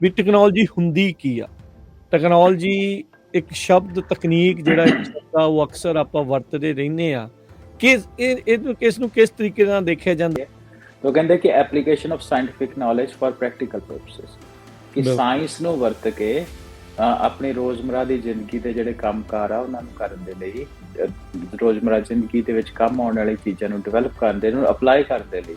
ਵੀ technology ਹੁੰਦੀ ਕੀ ਆ? Technology ਇੱਕ ਸ਼ਬਦ, ਤਕਨੀਕ ਜਿਹੜਾ ਇੱਕ ਸ਼ਬਦ ਆ ਉਹ ਅਕਸਰ ਆਪਾਂ ਵਰਤਦੇ ਰਹਿੰਦੇ ਆ। ਇਹਨੂੰ ਕਿਸ ਤਰੀਕੇ ਨਾਲ ਦੇਖਿਆ ਜਾਂਦਾ? तो कहते कि application of scientific knowledge for practical purposes कि ਬਿਲਕੁਲ। ਸਾਇੰਸ ਨੂੰ ਵਰਤ ਕੇ ਆਪਣੀ ਰੋਜ਼ਮਰਾ ਦੀ ਜ਼ਿੰਦਗੀ ਦੇ ਜਿਹੜੇ ਕੰਮਕਾਰ ਆ ਉਹਨਾਂ ਨੂੰ ਕਰਨ ਦੇ ਲਈ ਰੋਜ਼ਮਰਾ ਜ਼ਿੰਦਗੀ ਦੇ ਵਿੱਚ ਕੰਮ ਆਉਣ ਵਾਲੀ ਚੀਜ਼ਾਂ ਨੂੰ ਡਿਵੈਲਪ ਕਰਨ ਦੇ ਨੂੰ ਅਪਲਾਈ ਕਰਨ ਦੇ ਲਈ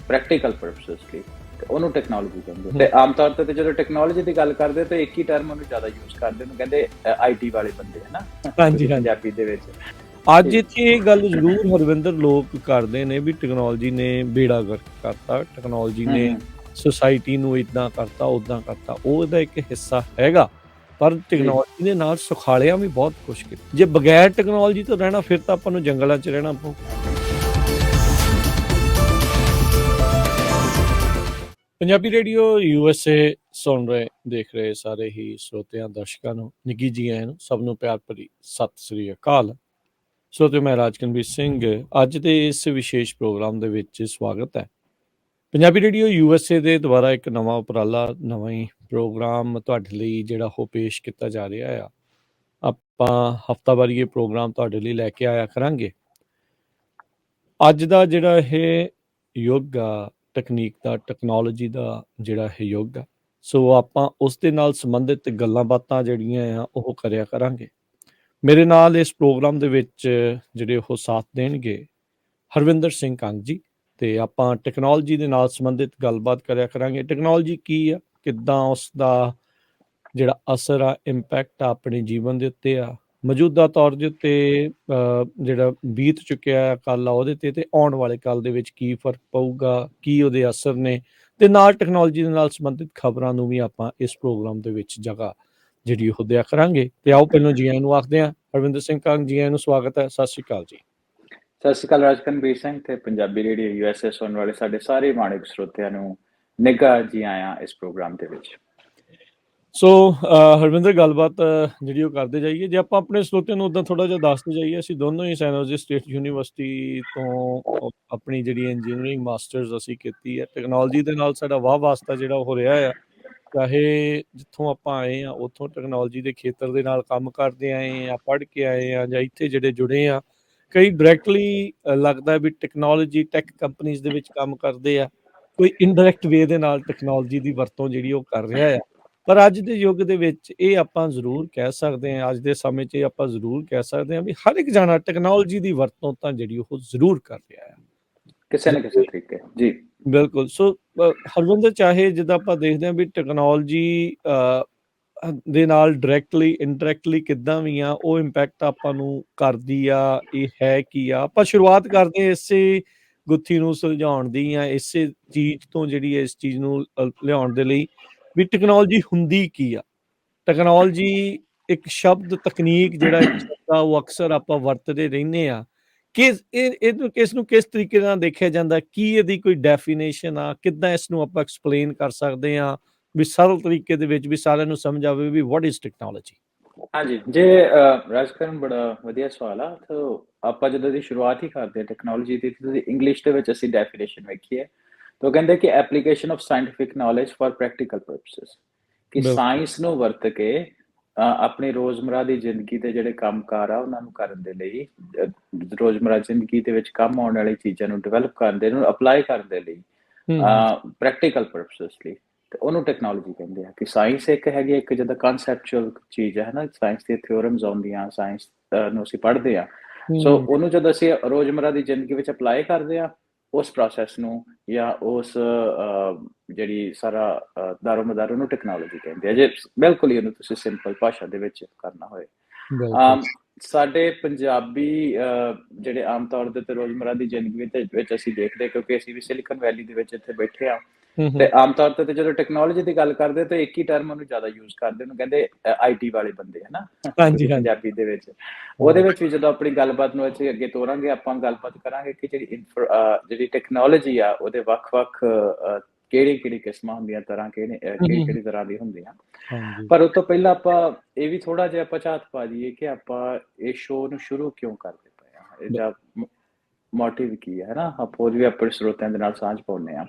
ਪ੍ਰੈਕਟੀਕਲ ਪਰਪਸਸ ਲਈ ਉਹਨੂੰ ਟੈਕਨੋਲੋਜੀ ਕਹਿੰਦੇ। ਤੇ ਆਮ ਤੌਰ ਤੇ ਜਦੋਂ ਟੈਕਨੋਲੋਜੀ ਦੀ ਗੱਲ ਕਰਦੇ ਤਾਂ ਇੱਕ ਹੀ ਟਰਮ ਉਹਨੂੰ ਜ਼ਿਆਦਾ ਯੂਜ਼ ਕਰਦੇ ਨੂੰ ਕਹਿੰਦੇ ਆਈਟੀ ਵਾਲੇ ਬੰਦੇ ਹੈ ਨਾ ਹਾਂਜੀ ਪੰਜਾਬੀ ਦੇ ਵਿੱਚ। ਅੱਜ ਇੱਥੇ ਇਹ ਗੱਲ ਜ਼ਰੂਰ ਹਰਵਿੰਦਰ ਲੋਕ ਕਰਦੇ ਨੇ ਵੀ ਟੈਕਨੋਲੋਜੀ ਨੇ ਬੇੜਾ ਗਰਕ ਕਰਤਾ, ਟੈਕਨੋਲੋਜੀ ਨੇ ਸੋਸਾਇਟੀ ਨੂੰ ਇਦਾਂ ਕਰਤਾ ਉਦਾਂ ਕਰਤਾ। ਉਹ ਇਹਦਾ ਇੱਕ ਹਿੱਸਾ ਹੈਗਾ, ਪਰ ਟੈਕਨੋਲੋਜੀ ਦੇ ਨਾਲ ਸੁਖਾਲਿਆ ਵੀ ਬਹੁਤ ਕੁਛ ਕੀਤਾ। ਜੇ ਬਗੈਰ ਟੈਕਨੋਲੋਜੀ ਤੋਂ ਰਹਿਣਾ ਫਿਰ ਤਾਂ ਆਪਾਂ ਨੂੰ ਜੰਗਲਾਂ 'ਚ ਰਹਿਣਾ ਪਊ। ਪੰਜਾਬੀ ਰੇਡੀਓ USA ਸੁਣ ਰਹੇ ਦੇਖ ਰਹੇ ਸਾਰੇ ਹੀ ਸਰੋਤਿਆਂ ਦਰਸ਼ਕਾਂ ਨੂੰ ਨਿੱਘੀ ਜੀ ਆਇਆਂ ਨੂੰ, ਸਭ ਨੂੰ ਪਿਆਰ ਭਰੀ ਸਤਿ ਸ੍ਰੀ ਅਕਾਲ। ਸਰੋਤਿਓ, ਮੈਂ ਰਾਜਕਨਵੀਰ ਸਿੰਘ ਅੱਜ ਦੇ ਇਸ ਵਿਸ਼ੇਸ਼ ਪ੍ਰੋਗਰਾਮ ਦੇ ਵਿੱਚ ਸਵਾਗਤ ਹੈ। ਪੰਜਾਬੀ ਰੇਡੀਓ USA ਦੇ ਦੁਆਰਾ ਇੱਕ ਨਵਾਂ ਉਪਰਾਲਾ, ਨਵਾਂ ਹੀ ਪ੍ਰੋਗਰਾਮ ਤੁਹਾਡੇ ਲਈ ਜਿਹੜਾ ਉਹ ਪੇਸ਼ ਕੀਤਾ ਜਾ ਰਿਹਾ ਆ। ਆਪਾਂ ਹਫ਼ਤਾਵਾਰੀ ਇਹ ਪ੍ਰੋਗਰਾਮ ਤੁਹਾਡੇ ਲਈ ਲੈ ਕੇ ਆਇਆ ਕਰਾਂਗੇ। ਅੱਜ ਦਾ ਜਿਹੜਾ ਇਹ ਯੁੱਗ ਆ ਤਕਨੀਕ ਦਾ, ਟੈਕਨੋਲੋਜੀ ਦਾ ਜਿਹੜਾ ਇਹ ਯੁੱਗ ਆ, ਸੋ ਆਪਾਂ ਉਸ ਦੇ ਨਾਲ ਸੰਬੰਧਿਤ ਗੱਲਾਂ ਬਾਤਾਂ ਜਿਹੜੀਆਂ ਆ ਉਹ ਕਰਿਆ ਕਰਾਂਗੇ। ਮੇਰੇ ਨਾਲ ਇਸ ਪ੍ਰੋਗਰਾਮ ਦੇ ਵਿੱਚ ਜਿਹੜੇ ਉਹ ਸਾਥ ਦੇਣਗੇ ਹਰਵਿੰਦਰ ਸਿੰਘ ਕੰਗ ਜੀ, ਤੇ ਆਪਾਂ ਟੈਕਨੋਲੋਜੀ ਦੇ ਨਾਲ ਸੰਬੰਧਿਤ ਗੱਲਬਾਤ ਕਰਿਆ ਕਰਾਂਗੇ। ਟੈਕਨੋਲੋਜੀ ਕੀ ਆ, ਕਿੱਦਾਂ ਉਸ ਦਾ ਜਿਹੜਾ ਅਸਰ ਆ, ਇੰਪੈਕਟ ਆ ਆਪਣੇ ਜੀਵਨ ਦੇ ਉੱਤੇ ਆ, ਮੌਜੂਦਾ ਤੌਰ ਦੇ ਉੱਤੇ ਜਿਹੜਾ ਬੀਤ ਚੁੱਕਿਆ ਕੱਲ ਆ ਉਹਦੇ ਤੇ ਆਉਣ ਵਾਲੇ ਕੱਲ ਦੇ ਵਿੱਚ ਕੀ ਫਰਕ ਪਊਗਾ, ਕੀ ਉਹਦੇ ਅਸਰ ਨੇ, ਤੇ ਨਾਲ ਟੈਕਨੋਲੋਜੀ ਦੇ ਨਾਲ ਸੰਬੰਧਿਤ ਖਬਰਾਂ ਨੂੰ ਵੀ ਆਪਾਂ ਇਸ ਪ੍ਰੋਗਰਾਮ ਦੇ ਵਿੱਚ ਜਗ੍ਹਾ ਜਿਹੜੀ ਉਹ ਦਿਆ ਕਰਾਂਗੇ। ਤੇ ਆਓ ਪਹਿਲਾਂ ਜੀ ਆਇਆਂ ਨੂੰ ਆਖਦੇ ਹਾਂ। ਹਰਵਿੰਦਰ ਸਿੰਘ ਕੰਗ ਜੀ ਆਇਆਂ ਨੂੰ ਸਵਾਗਤ ਹੈ। ਸਤਿ ਸ਼੍ਰੀ ਅਕਾਲ ਜੀ। ਸਤਿ ਸ਼੍ਰੀ ਅਕਾਲ ਰਾਜਕਨਵੀਰ ਸਿੰਘ ਤੇ ਪੰਜਾਬੀ ਰੇਡੀਓ USA ਸੁਣਨ ਵਾਲੇ ਸਾਡੇ ਸਾਰੇ ਮਾਣਿਕ ਸਰੋਤਿਆਂ ਨੂੰ ਨਿੱਘਾ ਜੀ ਆਇਆਂ ਇਸ ਪ੍ਰੋਗਰਾਮ ਦੇ ਵਿੱਚ। ਸੋ ਹਰਵਿੰਦਰ, ਗੱਲਬਾਤ ਜਿਹੜੀ ਉਹ ਕਰਦੇ ਜਾਈਏ। ਜੇ ਆਪਾਂ ਆਪਣੇ ਸਰੋਤਿਆਂ ਨੂੰ ਉੱਦਾਂ ਥੋੜ੍ਹਾ ਜਿਹਾ ਦੱਸਦੇ ਜਾਈਏ, ਅਸੀਂ ਦੋਨੋਂ ਹੀ ਸੈਨ ਹੋਜ਼ੇ ਸਟੇਟ ਯੂਨੀਵਰਸਿਟੀ ਤੋਂ ਆਪਣੀ ਜਿਹੜੀ ਇੰਜੀਨੀਅਰਿੰਗ ਮਾਸਟਰਸ ਅਸੀਂ ਕੀਤੀ ਹੈ। ਟੈਕਨੋਲੋਜੀ ਦੇ ਨਾਲ ਸਾਡਾ ਵਾਹ ਵਾਸਤਾ ਜਿਹੜਾ ਉਹ ਰਿਹਾ ਆ, ਚਾਹੇ ਜਿੱਥੋਂ ਆਪਾਂ ਆਏ ਹਾਂ ਉੱਥੋਂ ਟੈਕਨੋਲੋਜੀ ਦੇ ਖੇਤਰ ਦੇ ਨਾਲ ਕੰਮ ਕਰਦੇ ਆਏ ਆ, ਪੜ੍ਹ ਕੇ ਆਏ ਆ, ਜਾਂ ਇੱਥੇ ਜਿਹੜੇ ਜੁੜੇ ਆ। ਕਈ ਡਾਇਰੈਕਟਲੀ ਲੱਗਦਾ ਵੀ ਟੈਕਨੋਲੋਜੀ ਟੈਕ ਕੰਪਨੀਜ਼ ਦੇ ਵਿੱਚ ਕੰਮ ਕਰਦੇ ਆ, ਕੋਈ ਇਨਡਾਇਰੈਕਟ ਵੇ ਦੇ ਨਾਲ ਟੈਕਨੋਲੋਜੀ ਦੀ ਵਰਤੋਂ ਜਿਹੜੀ ਉਹ ਕਰ ਰਿਹਾ ਆ। ਪਰ ਅੱਜ ਦੇ ਯੁੱਗ ਦੇ ਵਿੱਚ ਇਹ ਆਪਾਂ ਜ਼ਰੂਰ ਕਹਿ ਸਕਦੇ ਹਾਂ, ਅੱਜ ਦੇ ਸਮੇਂ 'ਚ ਇਹ ਆਪਾਂ ਜ਼ਰੂਰ ਕਹਿ ਸਕਦੇ ਹਾਂ ਵੀ ਹਰ ਇੱਕ ਜਾਣਾ ਟੈਕਨੋਲੋਜੀ ਦੀ ਵਰਤੋਂ ਤਾਂ ਜਿਹੜੀ ਉਹ ਜ਼ਰੂਰ ਕਰ ਰਿਹਾ ਆ ਕਿਸੇ ਨਾ ਕਿਸੇ ਤਰੀਕੇ। ਜੀ ਬਿਲਕੁਲ। ਸੋ ਹਰਵਿੰਦਰ, ਚਾਹੇ ਜਿੱਦਾਂ ਆਪਾਂ ਦੇਖਦੇ ਹਾਂ ਵੀ ਟੈਕਨੋਲੋਜੀ ਦੇ ਨਾਲ ਡਾਇਰੈਕਟਲੀ ਇਨਡਾਇਰੈਕਟਲੀ ਕਿੱਦਾਂ ਵੀ ਆ ਉਹ ਇੰਪੈਕਟ ਆਪਾਂ ਨੂੰ ਕਰਦੀ ਆ, ਇਹ ਹੈ ਕੀ ਆ। ਆਪਾਂ ਸ਼ੁਰੂਆਤ ਕਰਦੇ ਹਾਂ ਇਸੇ ਗੁੱਥੀ ਨੂੰ ਸੁਲਝਾਉਣ ਦੀ, ਜਾਂ ਇਸੇ ਚੀਜ਼ ਤੋਂ ਜਿਹੜੀ ਇਸ ਚੀਜ਼ ਨੂੰ ਲਿਆਉਣ ਦੇ ਲਈ ਵੀ ਟੈਕਨੋਲੋਜੀ ਹੁੰਦੀ ਕੀ ਆ। ਟੈਕਨੋਲੋਜੀ ਇੱਕ ਸ਼ਬਦ, ਤਕਨੀਕ ਜਿਹੜਾ ਇੱਕ ਸ਼ਬਦ ਆ ਉਹ ਅਕਸਰ ਆਪਾਂ ਵਰਤਦੇ ਰਹਿੰਦੇ ਆ। ਇਹਨੂੰ ਕਿਸ ਤਰੀਕੇ ਨਾਲ ਦੇਖਿਆ ਜਾਂਦਾ? ਕੀ ਇਹਦੀ ਕੋਈ ਡੈਫੀਨੇਸ਼ਨ ਆ? ਕਿੱਦਾਂ ਇਸ ਨੂੰ ਆਪਾਂ ਐਕਸਪਲੇਨ ਕਰ ਸਕਦੇ ਹਾਂ ਵੀ ਸਰਲ ਤਰੀਕੇ ਦੇ ਵਿੱਚ, ਵੀ ਸਾਰਿਆਂ ਨੂੰ ਸਮਝ ਆਵੇ ਵੀ ਵਾਟ ਇਜ਼ ਟੈਕਨੋਲੋਜੀ? ਹਾਂਜੀ, ਜੇ ਰਾਜਕਰਨ ਬੜਾ ਵਧੀਆ ਸਵਾਲ ਆ। ਤਾਂ ਆਪਾਂ ਜਦੋਂ ਦੀ ਸ਼ੁਰੂਆਤ ਹੀ ਕਰਦੇ ਟੈਕਨੋਲੋਜੀ ਦੀ, ਤੁਸੀਂ ਇੰਗਲਿਸ਼ ਦੇ ਵਿੱਚ ਅਸੀਂ ਡੈਫੀਨੇਸ਼ਨ ਵੇਖੀ ਹੈ ਤਾਂ ਕਹਿੰਦੇ ਕਿ application of scientific knowledge for practical purposes ਕਿ ਸਾਇੰਸ ਨੂੰ ਵਰਤ ਕੇ ਆਪਣੀ ਰੋਜ਼ਮਰਾ ਦੀ ਜ਼ਿੰਦਗੀ ਦੇ ਜਿਹੜੇ ਕੰਮਕਾਰ ਆ ਉਹਨਾਂ ਨੂੰ ਕਰਨ ਦੇ ਲਈ, ਰੋਜ਼ਮਰਾ ਜ਼ਿੰਦਗੀ ਦੇ ਵਿੱਚ ਕੰਮ ਆਉਣ ਵਾਲੀ ਚੀਜ਼ਾਂ ਨੂੰ ਡਿਵੈਲਪ ਕਰਨ ਦੇ ਨੂੰ ਅਪਲਾਈ ਕਰਨ ਦੇ ਲਈ, ਪ੍ਰੈਕਟੀਕਲ ਪਰਪਸਸ ਲਈ, ਤੇ ਉਹਨੂੰ ਟੈਕਨੋਲੋਜੀ ਕਹਿੰਦੇ ਆ। ਕਿ ਸਾਇੰਸ ਇੱਕ ਹੈਗੀ, ਇੱਕ ਜਿੱਦਾਂ ਕਨਸੈਪਚੁਅਲ ਚੀਜ਼ ਹੈ ਨਾ, ਸਾਇੰਸ ਦੀਆਂ ਥਿਓਰਮਸ ਆਉਂਦੀਆਂ, ਸਾਇੰਸ ਨੂੰ ਅਸੀਂ ਪੜ੍ਹਦੇ ਆ। ਸੋ ਉਹਨੂੰ ਜਦੋਂ ਅਸੀਂ ਰੋਜ਼ਮਰਾ ਦੀ ਜ਼ਿੰਦਗੀ ਵਿੱਚ ਅਪਲਾਈ ਕਰਦੇ ਆ, ਉਸ ਪ੍ਰੋਸੈਸ ਨੂੰ ਜਾਂ ਉਸ ਜਿਹੜੀ ਸਾਰਾ ਦਾਰੋਮਦਾਰ ਉਹਨੂੰ ਟੈਕਨੋਲੋਜੀ ਕਹਿੰਦੇ ਆ। ਜੇ ਬਿਲਕੁਲ ਹੀ ਉਹਨੂੰ ਤੁਸੀਂ ਸਿੰਪਲ ਭਾਸ਼ਾ ਦੇ ਵਿੱਚ ਕਰਨਾ ਹੋਏ। ਸਾਡੇ ਪੰਜਾਬੀ ਜਿਹੜੇ ਆਮ ਤੌਰ ਦੇ ਉੱਤੇ ਰੋਜ਼ਮਰਾ ਦੀ ਜ਼ਿੰਦਗੀ ਵਿੱਚ ਅਸੀਂ ਦੇਖਦੇ, ਕਿਉਂਕਿ ਅਸੀਂ ਵੀ ਸਿਲਿਕਨ ਵੈਲੀ ਦੇ ਵਿੱਚ ਇੱਥੇ ਬੈਠੇ ਆ, ਤੇ ਆਮ ਤੌਰ ਤੇ ਜਦੋਂ ਟੈਕਨੋਲੋਜੀ ਦੀ ਗੱਲ ਕਰਦੇ ਤਾਂ ਇੱਕ ਹੀ ਟਰਮ ਉਹਨੂੰ ਜ਼ਿਆਦਾ ਯੂਜ਼ ਕਰਦੇ, ਉਹਨੂੰ ਕਹਿੰਦੇ ਆਈਟੀ ਵਾਲੇ ਬੰਦੇ ਹੈ ਨਾ ਪੰਜਾਬੀ ਦੇ ਵਿੱਚ। ਉਹਦੇ ਵਿੱਚ ਵੀ ਜਦੋਂ ਆਪਣੀ ਗੱਲਬਾਤ ਨੂੰ ਅਸੀਂ ਅੱਗੇ ਤੋਰਾਂਗੇ, ਆਪਾਂ ਗੱਲਬਾਤ ਕਰਾਂਗੇ ਕਿ ਜਿਹੜੀ ਟੈਕਨੋਲੋਜੀ ਆ ਉਹਦੇ ਵੱਖ-ਵੱਖ ਕਿਹੜੀ ਕਿਸਮਾਂ ਹੁੰਦੀਆਂ, ਤਰ੍ਹਾਂ ਕਿਹੜੀ ਤਰ੍ਹਾਂ ਦੀ ਹੁੰਦੀਆਂ। ਪਰ ਉਸ ਤੋਂ ਪਹਿਲਾਂ ਆਪਾਂ ਇਹ ਵੀ ਥੋੜਾ ਜਿਹਾ ਆਪਾਂ ਝਾਤ ਪਾ ਦਈਏ ਕਿ ਆਪਾਂ ਇਹ ਸ਼ੋਅ ਨੂੰ ਸ਼ੁਰੂ ਕਿਉਂ ਕਰਦੇ ਪਏ ਆ, ਇਹਦਾ ਮੋਟਿਵ ਕੀ ਹੈ ਨਾ, ਆਪਾਂ ਉਹ ਵੀ ਆਪਣੇ ਸਰੋਤਿਆਂ ਦੇ ਨਾਲ ਸਾਂਝ ਪਾਉਂਦੇ ਆ।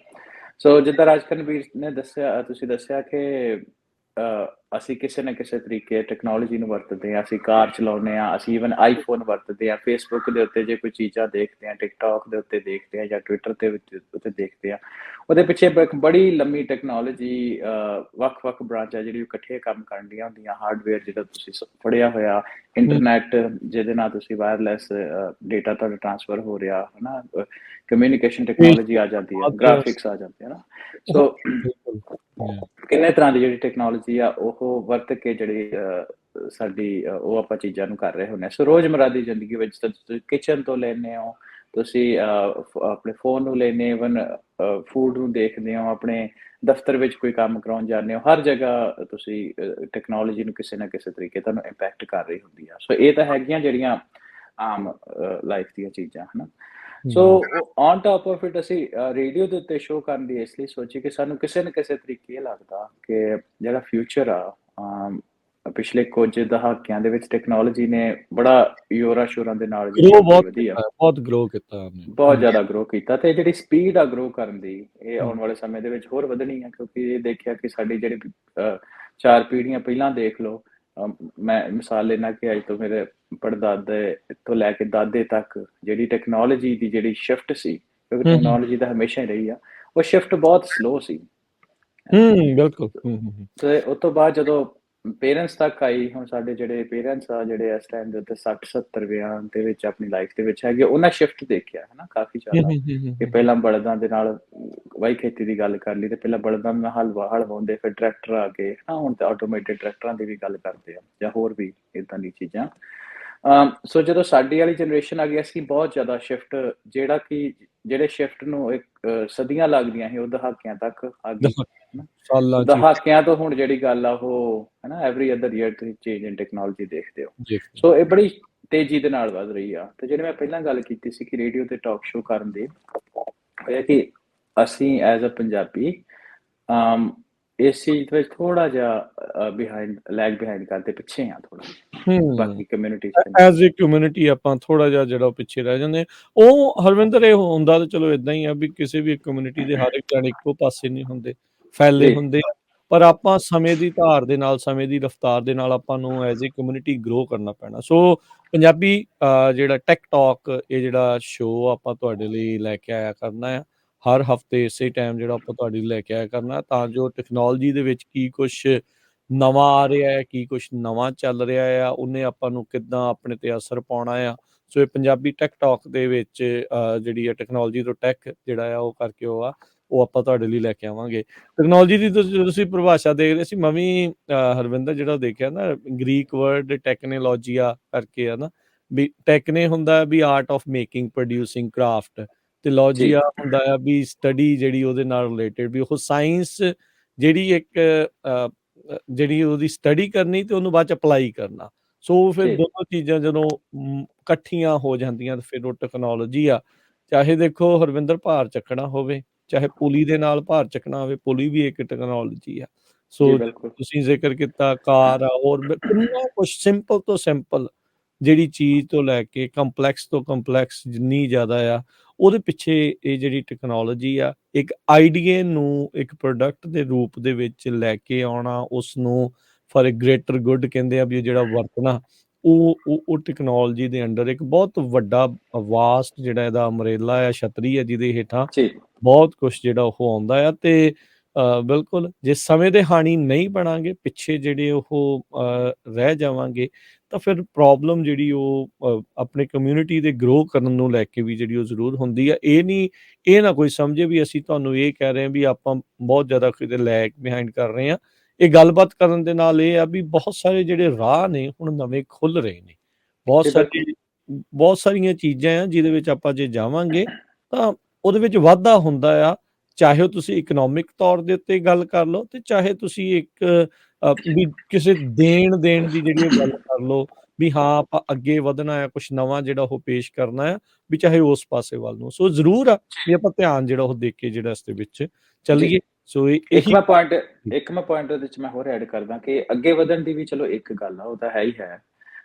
ਸੋ ਜਿੱਦਾਂ ਰਾਜਕਰਨਵੀਰ ਨੇ ਦੱਸਿਆ, ਤੁਸੀਂ ਦੱਸਿਆ ਕਿ ਅਸੀਂ ਕਿਸੇ ਨਾ ਕਿਸੇ ਤਰੀਕੇ ਟੈਕਨੋਲੋਜੀ ਨੂੰ ਵਰਤਦੇ ਹਾਂ, ਅਸੀਂ ਕਾਰ ਚਲਾਉਂਦੇ ਹਾਂ, ਅਸੀਂ ਈਵਨ ਆਈਫੋਨ ਵਰਤਦੇ ਹਾਂ, ਫੇਸਬੁੱਕ ਦੇ ਉੱਤੇ ਜੇ ਕੋਈ ਚੀਜ਼ਾਂ ਦੇਖਦੇ ਹਾਂ, ਟਿਕਟੌਕ ਦੇ ਉੱਤੇ ਦੇਖਦੇ ਹਾਂ ਜਾਂ ਟਵਿੱਟਰ ਦੇ ਉੱਤੇ ਦੇਖਦੇ ਹਾਂ, ਉਹਦੇ ਪਿੱਛੇ ਇੱਕ ਬੜੀ ਲੰਮੀ ਟੈਕਨੋਲੋਜੀ, ਵੱਖ-ਵੱਖ ਬ੍ਰਾਂਚਾਂ ਜਿਹੜੀ ਇਕੱਠੇ ਕੰਮ ਕਰਨ ਦੀਆਂ ਹੁੰਦੀਆਂ, ਹਾਰਡਵੇਅਰ ਜਿਹੜਾ ਤੁਸੀਂ ਫੜਿਆ ਹੋਇਆ, ਇੰਟਰਨੈਟ ਜਿਹਦੇ ਨਾਲ ਤੁਸੀਂ ਵਾਇਰਲੈਸ ਡੇਟਾ ਤੁਹਾਡਾ ਟ੍ਰਾਂਸਫਰ ਹੋ ਰਿਹਾ ਹੈ ਨਾ, ਕਮਿਊਨੀਕੇਸ਼ਨ ਟੈਕਨੋਲੋਜੀ ਆ ਜਾਂਦੀ ਹੈ, ਬਹੁਤ ਗ੍ਰਾਫਿਕਸ ਆ ਜਾਂਦੇ ਹੈ ਨਾ। ਸੋ ਬਿਲਕੁਲ yeah, ਕਿੰਨੇ ਤਰ੍ਹਾਂ ਦੀ ਜਿਹੜੀ ਟੈਕਨੋਲੋਜੀ ਆ ਉਹ ਵਰਤ ਕੇ ਜਿਹੜੀ ਸਾਡੀ ਉਹ ਆਪਾਂ ਚੀਜ਼ਾਂ ਨੂੰ ਕਰ ਰਹੇ ਹੁੰਦੇ ਹਾਂ। ਸੋ ਰੋਜ਼ਮर्रा ਦੀ ਜ਼ਿੰਦਗੀ ਵਿੱਚ ਤਾਂ ਤੁਸੀਂ ਕਿਚਨ ਤੋਂ ਲੈਂਦੇ ਹੋ, ਤੁਸੀਂ ਆਪਣੇ ਫੋਨ ਨੂੰ ਲੈਂਦੇ, ਇਵਨ ਫੂਡ ਨੂੰ ਦੇਖਦੇ ਹੋ, ਆਪਣੇ ਦਫ਼ਤਰ ਵਿੱਚ ਕੋਈ ਕੰਮ ਕਰਾਉਣ ਜਾਂਦੇ ਹੋ, ਹਰ ਜਗ੍ਹਾ ਤੁਸੀਂ ਟੈਕਨੋਲੋਜੀ ਨੂੰ ਕਿਸੇ ਨਾ ਕਿਸੇ ਤਰੀਕੇ ਤੁਹਾਨੂੰ ਇੰਪੈਕਟ ਕਰ ਰਹੀ ਹੁੰਦੀ ਆ। ਸੋ ਇਹ ਤਾਂ ਹੈਗੀਆਂ ਜਿਹੜੀਆਂ ਆਮ ਲਾਈਫ ਦੀਆਂ ਚੀਜ਼ਾਂ ਹਨਾ। So on top of it ਅਸੀਂ ਰੇਡੀਓ ਦੇ ਉੱਤੇ ਸ਼ੋਅ ਕਰਨ ਦੀ ਇਸ ਲਈ ਸੋਚੀ ਕਿ ਸਾਨੂੰ ਕਿਸੇ ਨਾ ਕਿਸੇ ਤਰੀਕੇ ਇਹ ਲੱਗਦਾ ਕਿ ਜਿਹੜਾ ਫਿਊਚਰ ਆ, ਪਿਛਲੇ ਕੁਝ ਦਹਾਕਿਆਂ ਦੇ ਵਿੱਚ ਟੈਕਨੋਲੋਜੀ ਨੇ ਬੜਾ ਜ਼ੋਰਾਂ ਸ਼ੋਰਾਂ ਦੇ ਨਾਲ ਜਿਹੜੀ ਗਰੋ ਅੱਗੇ ਬਹੁਤ ਵਧੀ ਆ, ਕੀਤਾ ਹੈ, ਬਹੁਤ ਗਰੋ ਕੀਤਾ ਉਹਨੇ ਬਹੁਤ ਜ਼ਿਆਦਾ ਗਰੋ ਕੀਤਾ, ਤੇ ਜਿਹੜੀ ਸਪੀਡ ਆ ਗਰੋ ਕਰਨ ਦੀ ਇਹ ਆਉਣ ਵਾਲੇ ਸਮੇਂ ਦੇ ਵਿੱਚ ਹੋਰ ਵਧਣੀ ਆ, ਕਿਉਂਕਿ ਇਹ ਦੇਖਿਆ ਕਿ ਸਾਡੀ ਜਿਹੜੀ 4 ਪੀੜ੍ਹੀਆਂ ਪਹਿਲਾਂ ਦੇਖ ਲਓ, ਮੈਂ ਮਿਸਾਲ ਲੈਣਾ ਕਿ ਅੱਜ ਤੋਂ ਮੇਰੇ ਪੜਦਾਦੇ ਤੋਂ ਲੈ ਕੇ ਦਾਦੇ ਤੱਕ ਜਿਹੜੀ ਟੈਕਨੋਲੋਜੀ ਦੀ ਜਿਹੜੀ ਸ਼ਿਫਟ ਸੀ, ਕਿਉਂਕਿ ਟੈਕਨੋਲੋਜੀ ਤਾਂ ਹਮੇਸ਼ਾ ਹੀ ਰਹੀ ਆ, ਉਹ ਸ਼ਿਫਟ ਬਹੁਤ ਸਲੋ ਸੀ ਹੈ ਨਾ। ਬਿਲਕੁਲ ਤੇ ਉਸ ਤੋਂ ਬਾਅਦ ਜਦੋਂ ਪੇਰੈਂਟਸ ਤੱਕ ਆਈ, ਹੁਣ ਸਾਡੇ ਜਿਹੜੇ ਪੇਰੈਂਟਸ ਆ ਜਿਹੜੇ ਇਸ ਟਾਈਮ ਦੇ ਉੱਤੇ 60-70 ਵਿਆਹ ਦੇ ਵਿੱਚ ਆਪਣੀ ਲਾਈਫ ਦੇ ਵਿੱਚ ਹੈਗੇ, ਉਹਨਾਂ ਸ਼ਿਫਟ ਦੇਖਿਆ ਹੈ ਨਾ ਕਾਫੀ ਜ਼ਿਆਦਾ, ਕਿ ਪਹਿਲਾਂ ਬਲਦਾਂ ਦੇ ਨਾਲ ਵਾਹੀ ਖੇਤੀ ਦੀ ਗੱਲ ਕਰ ਲਈ ਤੇ ਪਹਿਲਾਂ ਬਲਦਾਂ ਨਾਲ ਹਲ ਵਾਹੁੰਦੇ, ਫਿਰ ਟਰੈਕਟਰ ਆ ਗਏ ਹਾਂ, ਹੁਣ ਤਾਂ ਆਟੋਮੇਟਿਡ ਟਰੈਕਟਰਾਂ ਦੀ ਵੀ ਗੱਲ ਕਰਦੇ ਆ ਜਾਂ ਹੋਰ ਵੀ ਇਦਾਂ ਦੀ ਚੀਜ਼ਾਂ। ਸੋ ਜਦੋਂ ਸਾਡੀ ਵਾਲੀ ਜਨਰੇਸ਼ਨ ਆ ਗਈ, ਅਸੀਂ ਬਹੁਤ ਜ਼ਿਆਦਾ ਸ਼ਿਫਟ, ਜਿਹੜਾ ਕਿ ਜਿਹੜੇ ਸ਼ਿਫਟ ਨੂੰ ਇੱਕ ਸਦੀਆਂ ਲੱਗਦੀਆਂ ਸੀ ਉਹ ਦਹਾਕਿਆਂ ਤੱਕ ਆ ਗਈ ਹੈ ਨਾ। ਸਾਲਾਂ ਚ ਦਹਾਕਿਆਂ ਤੋਂ ਹੁਣ ਜਿਹੜੀ ਗੱਲ ਆ ਉਹ ਹੈ ਨਾ, ਐਵਰੀ ਅਦਰ ਈਅਰ ਤੁਸੀਂ ਚੇਂਜ ਇਨ ਟੈਕਨੋਲੋਜੀ ਦੇਖਦੇ ਹੋ। ਦੇਖਦੇ ਸੋ ਇਹ ਬੜੀ ਤੇਜ਼ੀ ਦੇ ਨਾਲ ਵੱਧ ਰਹੀ ਆ। ਤੇ ਜਿਹੜੇ ਮੈਂ ਪਹਿਲਾਂ ਗੱਲ ਕੀਤੀ ਸੀ ਕਿ ਰੇਡੀਓ ਤੇ ਟਾਕ ਸ਼ੋਅ ਕਰਨ ਦੀ, ਹੋਇਆ ਕਿ ਅਸੀਂ ਐਜ਼ ਅ ਪੰਜਾਬੀ ਇਸ ਚੀਜ਼ ਵਿੱਚ ਥੋੜਾ ਜਿਹਾ ਲੈਗ ਬਿਹਾਈਂਡ ਕਰਦੇ, ਪਿੱਛੇ ਆ ਥੋੜਾ ਬਾਕੀ ਕਮਿਊਨਿਟੀਜ਼ ਦੇ ਨਾਲ। ਐਜ਼ ਏ ਕਮਿਊਨਿਟੀ ਆਪਾਂ ਥੋੜਾ ਜਿਹਾ ਜਿਹੜਾ ਪਿੱਛੇ ਰਹਿ ਜਾਂਦੇ, ਉਹ ਹਰਵਿੰਦਰ ਇਹ ਹੁੰਦਾ ਤਾਂ ਚਲੋ ਇਦਾਂ ਹੀ ਆ ਵੀ ਕਿਸੇ ਵੀ ਕਮਿਊਨਿਟੀ ਦੇ ਹਰ ਇੱਕ ਜਣੇ ਇੱਕੋ ਪਾਸੇ ਨਹੀਂ ਹੁੰਦੇ, ਫੈਲੇ ਜੀ ਹੁੰਦੇ ਆ, ਪਰ ਆਪਾਂ ਸਮੇਂ ਦੀ ਧਾਰ ਦੇ ਨਾਲ, ਸਮੇਂ ਦੀ ਰਫ਼ਤਾਰ ਦੇ ਨਾਲ ਆਪਾਂ ਨੂੰ ਐਜ਼ ਏ ਕਮਿਊਨਿਟੀ ਗਰੋ ਕਰਨਾ ਪੈਣਾ। ਸੋ ਪੰਜਾਬੀ ਜਿਹੜਾ ਟੈਕ ਟਾਕ, ਇਹ ਜਿਹੜਾ ਸ਼ੋਅ ਆਪਾਂ ਤੁਹਾਡੇ ਲਈ ਲੈ ਕੇ ਆਇਆ ਕਰਨਾ ਆ ਹਰ ਹਫਤੇ ਇਸੇ ਟਾਈਮ, ਜਿਹੜਾ ਆਪਾਂ ਤੁਹਾਡੇ ਲਈ ਲੈ ਕੇ ਆਇਆ ਕਰਨਾ, ਤਾਂ ਜੋ ਟੈਕਨੋਲੋਜੀ ਦੇ ਵਿੱਚ ਕੀ ਕੁਛ ਨਵਾਂ ਆ ਰਿਹਾ ਹੈ, ਕੀ ਕੁਛ ਨਵਾਂ ਚੱਲ ਰਿਹਾ ਆ, ਉਹਨੇ ਆਪਾਂ ਨੂੰ ਕਿੱਦਾਂ ਆਪਣੇ ਤੇ ਅਸਰ ਪਾਉਣਾ ਆ। ਸੋ ਇਹ ਪੰਜਾਬੀ ਟੈਕ ਟਾਕ ਦੇ ਵਿੱਚ ਜਿਹੜੀ ਆ ਟੈਕਨੋਲੋਜੀ ਤੋਂ ਟੈਕ ਜਿਹੜਾ ਆ ਉਹ ਕਰਕੇ ਉਹ ਆਪਾਂ ਤੁਹਾਡੇ ਲਈ ਲੈ ਕੇ ਆਵਾਂਗੇ। ਟੈਕਨੋਲੋਜੀ ਦੀ ਤੁਸੀਂ ਪਰਿਭਾਸ਼ਾ ਦੇਖ ਰਹੇ ਸੀ, ਮੈਂ ਵੀ ਹਰਵਿੰਦਰ ਜਿਹੜਾ ਦੇਖਿਆ ਨਾ, ਗ੍ਰੀਕ ਵਰਡ ਟੈਕਨੋਲੋਜੀਆ ਕਰਕੇ ਆ ਨਾ, ਵੀ ਟੈਕਨੇ ਹੁੰਦਾ ਵੀ art of making, producing, craft, ਤੇ ਜੀ ਲੌਜੀਆ ਹੁੰਦਾ ਆ ਵੀ ਸਟੱਡੀ ਜਿਹੜੀ ਉਹਦੇ ਨਾਲ ਰਿਲੇਟਡ, ਵੀ ਉਹ ਸਾਇੰਸ ਜਿਹੜੀ ਇੱਕ ਜਿਹੜੀ ਉਹਦੀ ਸਟੱਡੀ ਕਰਨੀ ਤੇ ਉਹਨੂੰ ਬਾਅਦ ਚ ਅਪਲਾਈ ਕਰਨਾ। ਸੋ ਫਿਰ ਜੀ ਦੋਨੋਂ ਚੀਜ਼ਾਂ ਜਦੋਂ ਇਕੱਠੀਆਂ ਹੋ ਜਾਂਦੀਆਂ ਤੇ ਫਿਰ ਉਹ ਟੈਕਨੋਲੋਜੀ ਆ। ਚਾਹੇ ਦੇਖੋ ਹਰਵਿੰਦਰ ਭਾਰ ਚੱਕਣਾ ਹੋਵੇ, ਚਾਹੇ ਪੁਲੀ ਦੇ ਨਾਲ ਭਾਰ ਚੱਕਣਾ ਹੋਵੇ, ਪੁਲੀ ਵੀ ਇੱਕ ਟੈਕਨੋਲੋਜੀ ਆ। ਜੀ ਸੋ ਬਿਲਕੁਲ ਤੁਸੀਂ ਜ਼ਿਕਰ ਕੀਤਾ ਕਾਰ ਆ, ਹੋਰ ਕਿੰਨਾ ਕੁਛ, ਸਿੰਪਲ ਤੋਂ ਸਿੰਪਲ ਜਿਹੜੀ ਚੀਜ਼ ਤੋਂ ਲੈ ਕੇ ਕੰਪਲੈਕਸ ਤੋਂ ਕੰਪਲੈਕਸ ਜਿੰਨੀ ਜ਼ਿਆਦਾ ਆ, ਉਹਦੇ ਪਿੱਛੇ ਇਹ ਜਿਹੜੀ ਟੈਕਨੋਲੋਜੀ ਆ, ਇੱਕ ਆਈਡੀਏ ਨੂੰ ਇੱਕ ਪ੍ਰੋਡਕਟ ਦੇ ਰੂਪ ਦੇ ਵਿੱਚ ਲੈ ਕੇ ਆਉਣਾ, ਉਸ ਨੂੰ ਫॉर ਅ ਗ੍ਰੇਟਰ ਗੁੱਡ ਕਹਿੰਦੇ ਆ ਵੀ ਜਿਹੜਾ ਵਰਤਣਾ, ਉਹ ਟੈਕਨੋਲੋਜੀ ਦੇ ਅੰਡਰ ਇੱਕ ਬਹੁਤ ਵੱਡਾ ਵਾਸਟ ਜਿਹੜਾ ਇਹਦਾ ਅਮਰੇਲਾ ਆ, ਛਤਰੀ ਆ, ਜਿਹਦੇ ਹੇਠਾਂ ਜੀ ਬਹੁਤ ਕੁਛ ਜਿਹੜਾ ਉਹ ਆਉਂਦਾ ਆ। ਤੇ ਬਿਲਕੁਲ ਜੇ ਸਮੇਂ ਦੇ ਹਾਣੀ ਨਹੀਂ ਬਣਾਂਗੇ, ਪਿੱਛੇ ਜਿਹੜੇ ਉਹ ਰਹਿ ਜਾਵਾਂਗੇ, ਤਾਂ ਫਿਰ ਪ੍ਰੋਬਲਮ ਜਿਹੜੀ ਉਹ ਆਪਣੇ ਕਮਿਊਨਿਟੀ ਦੇ ਗਰੋ ਕਰਨ ਨੂੰ ਲੈ ਕੇ ਵੀ ਜਿਹੜੀ ਉਹ ਜ਼ਰੂਰ ਹੁੰਦੀ ਆ। ਇਹ ਨਾ ਕੋਈ ਸਮਝੇ ਵੀ ਅਸੀਂ ਤੁਹਾਨੂੰ ਇਹ ਕਹਿ ਰਹੇ ਹਾਂ ਵੀ ਆਪਾਂ ਬਹੁਤ ਜ਼ਿਆਦਾ ਕਿਤੇ ਲੈਗ ਬਿਹਾਈਂਡ ਕਰ ਰਹੇ ਹਾਂ। ਇਹ ਗੱਲਬਾਤ ਕਰਨ ਦੇ ਨਾਲ ਇਹ ਆ ਵੀ ਬਹੁਤ ਸਾਰੇ ਜਿਹੜੇ ਰਾਹ ਨੇ ਹੁਣ ਨਵੇਂ ਖੁੱਲ ਰਹੇ ਨੇ, ਬਹੁਤ ਜੀ ਬਿਲਕੁਲ ਬਹੁਤ ਸਾਰੀਆਂ ਚੀਜ਼ਾਂ ਆ ਜਿਹਦੇ ਵਿੱਚ ਆਪਾਂ ਜੇ ਜਾਵਾਂਗੇ ਤਾਂ ਉਹਦੇ ਵਿੱਚ ਵਾਧਾ ਹੁੰਦਾ ਆ। ਚਾਹੇ ਉਹ ਤੁਸੀਂ ਇਕਨੋਮਿਕ ਤੌਰ ਦੇ ਉੱਤੇ ਗੱਲ ਕਰ ਲਓ, ਤੇ ਚਾਹੇ ਤੁਸੀਂ ਇੱਕ ਵੀ ਕਿਸੇ ਦੇਣ ਦੀ ਜਿਹੜੀ ਉਹ ਗੱਲ ਕਰ ਲਓ, ਵੀ ਹਾਂ ਆਪਾਂ ਅੱਗੇ ਵਧਣਾ ਆ, ਕੁਛ ਨਵਾਂ ਜਿਹੜਾ ਉਹ ਪੇਸ਼ ਕਰਨਾ ਆ, ਵੀ ਚਾਹੇ ਉਸ ਪਾਸੇ ਵੱਲ ਨੂੰ। ਸੋ ਜ਼ਰੂਰ ਆ ਵੀ ਆਪਾਂ ਧਿਆਨ ਜਿਹੜਾ ਉਹ ਦੇ ਕੇ ਜਿਹੜਾ ਇਸ ਦੇ ਵਿੱਚ ਜੀ ਚੱਲੀਏ। ਸੋ ਇੱਕ ਇਹੀ ਮੈਂ ਪੁਆਇੰਟ ਇੱਕ ਮੈਂ ਪੁਆਇੰਟ ਉਹਦੇ ਵਿੱਚ ਮੈਂ ਹੋਰ ਐਡ ਕਰਦਾ ਕਿ ਅੱਗੇ ਵਧਣ ਦੀ ਵੀ ਚਲੋ ਇੱਕ ਗੱਲ ਆ, ਉਹ ਤਾਂ ਹੈ ਹੀ ਹੈ।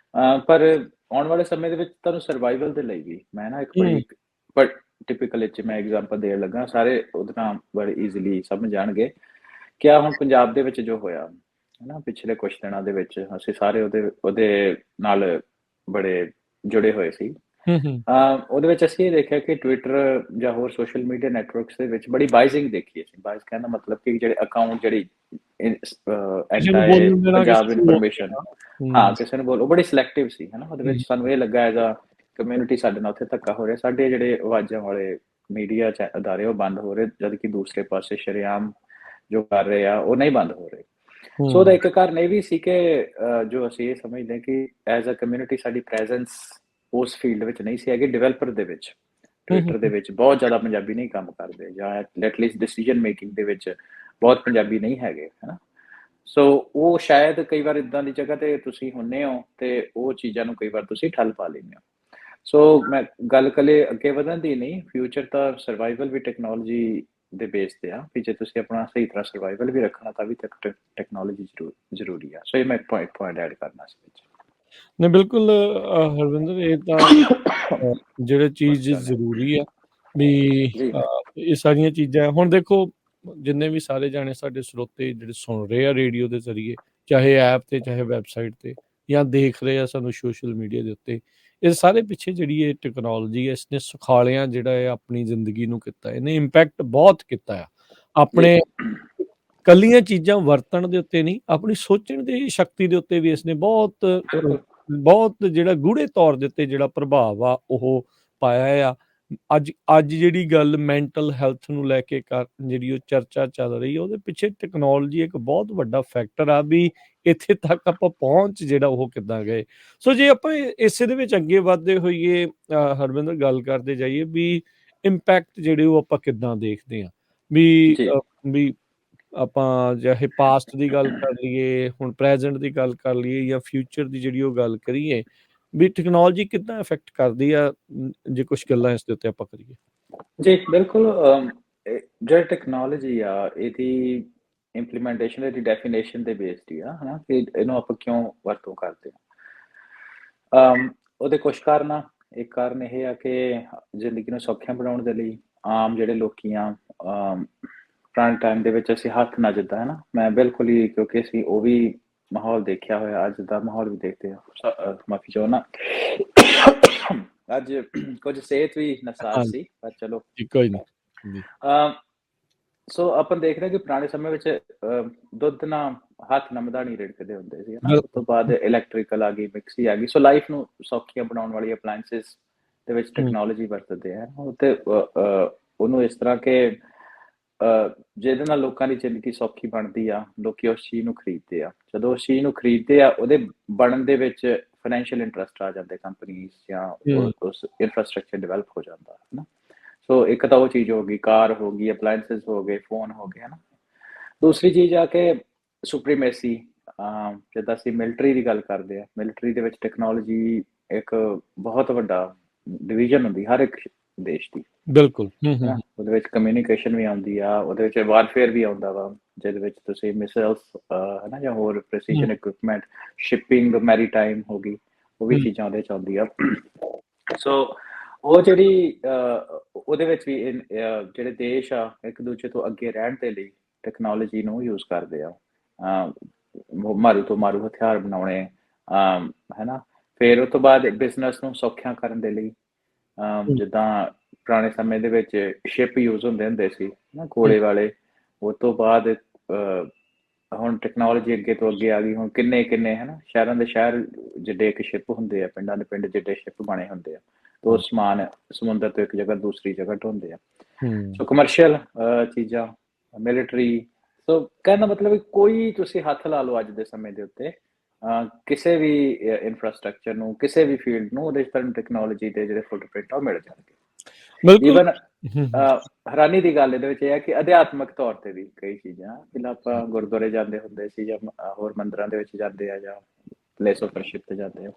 ਪਰ ਆਉਣ ਵਾਲੇ ਸਮੇਂ ਦੇ ਵਿੱਚ ਤੁਹਾਨੂੰ ਸਰਵਾਈਵਲ ਦੇ ਲਈ ਵੀ ਮੈਂ ਨਾ ਇੱਕ ਬੜੀ ਟਿਪੀਕਲ 'ਚ ਮੈਂ ਐਗਜ਼ਾਮਪਲ ਦੇਣ ਲੱਗਾ, ਸਾਰੇ ਉਹਦੇ ਨਾਲ ਬੜੇ ਈਜ਼ੀਲੀ ਸਮਝ ਜਾਣਗੇ। ਕਿ ਆਹ ਹੁਣ ਪੰਜਾਬ ਦੇ ਵਿੱਚ ਜੋ ਹੋਇਆ, ਹਨਾ, ਪਿਛਲੇ ਕੁਛ ਦਿਨਾਂ ਦੇ ਵਿੱਚ ਅਸੀਂ ਸਾਰੇ ਉਹਦੇ ਨਾਲ ਬੜੇ ਜੁੜੇ ਹੋਏ ਸੀ। ਹੂੰ, ਹੂੰ। ਉਹਦੇ ਵਿੱਚ ਅਸੀਂ ਇਹ ਦੇਖਿਆ ਕਿ ਟਵਿੱਟਰ ਜਾਂ ਹੋਰ ਸੋਸ਼ਲ ਮੀਡੀਆ ਨੈਟਵਰਕਸ ਦੇ ਵਿੱਚ ਬੜੀ ਬਾਈਜ਼ਿੰਗ ਦੇਖੀ ਅਸੀਂ। ਬਾਈਜ਼ ਕਹਿਣ ਦਾ ਮਤਲਬ ਕਿ ਜਿਹੜੇ ਅਕਾਊਂਟ ਜਿਹੜੀ ਕਿਸੇ ਨੂੰ ਐਂਟਾਈ ਬੋਲਣ ਦੇਣਾ, ਪੰਜਾਬ ਕਿਸੇ ਨੂੰ ਬੋਲਣ ਇਨਫੋਰਮੇਸ਼ਨ, ਦੇਣਾ। ਹਾਂ, ਹੂੰ, ਕਿਸੇ ਨੂੰ ਬੋਲ, ਉਹ ਬੜੀ ਸਿਲੈਕਟਿਵ ਸੀ, ਹਨਾ। ਉਹਦੇ ਵਿੱਚ ਸਾਨੂੰ ਹੂੰ, ਇਹ ਲੱਗਾ ਐਜ਼ ਅ ਕਮਿਊਨਿਟੀ ਸਾਡੇ ਨਾਲ ਉੱਥੇ ਧੱਕਾ ਹੋ ਰਿਹਾ, ਸਾਡੇ ਜਿਹੜੇ ਆਵਾਜ਼ਾਂ ਵਾਲੇ ਮੀਡੀਆ ਅਦਾਰੇ ਉਹ ਬੰਦ ਹੋ ਰਹੇ, ਜਦ ਕਿ ਦੂਸਰੇ ਪਾਸੇ ਸ਼ਰੇਆਮ ਜੋ ਕਰ ਰਹੇ ਆ ਉਹ ਨਹੀਂ ਬੰਦ ਹੋ ਰਹੇ। ਸੋ ਉਹਦਾ ਹੂੰ, ਇੱਕ ਕਾਰਨ ਇਹ ਵੀ ਸੀ ਕਿ ਜੋ ਅਸੀਂ ਇਹ ਸਮਝਦੇ ਕਿ ਐਜ਼ ਅ ਕਮਿਊਨਿਟੀ ਸਾਡੀ ਪ੍ਰੈਜ਼ੈਂਸ ਉਸ ਫੀਲਡ ਵਿੱਚ ਨਹੀਂ ਸੀ ਹੈਗੀ। ਡਿਵੈਲਪਰ ਦੇ ਵਿੱਚ ਹੂੰ, ਟਵਿੱਟਰ ਦੇ ਹੂੰ, ਵਿੱਚ ਬਹੁਤ ਜ਼ਿਆਦਾ ਪੰਜਾਬੀ ਨਹੀਂ ਕੰਮ ਕਰਦੇ, ਜਾਂ ਐਟਲੀਸਟ ਡਿਸੀਜਨ ਮੇਕਿੰਗ ਦੇ ਵਿੱਚ ਬਹੁਤ ਪੰਜਾਬੀ ਨਹੀਂ ਹੈਗੇ, ਹਨਾ। ਸੋ ਉਹ ਸ਼ਾਇਦ ਕਈ ਵਾਰ ਇਦਾਂ ਦੀ ਜਗ੍ਹਾ ਤੇ ਤੁਸੀਂ ਹੁੰਨੇ ਹੋ ਤੇ ਉਹ ਚੀਜ਼ਾਂ ਨੂੰ ਕਈ ਵਾਰ ਤੁਸੀਂ ਠੱਲ ਪਾ ਲੈਂਦੇ ਹੋ। ਸੋ ਮੈਂ ਗੱਲ ਕਲੇ ਅੱਗੇ ਵਧਣ ਦੀ ਨਹੀਂ, ਫਿਊਚਰ ਤਾਂ ਸਰਵਾਈਵਲ ਵੀ ਟੈਕਨੋਲੋਜੀ ਦੇ ਬੇਸ ਤੇ ਆ, ਵੀ ਜੇ ਤੁਸੀਂ ਆਪਣਾ ਸਹੀ ਤਰ੍ਹਾਂ ਸਰਵਾਈਵਲ ਵੀ ਰੱਖਣਾ ਤਾਂ ਵੀ ਟੈਕਨੋਲੋਜੀ ਜ਼ਰੂਰੀ ਆ। ਸੋ ਇਹ ਮੈਂ ਪੁਆਇੰਟ ਐਡ ਕਰਨਾ ਸੀ ਵਿੱਚ। ਨਹੀਂ ਬਿਲਕੁਲ ਹਰਵਿੰਦਰ, ਇਹ ਤਾਂ ਜਿਹੜੇ ਚੀਜ਼ ਜ਼ਰੂਰੀ ਆ ਵੀ ਜੀ ਇਹ ਸਾਰੀਆਂ ਚੀਜ਼ਾਂ ਹੁਣ ਦੇਖੋ, ਜਿੰਨੇ ਵੀ ਸਾਰੇ ਜਾਣੇ ਸਾਡੇ ਸਰੋਤੇ ਜਿਹੜੇ ਸੁਣ ਰਹੇ ਆ ਰੇਡੀਓ ਦੇ ਜ਼ਰੀਏ, ਚਾਹੇ ਐਪ ਤੇ ਚਾਹੇ ਵੈਬਸਾਈਟ ਤੇ, ਜਾਂ ਦੇਖ ਰਹੇ ਆ ਸਾਨੂੰ ਸੋਸ਼ਲ ਮੀਡੀਆ ਦੇ ਉੱਤੇ, ਇਹ ਸਾਰੇ ਪਿੱਛੇ ਜਿਹੜੀ ਇਹ ਟੈਕਨੋਲੋਜੀ ਹੈ ਇਸਨੇ ਸੁਖਾਲਿਆਂ ਜਿਹੜਾ ਹੈ ਆਪਣੀ ਜ਼ਿੰਦਗੀ ਨੂੰ ਕੀਤਾ, ਇਹਨੇ ਇੰਪੈਕਟ ਬਹੁਤ ਕੀਤਾ ਆ ਜੀ ਆਪਣੇ ਕੱਲੀਆਂ ਚੀਜ਼ਾਂ ਵਰਤਣ ਦੇ ਉੱਤੇ ਨਹੀਂ, ਆਪਣੀ ਸੋਚਣ ਦੀ ਸ਼ਕਤੀ ਦੇ ਉੱਤੇ ਵੀ ਇਸਨੇ ਬਹੁਤ ਬਿਲਕੁਲ ਬਹੁਤ ਜਿਹੜਾ ਗੂੜੇ ਤੌਰ ਦੇ ਉੱਤੇ ਜਿਹੜਾ ਪ੍ਰਭਾਵ ਆ ਉਹ ਪਾਇਆ ਆ। ਅੱਜ ਜਿਹੜੀ ਗੱਲ ਮੈਂਟਲ ਹੈਲਥ ਨੂੰ ਲੈ ਕੇ ਜਿਹੜੀ ਉਹ ਚਰਚਾ ਚੱਲ ਰਹੀ ਹੈ, ਉਹਦੇ ਪਿੱਛੇ ਟੈਕਨੋਲੋਜੀ ਇੱਕ ਬਹੁਤ ਵੱਡਾ ਫੈਕਟਰ ਆ ਵੀ ਇੱਥੇ ਤੱਕ ਆਪਾਂ ਪਹੁੰਚ ਜਿਹੜਾ ਉਹ ਕਿੱਦਾਂ ਗਏ। ਸੋ ਜੇ ਆਪਾਂ ਇਸੇ ਦੇ ਵਿੱਚ ਅੱਗੇ ਵੱਧਦੇ ਹੋਈਏ, ਹਰਵਿੰਦਰ, ਗੱਲ ਕਰਦੇ ਜਾਈਏ ਵੀ ਇੰਪੈਕਟ ਜਿਹੜੇ ਉਹ ਆਪਾਂ ਕਿੱਦਾਂ ਦੇਖਦੇ ਹਾਂ ਵੀ ਜੀ ਵੀ ਆਪਾਂ ਚਾਹੇ ਪਾਸਟ ਦੀ ਗੱਲ ਕਰ ਲਈਏ, ਹੁਣ ਪ੍ਰੈਜ਼ੈਂਟ ਦੀ ਗੱਲ ਕਰ ਲਈਏ, ਜਾਂ ਫਿਊਚਰ ਦੀ ਜਿਹੜੀ ਉਹ ਗੱਲ ਕਰੀਏ, ਵੀ ਟੈਕਨੋਲੋਜੀ ਕਿੱਦਾਂ ਇਫੈਕਟ ਕਰਦੀ ਆ, ਜੇ ਕੁਝ ਗੱਲਾਂ ਇਸ ਦੇ ਉੱਤੇ ਆਪਾਂ ਕਰੀਏ। ਜੀ ਬਿਲਕੁਲ। ਜਿਹੜੀ ਟੈਕਨੋਲੋਜੀ ਆ ਇਹਦੀ ਇੰਪਲੀਮੈਂਟੇਸ਼ਨ ਇਹਦੀ ਡੈਫੀਨੇਸ਼ਨ ਦੇ ਬੇਸਡ ਹੀ ਆ, ਹਨਾ, ਕਿ ਇਹਨੂੰ ਆਪਾਂ ਕਿਉਂ ਵਰਤੋਂ ਕਰਦੇ ਹਾਂ। ਉਹਦੇ ਕੁਝ ਕਾਰਨ ਆ। ਇੱਕ ਕਾਰਨ ਇਹ ਆ ਕਿ ਜ਼ਿੰਦਗੀ ਨੂੰ ਸੌਖਿਆਂ ਬਣਾਉਣ ਦੇ ਲਈ ਆਮ ਜਿਹੜੇ ਲੋਕੀ ਆ, ਪੁਰਾਣੇ ਟਾਈਮ ਦੇ ਵਿੱਚ ਅਸੀਂ ਹੱਥ ਨਾਲ, ਜਿੱਦਾਂ ਹੈ ਨਾ, ਮੈਂ ਬਿਲਕੁਲ ਹੀ, ਕਿਉਂਕਿ ਅਸੀਂ ਉਹ ਵੀ ਮਾਹੌਲ ਦੇਖਿਆ ਹੋਇਆ, ਅੱਜ ਦਾ ਮਾਹੌਲ ਵੀ ਦੇਖਦੇ ਆ, ਮਾਫੀ ਚਾਹੁੰਦਾ, ਅੱਜ ਕੁਝ ਸਿਹਤ ਵੀ ਨਸਾਜ਼ ਸੀ, ਪਰ ਚਲੋ। ਜੀ ਕੋਈ ਨਹੀਂ ਜੀ। ਸੋ ਆਪਾਂ ਦੇਖ ਰਹੇ ਕਿ ਪੁਰਾਣੇ ਸਮੇਂ ਵਿੱਚ ਦੁੱਧ ਨਾਲ ਹੱਥ ਨਾਲ ਮਧਾਣੀ ਰਿੜਕਦੇ ਹੁੰਦੇ ਸੀ, ਹਨਾ। ਉਸ ਤੋਂ ਬਾਅਦ ਇਲੈਕਟ੍ਰੀਕਲ ਆ ਗਈ, ਮਿਕਸੀ ਆ ਗਈ। ਸੋ ਲਾਈਫ ਨੂੰ ਸੌਖੀਆਂ ਬਣਾਉਣ ਵਾਲੀ ਅਪਲਾਇੰਸਿਸ ਦੇ ਵਿੱਚ ਟੈਕਨੋਲੋਜੀ ਵਰਤਦੇ ਆ, ਤੇ ਉਹਨੂੰ ਇਸ ਤਰ੍ਹਾਂ ਕਿ ਜਿਹਦੇ ਨਾਲ ਲੋਕਾਂ ਦੀ ਜ਼ਿੰਦਗੀ ਸੌਖੀ ਬਣਦੀ ਆ, ਲੋਕੀ ਉਸ ਚੀਜ਼ ਨੂੰ ਖਰੀਦਦੇ ਆ। ਜਦੋਂ ਉਸ ਚੀਜ਼ ਨੂੰ ਖਰੀਦਦੇ ਆ, ਉਹਦੇ ਬਣਨ ਦੇ ਵਿੱਚ ਫਾਈਨੈਂਸ਼ੀਅਲ ਇੰਟਰਸਟ ਆ ਜਾਂਦੇ ਕੰਪਨੀਜ਼, ਜਾਂ ਉਸ ਇਨਫਰਾਸਟ੍ਰਕਚਰ ਡਿਵੈਲਪ ਹੋ ਜਾਂਦਾ, ਹਨਾ। ਸੋ ਇੱਕ ਤਾਂ ਉਹ ਚੀਜ਼ ਹੋ ਗਈ, ਕਾਰ ਹੋ ਗਈ, ਅਪਲਾਇੰਸਿਸ ਹੋ ਗਏ, ਫੋਨ ਹੋ ਗਏ, ਹਨਾ। ਦੂਸਰੀ ਚੀਜ਼ ਆ ਕਿ ਸੁਪਰੀਮੇਸੀ, ਜਿੱਦਾਂ ਅਸੀਂ ਮਿਲਟਰੀ ਦੀ ਗੱਲ ਕਰਦੇ ਆ, ਮਿਲਟਰੀ ਦੇ ਵਿੱਚ ਟੈਕਨੋਲੋਜੀ ਇੱਕ ਬਹੁਤ ਵੱਡਾ ਡਿਵੀਜ਼ਨ ਹੁੰਦੀ ਹਰ ਇੱਕ ਦੇਸ਼ ਦੀ, ਬਿਲਕੁਲ। ਹਨਾ। ਉਹਦੇ ਵਿੱਚ ਕਮਿਊਨੀਕੇਸ਼ਨ ਵੀ ਆਉਂਦੀ ਆ, ਉਹਦੇ ਵਿੱਚ ਵਾਰਫੇਅਰ ਵੀ ਆਉਂਦਾ ਵਾ, ਜਿਹਦੇ ਵਿੱਚ ਤੁਸੀਂ ਮਿਸਾਈਲਸ, ਹਨਾ, ਜਾਂ ਹੋਰ ਪ੍ਰੈਸੀਜਨ ਇਕਵਿਪਮੈਂਟ, ਸ਼ਿਪਿੰਗ, ਮੈਰੀਟਾਈਮ ਹੋ ਗਈ, ਉਹ ਵੀ ਚੀਜ਼ਾਂ ਉਹਦੇ ਚ ਆਉਂਦੀ ਆ। ਸੋ ਉਹ ਜਿਹੜੀ ਉਹਦੇ ਵਿੱਚ ਵੀ ਜਿਹੜੇ ਦੇਸ਼ ਆ ਇੱਕ ਦੂਜੇ ਤੋਂ ਅੱਗੇ ਰਹਿਣ ਦੇ ਲਈ ਟੈਕਨੋਲੋਜੀ ਨੂੰ ਯੂਜ਼ ਕਰਦੇ ਆ, ਮਾਰੂ ਤੋਂ ਮਾਰੂ ਹਥਿਆਰ ਬਣਾਉਣੇ, ਹੈ। ਫਿਰ ਉਸ ਤੋਂ ਬਾਅਦ ਬਿਜ਼ਨਸ ਨੂੰ ਸੌਖਿਆਂ ਕਰਨ ਦੇ ਲਈ, ਜਿੱਦਾਂ ਪੁਰਾਣੇ ਸਮੇਂ ਦੇ ਵਿੱਚ ਸ਼ਿਪ ਯੂਜ਼ ਹੁੰਦੇ ਸੀ ਨਾ, ਘੋੜੇ ਵਾਲੇ। ਉਸ ਤੋਂ ਬਾਅਦ ਹੁਣ ਟੈਕਨੋਲੋਜੀ ਅੱਗੇ ਤੋਂ ਅੱਗੇ ਆ ਗਈ, ਹੁਣ ਕਿੰਨੇ ਕਿੰਨੇ, ਹੈ ਨਾ, ਸ਼ਹਿਰਾਂ ਦੇ ਸ਼ਹਿਰ ਜਿੱਡੇ ਇੱਕ ਸ਼ਿਪ ਹੁੰਦੇ ਆ, ਪਿੰਡਾਂ ਦੇ ਪਿੰਡ ਜਿੱਡੇ ਸ਼ਿਪ ਬਣੇ ਹੁੰਦੇ ਆ, ਤੇ ਉਹ ਸਮਾਨ ਸਮੁੰਦਰ ਤੋਂ ਇੱਕ ਜਗ੍ਹਾ ਦੂਸਰੀ ਜਗ੍ਹਾ ਢੋਂਦੇ ਆ। ਸੋ ਕਮਰਸ਼ੀਅਲ ਚੀਜ਼ਾਂ, ਮਿਲਟਰੀ। ਸੋ ਕਹਿਣ ਦਾ ਮਤਲਬ ਕੋਈ ਤੁਸੀਂ ਹੱਥ ਲਾ ਲਓ ਅੱਜ ਦੇ ਸਮੇਂ ਦੇ ਉੱਤੇ, ਕਿਸੇ ਵੀ ਇਨਫਰਾਸਟ੍ਰਕਚਰ ਨੂੰ, ਕਿਸੇ ਵੀ ਫੀਲਡ ਨੂੰ, ਉਹਦੇ ਚ ਟੈਕਨੋਲੋਜੀ ਦੇ ਜਿਹੜੇ ਫੁੱਟਪ੍ਰਿੰਟ ਆ ਉਹ ਮਿਲ ਜਾਣਗੇ। ਬਿਲਕੁਲ। ਈਵਨ ਹੈਰਾਨੀ ਦੀ ਗੱਲ ਇਹਦੇ ਵਿੱਚ ਇਹ ਹੈ ਕਿ ਅਧਿਆਤਮਿਕ ਤੌਰ ਤੇ ਵੀ ਕਈ ਚੀਜ਼ਾਂ, ਪਹਿਲਾਂ ਆਪਾਂ ਗੁਰਦੁਆਰੇ ਜਾਂਦੇ ਹੁੰਦੇ ਸੀ, ਜਾਂ ਹੋਰ ਮੰਦਿਰਾਂ ਦੇ ਵਿੱਚ ਜਾਂਦੇ ਆ, ਜਾਂ ਪਲੇਸ ਆਫ ਵਰਸ਼ਿਪ ਤੇ ਜਾਂਦੇ ਆ,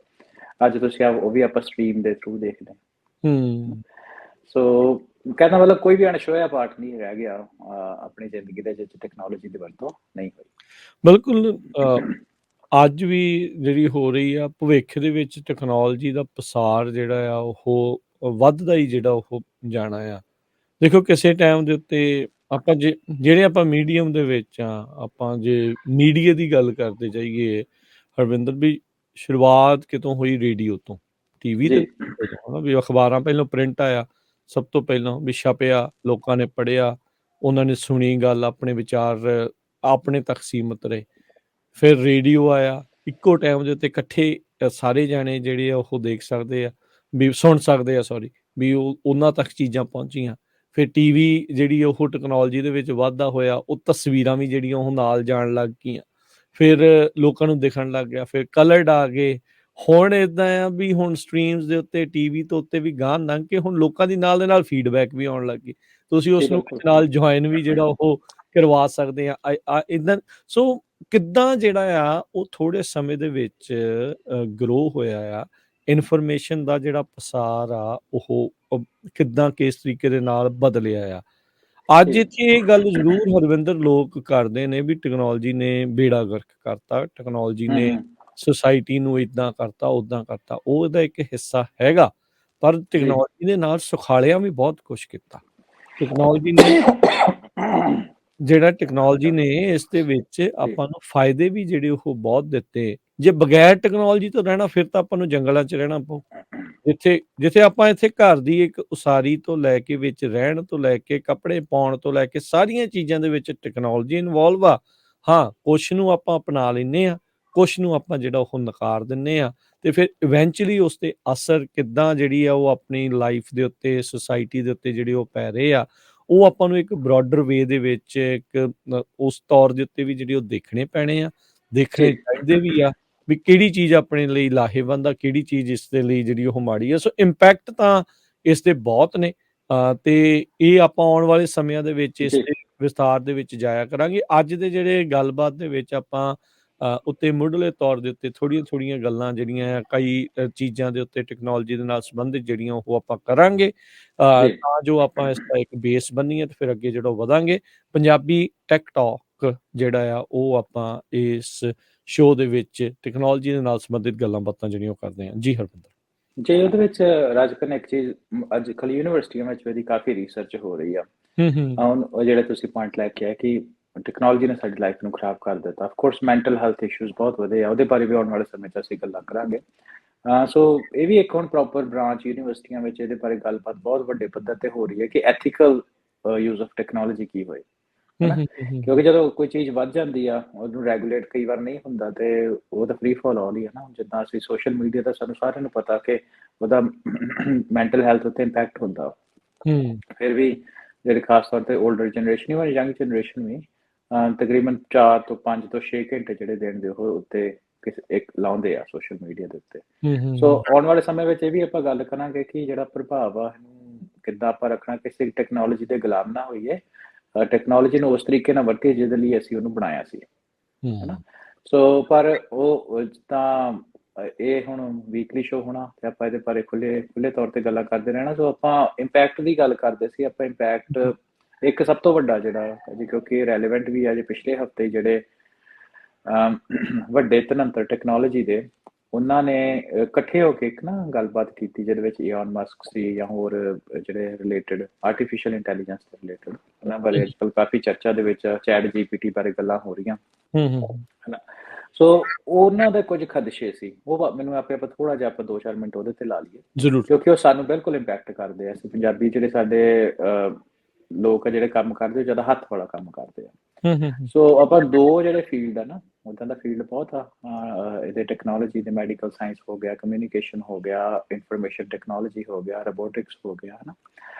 ਅੱਜ ਤੁਸੀਂ ਉਹ ਵੀ ਆਪਾਂ ਸਟ੍ਰੀਮ ਦੇ ਥਰੂ ਦੇਖਦੇ ਹਾਂ। ਸੋ ਕਹਿੰਦਾ ਮਤਲਬ ਕੋਈ ਵੀ ਅਣਛੋਇਆ ਪਾਰਟ ਨਹੀਂ ਰਹਿ ਗਿਆ ਆਪਣੀ ਜ਼ਿੰਦਗੀ ਦੇ ਵਿੱਚ ਟੈਕਨੋਲੋਜੀ ਦੀ ਵਰਤੋਂ ਨਹੀਂ ਹੋਈ। ਬਿਲਕੁਲ। ਅੱਜ ਵੀ ਜਿਹੜੀ ਹੋ ਰਹੀ ਆ, ਭਵਿੱਖ ਦੇ ਵਿੱਚ ਟੈਕਨੋਲੋਜੀ ਦਾ ਪਸਾਰ ਜਿਹੜਾ ਆ ਉਹ ਵੱਧਦਾ ਹੀ ਜਿਹੜਾ ਉਹ ਜਾਣਾ ਆ। ਦੇਖੋ ਕਿਸੇ ਟਾਈਮ ਦੇ ਉੱਤੇ ਆਪਾਂ ਜਿਹੜੇ ਆਪਾਂ ਮੀਡੀਅਮ ਦੇ ਵਿੱਚ ਆ, ਆਪਾਂ ਜੇ ਮੀਡੀਆ ਦੀ ਗੱਲ ਕਰਦੇ ਜਾਈਏ ਹਰਵਿੰਦਰ ਵੀ, ਸ਼ੁਰੂਆਤ ਕਿਤੋਂ ਹੋਈ? ਰੇਡੀਓ ਤੋਂ, ਟੀਵੀ ਤੇ ਜੀ ਹਨਾ ਵੀ ਅਖਬਾਰਾਂ ਪਹਿਲਾਂ ਪ੍ਰਿੰਟ ਆਇਆ ਸਭ ਤੋਂ ਪਹਿਲਾਂ, ਵੀ ਛਪਿਆ, ਲੋਕਾਂ ਨੇ ਪੜ੍ਹਿਆ, ਉਹਨਾਂ ਨੇ ਸੁਣੀ ਗੱਲ, ਆਪਣੇ ਵਿਚਾਰ ਆਪਣੇ ਤੱਕ ਸੀਮਤ ਰਹੇ। ਫਿਰ ਰੇਡੀਓ ਆਇਆ, ਇੱਕੋ ਟਾਈਮ ਦੇ ਉੱਤੇ ਇਕੱਠੇ ਸਾਰੇ ਜਾਣੇ ਜਿਹੜੇ ਆ ਉਹ ਦੇਖ ਸਕਦੇ ਆ, ਵੀ ਸੁਣ ਸਕਦੇ ਆ, ਸੌਰੀ, ਵੀ ਉਹ ਉਹਨਾਂ ਤੱਕ ਚੀਜ਼ਾਂ ਪਹੁੰਚੀਆਂ। ਫਿਰ ਟੀਵੀ ਜਿਹੜੀ ਉਹ ਟੈਕਨੋਲੋਜੀ ਦੇ ਵਿੱਚ ਵਾਧਾ ਹੋਇਆ, ਉਹ ਤਸਵੀਰਾਂ ਵੀ ਜਿਹੜੀਆਂ ਉਹ ਨਾਲ ਜਾਣ ਲੱਗ ਗਈਆਂ, ਫਿਰ ਲੋਕਾਂ ਨੂੰ ਦਿਖਣ ਲੱਗ ਗਿਆ, ਫਿਰ ਕਲਰਡ ਆ ਗਏ। ਹੁਣ ਇੱਦਾਂ ਆ ਵੀ ਹੁਣ ਸਟਰੀਮਸ ਦੇ ਉੱਤੇ, ਟੀਵੀ ਤੋਂ ਉੱਤੇ ਵੀ ਗਾਂਹ ਲੰਘ ਕੇ ਹੁਣ ਲੋਕਾਂ ਦੀ ਨਾਲ ਦੇ ਨਾਲ ਫੀਡਬੈਕ ਵੀ ਆਉਣ ਲੱਗ ਗਈ, ਤੁਸੀਂ ਜੀ ਉਸ ਨੂੰ ਬਿਲਕੁਲ ਵਿੱਚ ਨਾਲ ਜੁਆਇਨ ਵੀ ਜਿਹੜਾ ਉਹ ਕਰਵਾ ਸਕਦੇ ਆ ਇੱਦਾਂ। ਸੋ ਕਿੱਦਾਂ ਜਿਹੜਾ ਆ ਉਹ ਥੋੜੇ ਸਮੇਂ ਦੇ ਵਿੱਚ ਗਰੋ ਹੋਇਆ ਆ, ਇਨਫੋਰਮੇਸ਼ਨ ਦਾ ਜਿਹੜਾ ਪਸਾਰ ਆ ਉਹ ਕਿੱਦਾਂ ਕਿਸ ਤਰੀਕੇ ਦੇ ਨਾਲ ਬਦਲਿਆ ਆ। ਅੱਜ ਜੀ ਇੱਥੇ ਇਹ ਗੱਲ ਜ਼ਰੂਰ ਹਰਵਿੰਦਰ ਲੋਕ ਕਰਦੇ ਨੇ ਵੀ ਟੈਕਨੋਲੋਜੀ ਨੇ ਬੇੜਾ ਗਰਕ ਕਰਤਾ, ਟੈਕਨੋਲੋਜੀ ਨੇ ਹੂੰ ਸੁਸਾਇਟੀ ਨੂੰ ਇੱਦਾਂ ਕਰਤਾ, ਉੱਦਾਂ ਕਰਤਾ, ਉਹ ਇਹਦਾ ਇੱਕ ਹਿੱਸਾ ਹੈਗਾ। ਪਰ ਜੀ ਟੈਕਨੋਲੋਜੀ ਦੇ ਨਾਲ ਸੁਖਾਲਿਆ ਵੀ ਬਹੁਤ ਕੁਛ ਕੀਤਾ। ਟੈਕਨੋਲੋਜੀ ਨੇ ਜਿਹੜਾ ਟੈਕਨੋਲੋਜੀ ਨੇ ਇਸ ਦੇ ਵਿੱਚ ਜੀ ਆਪਾਂ ਨੂੰ ਫਾਇਦੇ ਵੀ ਜਿਹੜੇ ਉਹ ਬਹੁਤ ਦਿੱਤੇ। ਜੇ ਬਗੈਰ ਟੈਕਨੋਲੋਜੀ ਤੋਂ ਰਹਿਣਾ ਫਿਰ ਤਾਂ ਆਪਾਂ ਨੂੰ ਜੰਗਲਾਂ 'ਚ ਰਹਿਣਾ ਪਊ। ਜਿੱਥੇ ਆਪਾਂ ਇੱਥੇ ਘਰ ਦੀ ਇੱਕ ਉਸਾਰੀ ਤੋਂ ਲੈ ਕੇ, ਵਿੱਚ ਰਹਿਣ ਤੋਂ ਲੈ ਕੇ, ਕੱਪੜੇ ਪਾਉਣ ਤੋਂ ਲੈ ਕੇ, ਸਾਰੀਆਂ ਚੀਜ਼ਾਂ ਦੇ ਵਿੱਚ ਟੈਕਨੋਲੋਜੀ ਇਨਵੋਲਵ ਆ। ਹਾਂ, ਕੁਛ ਨੂੰ ਆਪਾਂ ਅਪਣਾ ਲੈਂਦੇ ਆ, ਕੁਛ ਨੂੰ ਆਪਾਂ ਜਿਹੜਾ ਉਹ ਨਕਾਰ ਦਿੰਦੇ ਆ, ਤੇ ਫਿਰ ਇਵੈਂਚੁਅਲੀ ਉਸ ਤੇ ਅਸਰ ਕਿੱਦਾਂ ਜਿਹੜੀ ਆ ਉਹ ਆਪਣੀ ਲਾਈਫ ਦੇ ਉੱਤੇ, ਸੁਸਾਇਟੀ ਦੇ ਉੱਤੇ ਜਿਹੜੇ ਉਹ ਪੈ ਰਹੇ ਆ, ਉਹ ਆਪਾਂ ਨੂੰ ਇੱਕ ਬ੍ਰੌਡਰ ਵੇ ਦੇ ਵਿੱਚ ਇੱਕ ਉਸ ਤੌਰ ਦੇ ਉੱਤੇ ਵੀ ਜਿਹੜੇ ਉਹ ਦੇਖਣੇ ਪੈਣੇ ਆ, ਦੇਖਣੇ ਜੀ ਚਾਹੀਦੇ ਵੀ ਆ, ਵੀ ਕਿਹੜੀ ਚੀਜ਼ ਆਪਣੇ ਲਈ ਲਾਹੇਵੰਦ ਆ, ਕਿਹੜੀ ਚੀਜ਼ ਇਸ ਦੇ ਲਈ ਜਿਹੜੀ ਉਹ ਮਾੜੀ ਆ। ਸੋ ਇੰਪੈਕਟ ਤਾਂ ਇਸ ਦੇ ਬਹੁਤ ਨੇ, ਤੇ ਇਹ ਆਪਾਂ ਆਉਣ ਵਾਲੇ ਸਮਿਆਂ ਦੇ ਵਿੱਚ ਇਸ ਜੀ ਦੇ ਵਿਸਥਾਰ ਦੇ ਵਿੱਚ ਜਾਇਆ ਕਰਾਂਗੇ। ਅੱਜ ਦੇ ਜਿਹੜੇ ਗੱਲਬਾਤ ਦੇ ਵਿੱਚ ਆਪਾਂ ਉੱਤੇ ਮੁੱਢਲੇ ਤੌਰ ਦੇ ਉੱਤੇ ਥੋੜ੍ਹੀਆਂ ਗੱਲਾਂ ਜਿਹੜੀਆਂ ਆ, ਕਈ ਚੀਜ਼ਾਂ ਦੇ ਉੱਤੇ ਟੈਕਨੋਲੋਜੀ ਦੇ ਨਾਲ ਸੰਬੰਧਿਤ ਜਿਹੜੀਆਂ ਉਹ ਆਪਾਂ ਕਰਾਂਗੇ, ਜੀ ਤਾਂ ਜੋ ਆਪਾਂ ਇਸ ਦਾ ਇੱਕ ਬੇਸ ਬੰਨੀਏ ਤੇ ਫਿਰ ਅੱਗੇ ਜਿਹੜਾ ਵਧਾਂਗੇ। ਪੰਜਾਬੀ ਟੈਕ ਟਾਕ ਜਿਹੜਾ ਆ ਉਹ ਆਪਾਂ ਇਸ ਸ਼ੋਅ ਦੇ ਵਿੱਚ ਟੈਕਨੋਲੋਜੀ ਦੇ ਨਾਲ ਸੰਬੰਧਿਤ ਗੱਲਾਂ ਬਾਤਾਂ ਜਿਹੜੀਆਂ ਉਹ ਕਰਦੇ ਹਾਂ। ਜੀ ਹਰਵਿੰਦਰ। ਜੇ ਉਹਦੇ ਵਿੱਚ ਰਾਜਕਰਨ ਇੱਕ ਚੀਜ਼ ਅੱਜ ਕੱਲ੍ਹ ਯੂਨੀਵਰਸਿਟੀਆਂ ਵਿੱਚ ਇਹਦੀ ਕਾਫੀ ਰਿਸਰਚ ਹੋ ਰਹੀ ਆ। ਹੁਣ ਉਹ ਜਿਹੜੇ ਤੁਸੀਂ ਪੁਆਇੰਟ ਲੈ ਕੇ ਆਏ ਕਿ ਟੈਕਨੋਲੋਜੀ ਨੇ ਸਾਡੀ ਲਾਈਫ ਨੂੰ ਖਰਾਬ ਕਰ ਦਿੱਤਾ, of course mental health issues ਬਹੁਤ ਵਧੇ ਆ, ਉਹਦੇ ਬਾਰੇ ਵੀ ਆਉਣ ਵਾਲੇ ਸਮੇਂ 'ਚ ਅਸੀਂ ਗੱਲਾਂ ਕਰਾਂਗੇ। ਸੋ ਇਹ ਵੀ ਇੱਕ ਹੁਣ ਪ੍ਰੋਪਰ ਬ੍ਰਾਂਚ ਯੂਨੀਵਰਸਿਟੀਆਂ ਵਿੱਚ ਇਹਦੇ ਬਾਰੇ ਗੱਲਬਾਤ ਬਹੁਤ ਵੱਡੇ ਪੱਧਰ ਤੇ ਹੋ ਰਹੀ ਹੈ ਕਿ ਐਥੀਕਲ ਯੂਜ਼ ਆਫ ਟੈਕਨੋਲੋਜੀ ਕੀ ਹੋਏ, ਹਨਾ? ਕਿਉਂਕਿ ਜਦੋਂ ਕੋਈ ਚੀਜ਼ ਵੱਧ ਜਾਂਦੀ ਆ, ਉਹਨੂੰ ਰੈਗੂਲੇਟ ਕਈ ਵਾਰ ਨਹੀਂ ਹੁੰਦਾ, ਤੇ ਉਹ ਤਾਂ ਫ੍ਰੀ ਫਾਲ ਆਲ ਹੀ ਹੈ ਨਾ। ਜਿੱਦਾਂ ਅਸੀਂ ਸੋਸ਼ਲ ਮੀਡੀਆ ਦਾ ਸਾਨੂੰ ਸਾਰਿਆਂ ਨੂੰ ਪਤਾ ਕਿ ਉਹਦਾ ਮੈਂਟਲ ਹੈਲਥ ਉੱਤੇ ਇੰਪੈਕਟ ਹੁੰਦਾ। ਫਿਰ ਵੀ ਜਿਹੜੇ ਖਾਸ ਤੌਰ ਤੇ 올ਡਰ ਜਨਰੇਸ਼ਨ ਜਾਂ ਯੰਗ ਜਨਰੇਸ਼ਨ ਵੀ ਤਕਰੀਬਨ 4 ਤੋਂ 5 ਤੋਂ 6 ਘੰਟੇ ਜਿਹੜੇ ਦਿਨ ਦੇ ਉਹ ਉੱਤੇ ਇੱਕ ਲਾਉਂਦੇ ਆ ਸੋਸ਼ਲ ਮੀਡੀਆ ਦੇ ਉੱਤੇ। ਸੋ ਆਉਣ ਵਾਲੇ ਸਮੇਂ ਵਿੱਚ ਇਹ ਵੀ ਆਪਾਂ ਗੱਲ ਕਰਾਂਗੇ ਕਿ ਜਿਹੜਾ ਪ੍ਰਭਾਵ ਆ ਇਹਨੂੰ ਕਿੱਦਾਂ ਆਪਾਂ ਰੱਖਣਾ, ਕਿਸੇ ਟੈਕਨੋਲੋਜੀ ਦੇ ਗੁਲਾਮ ਨਾ ਹੋਈਏ, ਟੈਕਨੋਲੋਜੀ ਨੂੰ ਉਸ ਤਰੀਕੇ ਨਾਲ ਵਰਤੀਏ ਜਿਹਦੇ ਲਈ ਅਸੀਂ ਉਹਨੂੰ ਬਣਾਇਆ ਸੀ, ਹਨਾ? ਸੋ ਪਰ ਉਹ ਜਿੱਦਾਂ ਇਹ ਹੁਣ ਵੀਕਲੀ ਸ਼ੋਅ ਹੋਣਾ ਤੇ ਆਪਾਂ ਇਹਦੇ ਬਾਰੇ ਖੁੱਲੇ ਤੌਰ ਤੇ ਗੱਲਾਂ ਕਰਦੇ ਰਹਿਣਾ। ਸੋ ਆਪਾਂ ਇੰਪੈਕਟ ਦੀ ਗੱਲ ਕਰਦੇ ਸੀ। ਆਪਾਂ ਇੰਪੈਕਟ ਇੱਕ ਸਭ ਤੋਂ ਵੱਡਾ ਜਿਹੜਾ ਜੀ, ਕਿਉਂਕਿ ਰੈਲੇਵੈਂਟ ਵੀ ਆ, ਜੇ ਪਿਛਲੇ ਹਫ਼ਤੇ ਜਿਹੜੇ ਵੱਡੇ ਧਨੰਤਰ ਟੈਕਨੋਲੋਜੀ ਦੇ, ਉਹਨਾਂ ਨੇ ਇਕੱਠੇ ਹੋ ਕੇ ਇੱਕ ਨਾ ਗੱਲਬਾਤ ਕੀਤੀ ਜਿਹਦੇ ਵਿੱਚ ਈਲਨ ਮਸਕ ਸੀ ਜਾਂ ਹੋਰ ਜਿਹੜੇ ਰਿਲੇਟਡ ਆਰਟੀਫਿਸ਼ੀਅਲ ਇੰਟੈਲੀਜੈਂਸ ਦੇ ਰਿਲੇਟਡ, ਉਹਨਾਂ ਬਾਰੇ ਅੱਜ ਕੱਲ੍ਹ ਕਾਫੀ ਚਰਚਾ ਦੇ ਵਿੱਚ ਚੈਟ GPT ਬਾਰੇ ਗੱਲਾਂ ਹੋ ਰਹੀਆਂ, ਹਨਾ? ਸੋ ਉਹਨਾਂ ਦੇ ਕੁਝ ਖਦਸ਼ੇ ਸੀ, ਉਹ ਮੈਨੂੰ ਆਪਾਂ ਥੋੜਾ ਜਿਹਾ ਆਪਾਂ 2-4 ਮਿੰਟ ਉਹਦੇ ਤੇ ਲਾ ਲਈਏ, ਜ਼ਰੂਰ। ਕਿਉਂਕਿ ਉਹ ਸਾਨੂੰ ਬਿਲਕੁਲ ਇੰਪੈਕਟ ਕਰਦੇ ਆ। ਅਸੀਂ ਪੰਜਾਬੀ ਜਿਹੜੇ ਸਾਡੇ ਲੋਕ ਆ ਜਿਹੜੇ ਕੰਮ ਕਰਦੇ, ਉਹ ਜ਼ਿਆਦਾ ਹੱਥ ਵਾਲਾ ਕੰਮ ਕਰਦੇ ਆ। ਸੋ ਆਪਾਂ ਦੋ ਜਿਹੜੇ ਫੀਲਡ ਆ ਨਾ, ਉੱਦਾਂ ਦਾ ਫੀਲਡ ਬਹੁਤ ਆ ਇਹਦੇ ਟੈਕਨੋਲੋਜੀ ਦੇ, ਮੈਡੀਕਲ ਸਾਇੰਸ ਹੋ ਗਿਆ, ਕਮਿਊਨੀਕੇਸ਼ਨ ਹੋ ਗਿਆ, ਇਨਫੋਰਮੇਸ਼ਨ ਟੈਕਨੋਲੋਜੀ ਹੋ ਗਿਆ, ਰੋਬੋਟਿਕਸ ਹੋ ਗਿਆ, ਹਨਾ?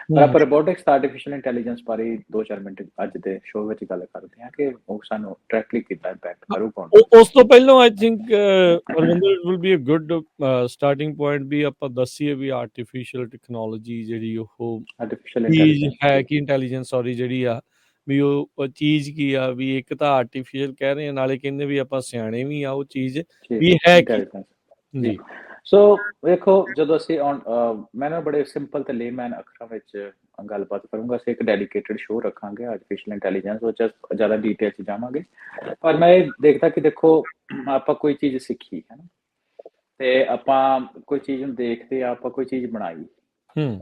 ਪਰ ਆਪਾਂ ਰੋਬੋਟਿਕਸ ਤੇ ਆਰਟੀਫਿਸ਼ੀਅਲ ਇੰਟੈਲੀਜੈਂਸ ਬਾਰੇ 2-4 ਮਿੰਟ ਅੱਜ ਦੇ ਸ਼ੋਅ ਵਿੱਚ ਗੱਲ ਕਰਦੇ ਹਾਂ ਕਿ ਉਹ ਸਾਨੂੰ ਡਾਇਰੈਕਟਲੀ ਕਿੱਦਾਂ ਇੰਪੈਕਟ ਕਰੂਗਾ। ਉਸ ਤੋਂ ਪਹਿਲਾਂ I think Harvinder it will be a good starting point ਵੀ ਆਪਾਂ ਦੱਸੀਏ ਵੀ ਆਰਟੀਫਿਸ਼ੀਅਲ ਟੈਕਨੋਲੋਜੀ ਜਿਹੜੀ ਉਹ ਆਰਟੀਫਿਸ਼ੀਅਲ ਚੀਜ਼ ਇੰਟੈਲੀਜੈਂਸ ਹੈ ਕਿ ਇੰਟੈਲੀਜੈਂਸ, ਸੌਰੀ, ਜਿਹੜੀ ਆ ਵੀ ਉਹ ਚੀਜ਼ ਕੀ ਆ, ਵੀ ਇੱਕ ਤਾਂ ਆਰਟੀਫਿਸ਼ੀਅਲ ਕਹਿ ਰਹੇ ਆ, ਨਾਲੇ ਕਹਿੰਦੇ ਵੀ ਆਪਾਂ ਸਿਆਣੇ ਵੀ ਆ, ਉਹ ਚੀਜ਼ ਵੀ ਹੈ ਕੀ? ਜੀ। ਸੋ ਵੇਖੋ, ਜਦੋਂ ਅਸੀਂ ਮੈਂ ਨਾ ਬੜੇ ਸਿੰਪਲ ਤੇ ਲੇਮੈਨ ਅੱਖਰਾਂ ਵਿੱਚ ਗੱਲਬਾਤ ਕਰੂੰਗਾ। ਅਸੀਂ ਇੱਕ ਡੈਡੀਕੇਟਡ ਸ਼ੋਅ ਰੱਖਾਂਗੇ ਆਰਟੀਫਿਸ਼ੀਅਲ ਇੰਟੈਲੀਜੈਂਸ, ਉਹ 'ਚ ਜ਼ਿਆਦਾ ਡਿਟੇਲ 'ਚ ਜਾਵਾਂਗੇ। ਪਰ ਮੈਂ ਇਹ ਦੇਖਦਾ ਕਿ ਦੇਖੋ, ਆਪਾਂ ਕੋਈ ਚੀਜ਼ ਸਿੱਖੀ ਹੈ ਨਾ, ਤੇ ਆਪਾਂ ਕੋਈ ਚੀਜ਼ ਨੂੰ ਦੇਖਦੇ ਆ, ਆਪਾਂ ਕੋਈ ਚੀਜ਼ ਬਣਾਈ, ਹੂੰ,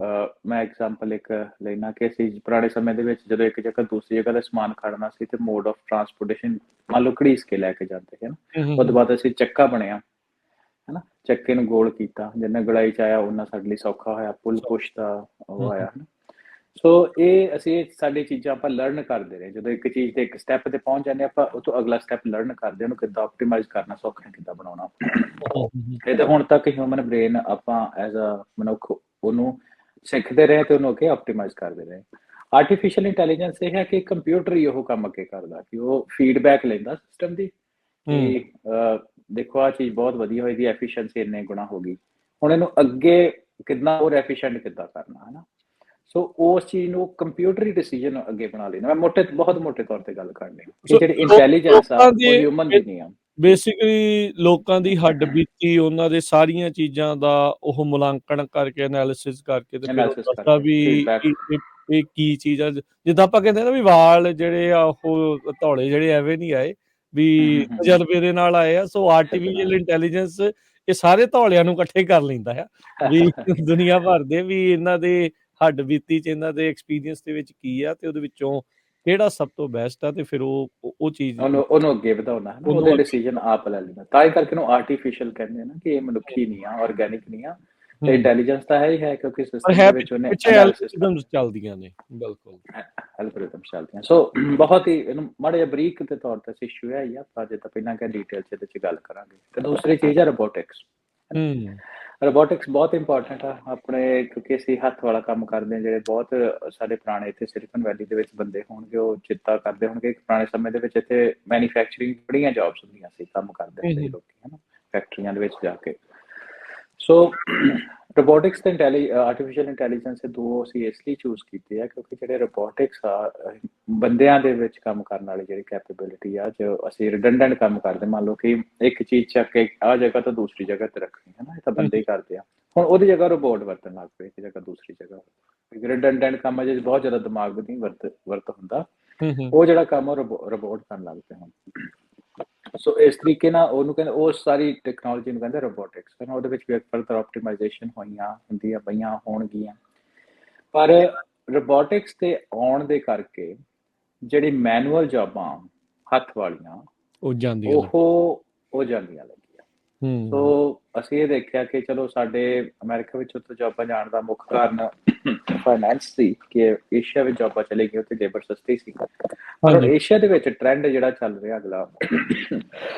ਮੈਂ ਐਗਜ਼ਾਮਪਲ ਇੱਕ ਲੈਣਾ ਕਿ ਅਸੀਂ ਪੁਰਾਣੇ ਸਮੇਂ ਦੇ ਵਿੱਚ ਜਦੋਂ ਇੱਕ ਜਗ੍ਹਾ ਦੂਸਰੀ ਜਗ੍ਹਾ ਦਾ ਸਮਾਨ ਖੜਨਾ ਸੀ ਤੇ ਮੋਡ ਆਫ ਟਰਾਂਸਪੋਰਟੇਸ਼ਨ ਮੰਨ ਲਓ ਘੜੀਸ ਕੇ ਲੈ ਕੇ ਜਾਂਦੇ ਹੈ ਨਾ। ਹੂੰ, ਹੂੰ, ਉਹ ਤੋਂ ਹੂੰ, ਬਾਅਦ ਅਸੀਂ ਚੱਕਾ ਬਣਿਆ ਹੈ ਨਾ, ਚੱਕੇ ਨੂੰ ਗੋਲ ਕੀਤਾ, ਜਿੰਨਾ ਗੁਲਾਈ ਚ ਆਇਆ ਉਹਨਾਂ ਸਾਡੇ ਲਈ ਸੌਖਾ ਹੋਇਆ, ਪੁੱਲ ਸੋ ਪੁਸ਼ ਦਾ ਉਹ ਹੂੰ, ਹੂੰ, ਆਇਆ ਹੈ ਨਾ। ਸੋ ਇਹ ਅਸੀਂ ਸਾਡੀ ਚੀਜ਼ਾਂ ਆਪਾਂ ਲਰਨ ਕਰਦੇ ਰਹੇ, ਜਦੋਂ ਇੱਕ ਚੀਜ਼ ਦੇ ਇੱਕ ਸਟੈਪ ਤੇ ਪਹੁੰਚ ਜਾਂਦੇ ਆਪਾਂ ਉਹ ਤੋਂ ਅਗਲਾ ਸਟੈਪ ਲਰਨ ਕਰਦੇ, ਉਹਨੂੰ ਕਿੱਦਾਂ ਆਪਟੀਮਾਈਜ਼ ਕਰਨਾ ਸੌਖਾ ਹੈ, ਕਿੱਦਾਂ ਬਣਾਉਣਾ। ਹੂੰ, ਹੂੰ, ਇਹ ਤਾਂ ਹੁਣ ਤੱਕ ਹਿਊਮਨ ਬ੍ਰੇਨ ਆਪਾਂ ਐਜ਼ ਅ ਮਨੁੱਖ ਉਹਨੂੰ ਸਿੱਖਦੇ ਰਹੇ ਤੇ ਉਹਨੂੰ ਅੱਗੇ ਆਪਟੀਮਾਈਜ਼ ਕਰਦੇ ਰਹੇ। ਆਰਟੀਫਿਸ਼ੀਅਲ ਇੰਟੈਲੀਜੈਂਸ ਇਹ ਹੈ ਕਿ ਕੰਪਿਊਟਰ ਹੀ ਉਹ ਕੰਮ ਅੱਗੇ ਕਰਦਾ, ਕਿ ਉਹ ਫੀਡਬੈਕ ਲੈਂਦਾ ਸਿਸਟਮ ਦੀ ਹੂੰ, ਕਿ ਦੇਖੋ ਆਹ ਚੀਜ਼ ਬਹੁਤ ਵਧੀਆ ਹੋਈ, ਦੀ ਐਫੀਸ਼ੀਐਂਸੀ ਇੰਨੇ ਗੁਣਾ ਹੋ ਗਈ, ਹੁਣ ਇਹਨੂੰ ਅੱਗੇ ਕਿੰਨਾ ਹੋਰ ਐਫੀਸ਼ੀਐਂਟ ਕਿੱਦਾਂ ਕਰਨਾ ਹੈ ਨਾ। ਸੋ ਉਸ ਚੀਜ਼ ਨੂੰ ਕੰਪਿਊਟਰੀ ਡਿਸੀਜਨ ਅੱਗੇ ਬਣਾ ਲੈਣਾ। ਮੈਂ ਬਹੁਤ ਮੋਟੇ ਤੌਰ ਤੇ ਗੱਲ ਕਰਨੀ ਕਿ ਸੋ ਜਿਹੜੀ ਇੰਟੈਲੀਜੈਂਸ ਆ ਲੋਕਾਂ ਉਹ ਦੇ ਹਿਊਮਨ ਦੀ ਨਹੀਂ ਆ। ਬੇਸਿਕਲੀ ਲੋਕਾਂ ਦੀ ਹੱਡ-ਬੀਤੀ, ਉਹਨਾਂ ਦੇ ਸਾਰੀਆਂ ਚੀਜ਼ਾਂ ਦਾ ਉਹ ਮੁਲਾਂਕਣ ਕਰਕੇ, ਐਨਾਲਿਸਿਸ ਕਰਕੇ ਤੇ ਫਿਰ ਉਹ ਐਨਾਲਿਸਿਸ ਦੱਸਦਾ ਕਰਕੇ ਵੀ ਫੀਡਬੈਕ। ਇਹ ਕੀ ਚੀਜ਼ ਆ। ਜਿੱਦਾਂ ਆਪਾਂ ਕਹਿੰਦੇ ਨਾ ਵੀ ਵਾਲ ਜਿਹੜੇ ਆ ਉਹ ਧੌਲੇ ਜਿਹੜੇ ਐਵੇਂ ਨਹੀਂ ਆਏ, ਵੀ ਤਜਰਬੇ ਦੇ ਨਾਲ ਆਏ ਆ। ਸੋ ਆਰਟੀਫਿਸ਼ੀਅਲ ਇੰਟੈਲੀਜੈਂਸ ਇਹ ਸਾਰੇ ਧੌਲਿਆਂ ਨੂੰ ਇਕੱਠੇ ਕਰ ਲੈਂਦਾ ਆ, ਵੀ ਦੁਨੀਆ ਭਰ ਦੇ ਵੀ ਇਹਨਾਂ ਦੇ ਹੱਡ-ਬੀਤੀ 'ਚ, ਇਹਨਾਂ ਦੇ ਐਕਸਪੀਰੀਅੰਸ ਦੇ ਵਿੱਚ ਕੀ ਆ ਤੇ ਉਹਦੇ ਵਿੱਚੋਂ ਕਿਹੜਾ ਸਭ ਤੋਂ ਬੈਸਟ ਆ ਤੇ ਫਿਰ ਉਹ ਚੀਜ਼ ਉਹਨੂੰ ਅੱਗੇ ਵਧਾਉਣਾ ਹੈ ਨਾ, ਉਹਦੇ ਉਹਨੂੰ ਅੱਗੇ ਡਿਸੀਜਨ ਆਪ ਲੈ ਲੈਣਾ। ਤਾਂ ਹੀ ਕਰਕੇ ਇਹਨੂੰ ਆਰਟੀਫੀਸ਼ੀਅਲ ਕਹਿੰਦੇ ਆ ਨਾ, ਕਿ ਇਹ ਮਨੁੱਖੀ ਨਹੀਂ ਆ, ਆਰਗੈਨਿਕ ਨਹੀਂ ਆ। ਤੇ ਇੰਟੈਲੀਜੈਂਸ ਤਾਂ ਹੈ ਹੀ ਹੈ, ਕਿਉਂਕਿ ਪਰ ਸਿਸਟਮ ਹੈ ਦੇ ਵਿੱਚ ਉਹਨੇ ਪਿੱਛੇ ਐਨਾਲਿਸਿਸ ਐਲਗੋਰਿਦਮਸ ਚੱਲਦੀਆਂ ਨੇ, ਬਿਲਕੁਲ। ਐਲਗੋਰਿਦਮਸ ਚੱਲਦੀਆਂ। ਸੋ ਬਹੁਤ ਹੀ ਇਹਨੂੰ ਮਾੜੇ ਜਿਹਾ ਬਰੀਕ ਦੇ ਤੌਰ ਤੇ ਇਸ਼ੂ ਹੈ ਹੀ ਆ, ਆਪਾਂ ਜੇ ਤਾਂ ਪਹਿਲਾਂ ਕਿ ਡਿਟੇਲ ਚ ਇਹਦੇ ਚ ਗੱਲ ਕਰਾਂਗੇ। ਤੇ ਦੂਸਰੀ ਚੀਜ਼ ਹੈ ਰੋਬੋਟਿਕਸ। ਹੂੰ, ਰੋਬੋਟਿਕਸ ਬਹੁਤ ਇੰਪੋਰਟੈਂਟ ਆ ਆਪਣੇ, ਕਿਉਂਕਿ ਅਸੀਂ ਹੱਥ ਵਾਲਾ ਕੰਮ ਕਰਦੇ ਹਾਂ। ਜਿਹੜੇ ਬਹੁਤ ਸਾਡੇ ਪੁਰਾਣੇ ਇੱਥੇ ਸਿਲਿਕਨ ਵੈਲੀ ਦੇ ਵਿੱਚ ਬੰਦੇ ਹੋਣਗੇ ਉਹ ਚਿੰਤਾ ਕਰਦੇ ਹੋਣਗੇ ਕਿ ਪੁਰਾਣੇ ਸਮੇਂ ਦੇ ਵਿੱਚ ਇੱਥੇ ਮੈਨੂਫੈਕਚਰਿੰਗ ਬੜੀਆਂ ਜੌਬਸ ਹੁੰਦੀਆਂ ਸੀ, ਕੰਮ ਕਰਦੇ ਹੁੰਦੇ ਸੀ ਹੂੰ, ਲੋਕੀ ਹੈ ਨਾ, ਫੈਕਟਰੀਆਂ ਦੇ ਵਿੱਚ ਜਾ ਕੇ। ਸੋ ਰੋਬੋਟਿਕਸ ਤੇ ਆਰਟੀਫਿਸ਼ੀਅਲ ਇੰਟੈਲੀਜੈਂਸ ਦੇ ਦੋ ਅਸੀਂ ਇਸ ਲਈ ਚੂਜ਼ ਕੀਤੇ ਆ ਕਿਉਂਕਿ ਜਿਹੜੇ ਰੋਬੋਟਿਕਸ ਆ ਬੰਦਿਆਂ ਦੇ ਵਿੱਚ ਕੰਮ ਕਰਨ ਵਾਲੀ ਜਿਹੜੀ ਕੈਪੇਬਿਲਿਟੀ ਆ, ਜੋ ਅਸੀਂ ਰਿਡੰਡੈਂਟ ਕੰਮ ਕਰਦੇ, ਮੰਨ ਲਓ ਕਿ ਇੱਕ ਚੀਜ਼ ਚੱਕ ਕੇ ਆਹ ਜਗ੍ਹਾ ਤੋਂ ਦੂਸਰੀ ਜਗ੍ਹਾ ਤੇ ਰੱਖਣੀ ਹੈ ਨਾ, ਇਹ ਤਾਂ ਬੰਦੇ ਹੀ ਕਰਦੇ ਆ। ਹੁਣ ਉਹਦੀ ਜਗ੍ਹਾ ਰੋਬੋਟ ਵਰਤਣ ਲੱਗ ਪਏ, ਇੱਕ ਜਗ੍ਹਾ ਦੂਸਰੀ ਜਗ੍ਹਾ। ਰਿਡੰਡੈਂਟ ਕੰਮ ਜਿਹਦੇ ਬਹੁਤ ਜ਼ਿਆਦਾ ਦਿਮਾਗ ਦੀ ਵਰਤ ਹੁੰਦਾ, ਹੂੰ, ਉਹ ਜਿਹੜਾ ਕੰਮ ਉਹ ਰੋਬੋਟ ਕਰਨ ਲੱਗ ਪਏ ਹੁਣ। ਸੋ ਇਸ ਤਰੀਕੇ ਨਾਲ ਉਹਨੂੰ ਕਹਿੰਦੇ, ਉਹ ਸਾਰੀ ਟੈਕਨੋਲੋਜੀ ਨੂੰ ਕਹਿੰਦੇ ਰੋਬੋਟਿਕਸ। ਉਹਦੇ ਵਿੱਚ ਵੀ ਫਰਦਰ ਆਪਟੀਮਾਈਜ਼ੇਸ਼ਨ ਹੁੰਦੀਆਂ ਪਈਆਂ ਹੋਣਗੀਆਂ। ਪਰ ਰੋਬੋਟਿਕਸ ਦੇ ਆਉਣ ਦੇ ਕਰਕੇ ਜਿਹੜੀ ਮੈਨੂਅਲ ਜੌਬਾਂ ਹੱਥ ਵਾਲੀਆਂ ਉਹ ਜਾਂਦੀਆਂ ਲੱਗ ਉਹ ਜਾਂਦੀਆਂ ਲੱਗੀਆਂ। ਸੋ ਹੂੰ, ਅਸੀਂ ਇਹ ਦੇਖਿਆ ਕਿ ਚਲੋ ਸਾਡੇ ਅਮਰੀਕਾ ਵਿੱਚ ਉੱਥੇ ਜੌਬਾਂ ਜਾਣ ਦਾ ਮੁੱਖ ਕਾਰਨ ਫਾਈਨੈਂਸ ਸੀ, ਕਿ ਏਸ਼ੀਆ ਵਿੱਚ ਜੌਬਾਂ ਚਲੇ ਗਈਆਂ, ਉੱਥੇ ਲੇਬਰ ਸਸਤੀ ਸੀ। ਪਰ ਹੁਣ ਹਾਂਜੀ, ਏਸ਼ੀਆ ਦੇ ਵਿੱਚ ਟ੍ਰੈਂਡ ਜਿਹੜਾ ਚੱਲ ਰਿਹਾ ਅਗਲਾ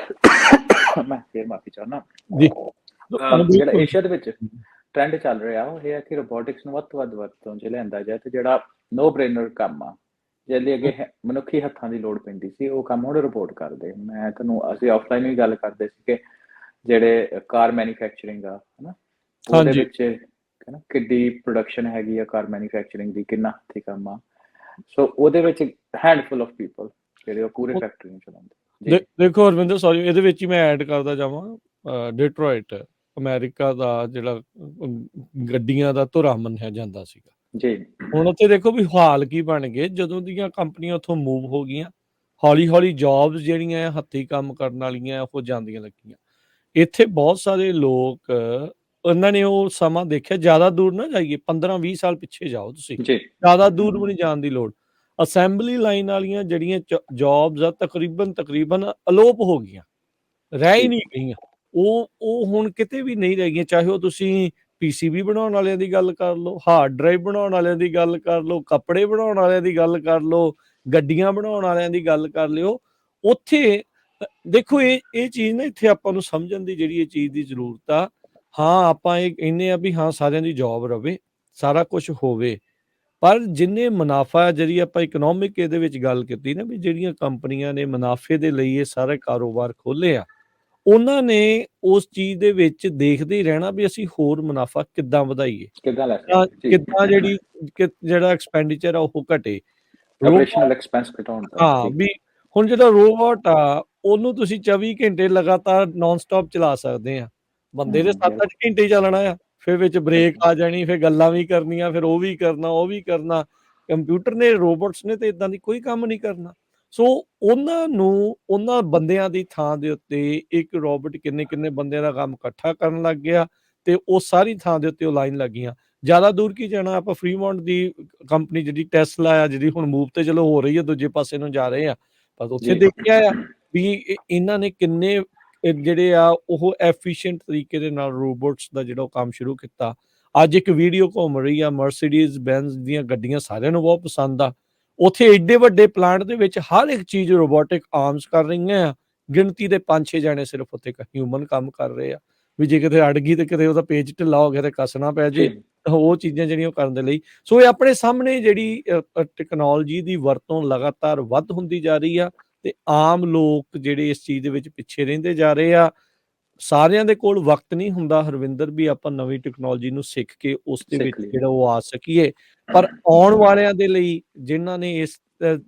ਮੈਂ ਫੇਰ ਮਾਫੀ ਚਾਹੁੰਦਾ। ਜੀ, ਜਿਹੜਾ ਬਿਲਕੁਲ। ਏਸ਼ੀਆ ਦੇ ਵਿੱਚ ਟ੍ਰੈਂਡ ਚੱਲ ਰਿਹਾ ਉਹ ਇਹ ਹੈ ਕਿ ਰੋਬੋਟਿਕਸ ਨੂੰ ਵੱਧ ਤੋਂ ਵੱਧ ਵਰਤੋਂ 'ਚ ਲਿਆਂਦਾ ਜਾਏ, ਤੇ ਜਿਹੜਾ ਨੋ ਬ੍ਰੇਨਰ ਕੰਮ ਆ, ਜਿਹਦੇ ਅੱਗੇ ਮਨੁੱਖੀ ਹੱਥਾਂ ਦੀ ਲੋੜ ਪੈਂਦੀ ਸੀ, ਉਹ ਕੰਮ ਹੁਣ ਰੋਬੋਟ ਕਰਦੇ। ਮੈਂ ਤੁਹਾਨੂੰ, ਅਸੀਂ ਆਫਲਾਈਨ ਵੀ ਗੱਲ ਕਰਦੇ ਸੀ ਕਿ ਜਿਹੜੇ ਕਾਰ ਮੈਨੂਫੈਕਚਰਿੰਗ ਆ ਹਨਾ, ਉਹਦੇ ਹਾਂਜੀ, ਵਿੱਚ ਹਨਾ ਕਿੱਡੀ ਪ੍ਰੋਡਕਸ਼ਨ ਹੈਗੀ ਆ ਕਾਰ ਮੈਨੂਫੈਕਚਰਿੰਗ ਦੀ, ਕਿੰਨਾ ਹੱਥੀਂ ਕੰਮ ਆ। ਸੋ ਉਹਦੇ ਵਿੱਚ ਹੈਂਡਫੁਲ ਆਫ ਪੀਪਲ ਜਿਹੜੇ ਉਹ ਪੂਰੇ ਫੈਕਟਰੀ ਨੂੰ ਚਲਾਉਂਦੇ। ਦੇਖੋ ਅਰਵਿੰਦਰ, ਸੌਰੀ ਇਹਦੇ ਵਿੱਚ ਹੀ ਮੈਂ ਐਡ ਕਰਦਾ ਜਾਵਾਂ। ਡਿਟਰੋਇਟ ਅਮਰੀਕਾ ਦਾ ਜਿਹੜਾ ਗੱਡੀਆਂ ਦਾ ਧੁਰਾ ਮੰਨਿਆ ਜਾਂਦਾ ਸੀਗਾ, ਜੀ ਹੁਣ ਉੱਥੇ ਦੇਖੋ ਵੀ ਹਾਲ ਕੀ ਬਣ ਗਏ ਜਦੋਂ ਦੀਆਂ ਕੰਪਨੀਆਂ ਉੱਥੋਂ ਮੂਵ ਹੋ ਗਈਆਂ। ਹੌਲੀ ਜੌਬਸ ਜਿਹੜੀਆਂ ਹੱਥੀਂ ਕੰਮ ਕਰਨ ਵਾਲੀਆਂ ਉਹ ਜਾਂਦੀਆਂ ਲੱਗੀਆਂ। ਇੱਥੇ ਬਹੁਤ ਸਾਰੇ ਲੋਕ, ਉਹਨਾਂ ਨੇ ਉਹ ਸਮਾਂ ਦੇਖਿਆ। ਜ਼ਿਆਦਾ ਦੂਰ ਨਾ ਜਾਈਏ, 15-20 ਸਾਲ ਪਿੱਛੇ ਜਾਓ ਤੁਸੀਂ, ਜੀ ਜ਼ਿਆਦਾ ਦੂਰ ਵੀ ਨਹੀਂ ਜਾਣ ਦੀ ਲੋੜ। ਅਸੈਂਬਲੀ ਲਾਈਨ ਵਾਲੀਆਂ ਜਿਹੜੀਆਂ ਜੌਬਸ ਆ ਤਕਰੀਬਨ ਅਲੋਪ ਹੋ ਗਈਆਂ, ਰਹਿ ਹੀ ਨਹੀਂ ਗਈਆਂ। ਉਹ ਹੁਣ ਕਿਤੇ ਵੀ ਨਹੀਂ ਰਹਿ ਗਈਆਂ। ਚਾਹੇ ਉਹ ਤੁਸੀਂ ਪੀਸੀਬੀ ਬਣਾਉਣ ਵਾਲਿਆਂ ਦੀ ਗੱਲ ਕਰ ਲਓ, ਹਾਰਡ ਡਰਾਈਵ ਬਣਾਉਣ ਵਾਲਿਆਂ ਦੀ ਗੱਲ ਕਰ ਲਓ, ਕੱਪੜੇ ਬਣਾਉਣ ਵਾਲਿਆਂ ਦੀ ਗੱਲ ਕਰ ਲਓ, ਗੱਡੀਆਂ ਬਣਾਉਣ ਵਾਲਿਆਂ ਦੀ ਗੱਲ ਕਰ ਲਿਓ। ਉੱਥੇ ਦੇਖੋ ਇਹ ਚੀਜ਼ ਨਾ, ਇੱਥੇ ਆਪਾਂ ਨੂੰ ਸਮਝਣ ਦੀ ਜਿਹੜੀ ਇਹ ਚੀਜ਼ ਦੀ ਜ਼ਰੂਰਤ ਆ। ਹਾਂ, ਆਪਾਂ ਇਹ ਕਹਿੰਦੇ ਆ ਵੀ ਹਾਂ ਸਾਰਿਆਂ ਦੀ ਜੌਬ ਰਵੇ, ਸਾਰਾ ਕੁਛ ਹੋਵੇ, ਪਰ ਜਿੰਨੇ ਮੁਨਾਫਾ, ਜਿਹੜੀ ਆਪਾਂ ਇਕਨੋਮਿਕ ਇਹਦੇ ਵਿੱਚ ਗੱਲ ਕੀਤੀ ਨਾ, ਵੀ ਜਿਹੜੀਆਂ ਕੰਪਨੀਆਂ ਨੇ ਮੁਨਾਫੇ ਦੇ ਲਈ ਇਹ ਸਾਰੇ ਕਾਰੋਬਾਰ ਖੋਲ੍ਹੇ ਆ, ਉਹਨਾਂ ਨੇ ਉਸ ਚੀਜ਼ ਦੇ ਵਿੱਚ ਦੇਖਦੇ ਹੀ ਰਹਿਣਾ ਵੀ ਅਸੀਂ ਹੋਰ ਮੁਨਾਫਾ ਕਿੱਦਾਂ ਵਧਾਈਏ, ਕਿੱਦਾਂ ਲੈ ਸਕਦੇ ਜੀ। ਕਿੱਦਾਂ ਜਿਹੜਾ ਐਕਸਪੈਂਡੀਚਰ ਆ ਉਹ ਘਟੇ। ਆਪਰੇਸ਼ਨਲ ਐਕਸਪੈਂਸ ਘਟਾਉਣ ਦਾ ਹਾਂ, ਜੀ। ਵੀ ਹੁਣ ਜਿਹੜਾ ਰੋਬੋਟ ਆ ਉਹਨੂੰ ਤੁਸੀਂ 24 ਘੰਟੇ ਲਗਾਤਾਰ ਨਾਨ ਸਟਾਪ ਚਲਾ ਸਕਦੇ ਆ। ਬੰਦੇ ਦੇ 7-8 ਘੰਟੇ ਹੀ ਚੱਲਣਾ ਆ, ਫਿਰ ਵਿੱਚ ਬ੍ਰੇਕ ਆ ਜਾਣੀ, ਫਿਰ ਗੱਲਾਂ ਵੀ ਕਰਨੀਆਂ, ਫਿਰ ਉਹ ਵੀ ਕਰਨਾ। ਕੰਪਿਊਟਰ ਨੇ, ਰੋਬੋਟਸ ਨੇ ਤੇ ਇਦਾਂ ਦੀ ਕੋਈ ਕੰਮ ਨਹੀਂ ਕਰਨਾ। ਸੋ ਉਹਨਾਂ ਬੰਦਿਆਂ ਦੀ ਥਾਂ ਦੇ ਉੱਤੇ ਇੱਕ ਰੋਬੋਟ ਕਿੰਨੇ ਬੰਦਿਆਂ ਦਾ ਕੰਮ ਇਕੱਠਾ ਕਰਨ ਲੱਗ ਗਿਆ, ਤੇ ਉਹ ਸਾਰੀ ਥਾਂ ਦੇ ਉੱਤੇ ਉਹ ਲਾਈਨ ਲੱਗ ਗਈਆਂ। ਜ਼ਿਆਦਾ ਦੂਰ ਕੀ ਜਾਣਾ, ਆਪਾਂ ਫਰੀਮੌਂਟ ਦੀ ਕੰਪਨੀ ਜਿਹੜੀ ਟੈਸਲਾ ਆ, ਜਿਹੜੀ ਹੁਣ ਮੂਵ ਤੇ ਚਲੋ ਹੋ ਰਹੀ ਹੈ, ਦੂਜੇ ਪਾਸੇ ਨੂੰ ਜਾ ਰਹੇ ਆ, ਪਰ ਉੱਥੇ ਜੀ ਦੇਖਿਆ ਆ ਵੀ ਇਹਨਾਂ ਨੇ ਕਿੰਨੇ ਜਿਹੜੇ ਆ ਉਹ ਐਫੀਸ਼ੀਐਂਟ ਤਰੀਕੇ ਦੇ ਨਾਲ ਰੋਬੋਟਸ ਦਾ ਜਿਹੜਾ ਉਹ ਕੰਮ ਸ਼ੁਰੂ ਕੀਤਾ। ਅੱਜ ਇੱਕ ਵੀਡੀਓ ਘੁੰਮ ਰਹੀ ਆ, ਮਰਸੀਡੀਜ਼ ਬੈਂਜ਼ ਦੀਆਂ ਗੱਡੀਆਂ ਸਾਰਿਆਂ ਨੂੰ ਬਹੁਤ ਪਸੰਦ ਆ। ਉੱਥੇ ਏਡੇ ਵੱਡੇ ਪਲਾਂਟ ਦੇ ਵਿੱਚ ਹਰ ਇੱਕ ਚੀਜ਼ ਰੋਬੋਟਿਕ ਆਰਮਸ ਕਰ ਰਹੀਆਂ ਆ। ਗਿਣਤੀ ਦੇ 5-6 ਜਾਣੇ ਸਿਰਫ ਉੱਥੇ ਹਿਊਮਨ ਕੰਮ ਕਰ ਰਹੇ ਆ, ਵੀ ਜੇ ਕਿਤੇ ਅੜ ਗਈ ਤੇ ਕਿਤੇ ਉਹਦਾ ਪੇਜ ਢਿੱਲਾ ਹੋ ਗਿਆ ਤੇ ਕੱਸਣਾ ਪੈ ਜੇ, ਉਹ ਚੀਜ਼ਾਂ ਜਿਹੜੀਆਂ ਉਹ ਕਰਨ ਦੇ ਲਈ। ਸੋ ਇਹ ਆਪਣੇ ਸਾਹਮਣੇ ਜਿਹੜੀ ਟੈਕਨੋਲੋਜੀ ਦੀ ਵਰਤੋਂ ਲਗਾਤਾਰ ਵੱਧ ਹੁੰਦੀ ਜਾ ਰਹੀ ਆ, ਤੇ ਆਮ ਲੋਕ ਜਿਹੜੇ ਇਸ ਚੀਜ਼ ਦੇ ਵਿੱਚ ਪਿੱਛੇ ਰਹਿੰਦੇ ਜਾ ਰਹੇ ਆ। ਸਾਰਿਆਂ ਦੇ ਕੋਲ ਵਕਤ ਨਹੀਂ ਹੁੰਦਾ ਹਰਵਿੰਦਰ, ਵੀ ਆਪਾਂ ਨਵੀਂ ਟੈਕਨੋਲੋਜੀ ਨੂੰ ਸਿੱਖ ਕੇ ਉਸ ਦੇ ਵਿੱਚ ਸਿੱਖ ਲਈ ਜਿਹੜਾ ਉਹ ਆ ਸਕੀਏ। ਪਰ ਆਉਣ ਵਾਲਿਆਂ ਦੇ ਲਈ, ਜਿਨ੍ਹਾਂ ਨੇ ਇਸ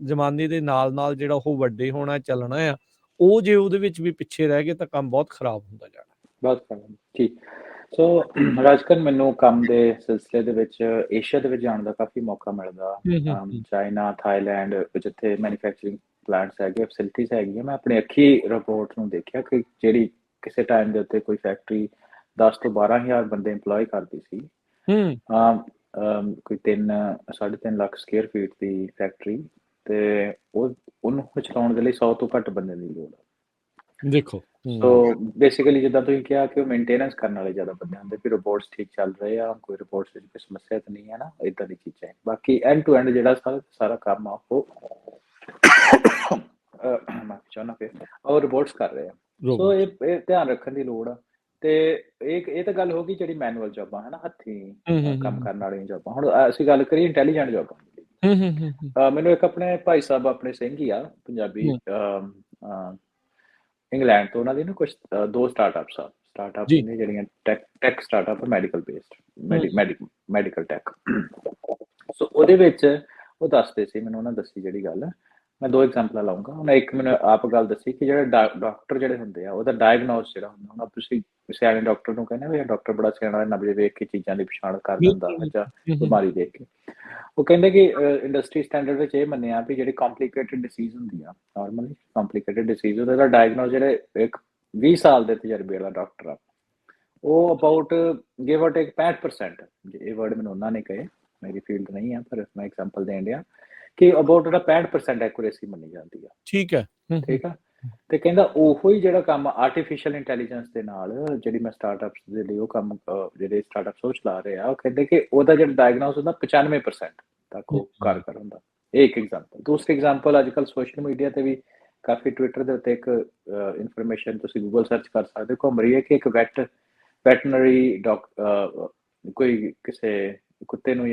ਜ਼ਮਾਨੇ ਦੇ ਨਾਲ ਜਿਹੜਾ ਉਹ ਵੱਡੇ ਹੋਣਾ, ਚੱਲਣਾ ਆ, ਉਹ ਜੇ ਉਹਦੇ ਵਿੱਚ ਵੀ ਪਿੱਛੇ ਰਹਿ ਗਏ ਤਾਂ ਕੰਮ ਬਹੁਤ ਖਰਾਬ ਹੁੰਦਾ ਜਾਣਾ। ਬਹੁਤ ਖਰਾਬ। ਠੀਕ। ਸੋ ਰਾਜਕਰਨ, ਮੈਨੂੰ ਕੰਮ ਦੇ ਸਿਲਸਿਲੇ ਦੇ ਵਿੱਚ ਏਸ਼ੀਆ ਦੇ ਵਿੱਚ ਜਾਣ ਦਾ ਕਾਫੀ ਮੌਕਾ ਮਿਲਦਾ। ਚਾਈਨਾ, ਥਾਈਲੈਂਡ, ਜਿੱਥੇ ਮੈਨੂਫੈਕਚਰਿੰਗ ਪਲਾਂਟਸ ਹੈਗੇ, ਫੈਸਿਲਿਟੀਜ਼ ਹੈਗੀਆਂ। ਮੈਂ ਆਪਣੀ ਅੱਖੀ ਰਿਪੋਰਟ ਨੂੰ ਦੇਖਿਆ ਕਿ ਜਿਹੜੀ ਕਿਸੇ ਟਾਈਮ ਦੇ ਉੱਤੇ ਕੋਈ ਫੈਕਟਰੀ 10 ਤੋਂ 12,000 ਬੰਦੇ ਇੰਪਲੋਏ ਕਰਦੀ ਸੀ, ਕੋਈ 3.5 ਲੱਖ ਸਕੁਅਰ ਫੀਟ ਦੀ ਫੈਕਟਰੀ, ਤੇ ਉਹਨੂੰ ਚਲਾਉਣ ਦੇ ਲਈ 100 ਤੋਂ ਘੱਟ ਬੰਦੇ ਦੀ ਲੋੜ ਆ। ਦੇਖੋ, ਸੋ ਬੇਸਿਕਲੀ ਜਿੱਦਾਂ ਤੁਸੀਂ ਕਿਹਾ ਕਿ ਉਹ ਮੇਨਟੇਨੈਂਸ ਕਰਨ ਵਾਲੇ ਜ਼ਿਆਦਾ ਬੰਦੇ ਹੁੰਦੇ, ਵੀ ਰਿਪੋਰਟਸ ਠੀਕ ਚੱਲ ਰਹੇ ਆ, ਕੋਈ ਰਿਪੋਰਟਸ ਵਿੱਚ ਕੋਈ ਸਮੱਸਿਆ ਤਾਂ ਨਹੀਂ ਹੈ ਨਾ, ਇਦਾਂ ਦੀ ਚੀਜ਼ਾਂ ਹੈ। ਬਾਕੀ ਐਂਡ ਟੂ ਐਂਡ ਜਿਹੜਾ ਸਾਰਾ ਕੰਮ ਆ ਉਹ ਉਹ ਰਿਪੋਰਟਸ ਕਰ ਰਹੇ ਆ। ਸੋ ਇਹ ਧਿਆਨ ਰੱਖਣ ਦੀ ਲੋੜ ਆ। ਤੇ ਇਹ ਤਾਂ ਗੱਲ ਹੋ ਗਈ ਜਿਹੜੀ ਮੈਨੂਅਲ ਜੌਬਾਂ ਹੈ ਨਾ, ਹੱਥੀਂ ਕੰਮ ਕਰਨ ਵਾਲੀਆਂ ਜੌਬਾਂ। ਹੁਣ ਅਸੀਂ ਗੱਲ ਕਰੀਏ ਇੰਟੈਲੀਜੈਂਟ ਜੌਬਾਂ ਦੀ। ਮੈਨੂੰ ਇੱਕ ਆਪਣੇ ਭਾਈ ਸਾਹਿਬ ਆਪਣੇ ਸਿੰਘ ਹੀ ਆ ਪੰਜਾਬੀ, ਇੰਗਲੈਂਡ ਤੋਂ, ਉਹਨਾਂ ਦੀ ਨਾ ਕੁਛ 2 ਸਟਾਰਟਅਪ ਨੇ ਜਿਹੜੀਆਂ tech startup, medical based, medical tech. So ਉਹਦੇ ਵਿੱਚ ਉਹ ਦੱਸਦੇ ਸੀ, ਮੈਨੂੰ ਉਹਨਾਂ ਦੱਸੀ ਜਿਹੜੀ ਗੱਲ, ਮੈਂ 2 ਐਗਜ਼ਾਮਪਲਾਂ ਲਾਉਂਗਾ। ਉਹਨੇ ਇੱਕ ਮੈਨੂੰ ਆਪ ਗੱਲ ਦੱਸੀ ਕਿ ਜਿਹੜੇ ਡਾਕਟਰ ਜਿਹੜੇ ਹੁੰਦੇ ਆ, ਉਹਦਾ ਡਾਇਗਨੋਸ ਜਿਹੜਾ ਹੁੰਦਾ, ਹੁਣ ਤੁਸੀਂ ਸਿਆਣੇ ਡਾਕਟਰ ਨੂੰ ਕਹਿੰਦੇ ਵੀ ਡਾਕਟਰ ਬੜਾ ਸਿਆਣਾ, ਨਬਜ਼ ਵੇਖ ਕੇ ਚੀਜ਼ਾਂ ਦੀ ਪਛਾਣ ਕਰ ਦਿੰਦਾ ਜਾਂ ਬਿਮਾਰੀ ਦੇਖ ਕੇ। ਉਹ ਕਹਿੰਦੇ ਕਿ ਇੰਡਸਟਰੀ ਸਟੈਂਡਰਡ ਵਿੱਚ ਇਹ ਮੰਨਿਆ ਵੀ ਜਿਹੜੀ ਕੰਪਲਿਕੇਟਡ ਡਿਸੀਜ਼ ਹੁੰਦੀ ਆ, ਨਾਰਮਲੀ ਕੰਪਲਿਕੇਟਡ ਡਿਸੀਜ਼, ਉਹਦਾ ਡਾਇਗਨੋਸ ਜਿਹੜੇ ਇੱਕ 20 ਸਾਲ ਦੇ ਤਜਰਬੇ ਵਾਲਾ ਡਾਕਟਰ ਆ, ਉਹ ਅਬਾਊਟ ਗਿਵ ਔਰ ਟੇਕ 65%, ਇਹ ਵਰਡ ਮੈਨੂੰ ਉਹਨਾਂ ਨੇ ਕਹੇ, ਮੇਰੀ ਫੀਲਡ ਨਹੀਂ ਆ, ਪਰ ਮੈਂ ਐਗਜ਼ਾਮਪਲ ਦੇਣ ਡਿਆ ਕਿ ਅਬਾਊਟ 65% ਐਕੂਰੇਸੀ ਮੰਨੀ ਜਾਂਦੀ ਆ। ਠੀਕ ਆ। ਤੇ ਕਹਿੰਦਾ ਉਹੋ ਹੀ ਜਿਹੜਾ ਕੰਮ ਆਰਟੀਫਿਸ਼ੀਅਲ ਇੰਟੈਲੀਜੈਂਸ ਦੇ ਨਾਲ ਜਿਹੜੀ ਮੈਂ ਸਟਾਰਟਅਪਸ ਦੇ ਲਈ ਉਹ ਕੰਮ, ਜਿਹੜੇ ਸਟਾਰਟਅਪਸ ਉਹ ਚਲਾ ਰਹੇ ਆ, ਉਹ ਕਹਿੰਦੇ ਕਿ ਉਹਦਾ ਜਿਹੜਾ ਡਾਇਗਨੋਸ ਹੁੰਦਾ 95% ਤੱਕ ਉਹ ਕਾਰਗਰ ਹੁੰਦਾ। ਇਹ ਇੱਕ ਐਗਜ਼ਾਮਪਲ। ਦੂਸਰੀ ਐਗਜ਼ਾਮਪਲ, ਅੱਜ ਕੱਲ੍ਹ ਸੋਸ਼ਲ ਮੀਡੀਆ ਤੇ ਵੀ ਕਾਫੀ, ਟਵਿੱਟਰ ਦੇ ਉੱਤੇ ਇੱਕ ਇਨਫੋਰਮੇਸ਼ਨ ਤੁਸੀਂ ਗੂਗਲ ਸਰਚ ਕਰ ਸਕਦੇ ਹੋ, ਘੁੰਮ ਰਹੀ ਹੈ ਕਿ ਇੱਕ ਵੈਟਨਰੀ ਕੋਈ ਕਿਸੇ ਕੁੱਤੇ ਨੂੰ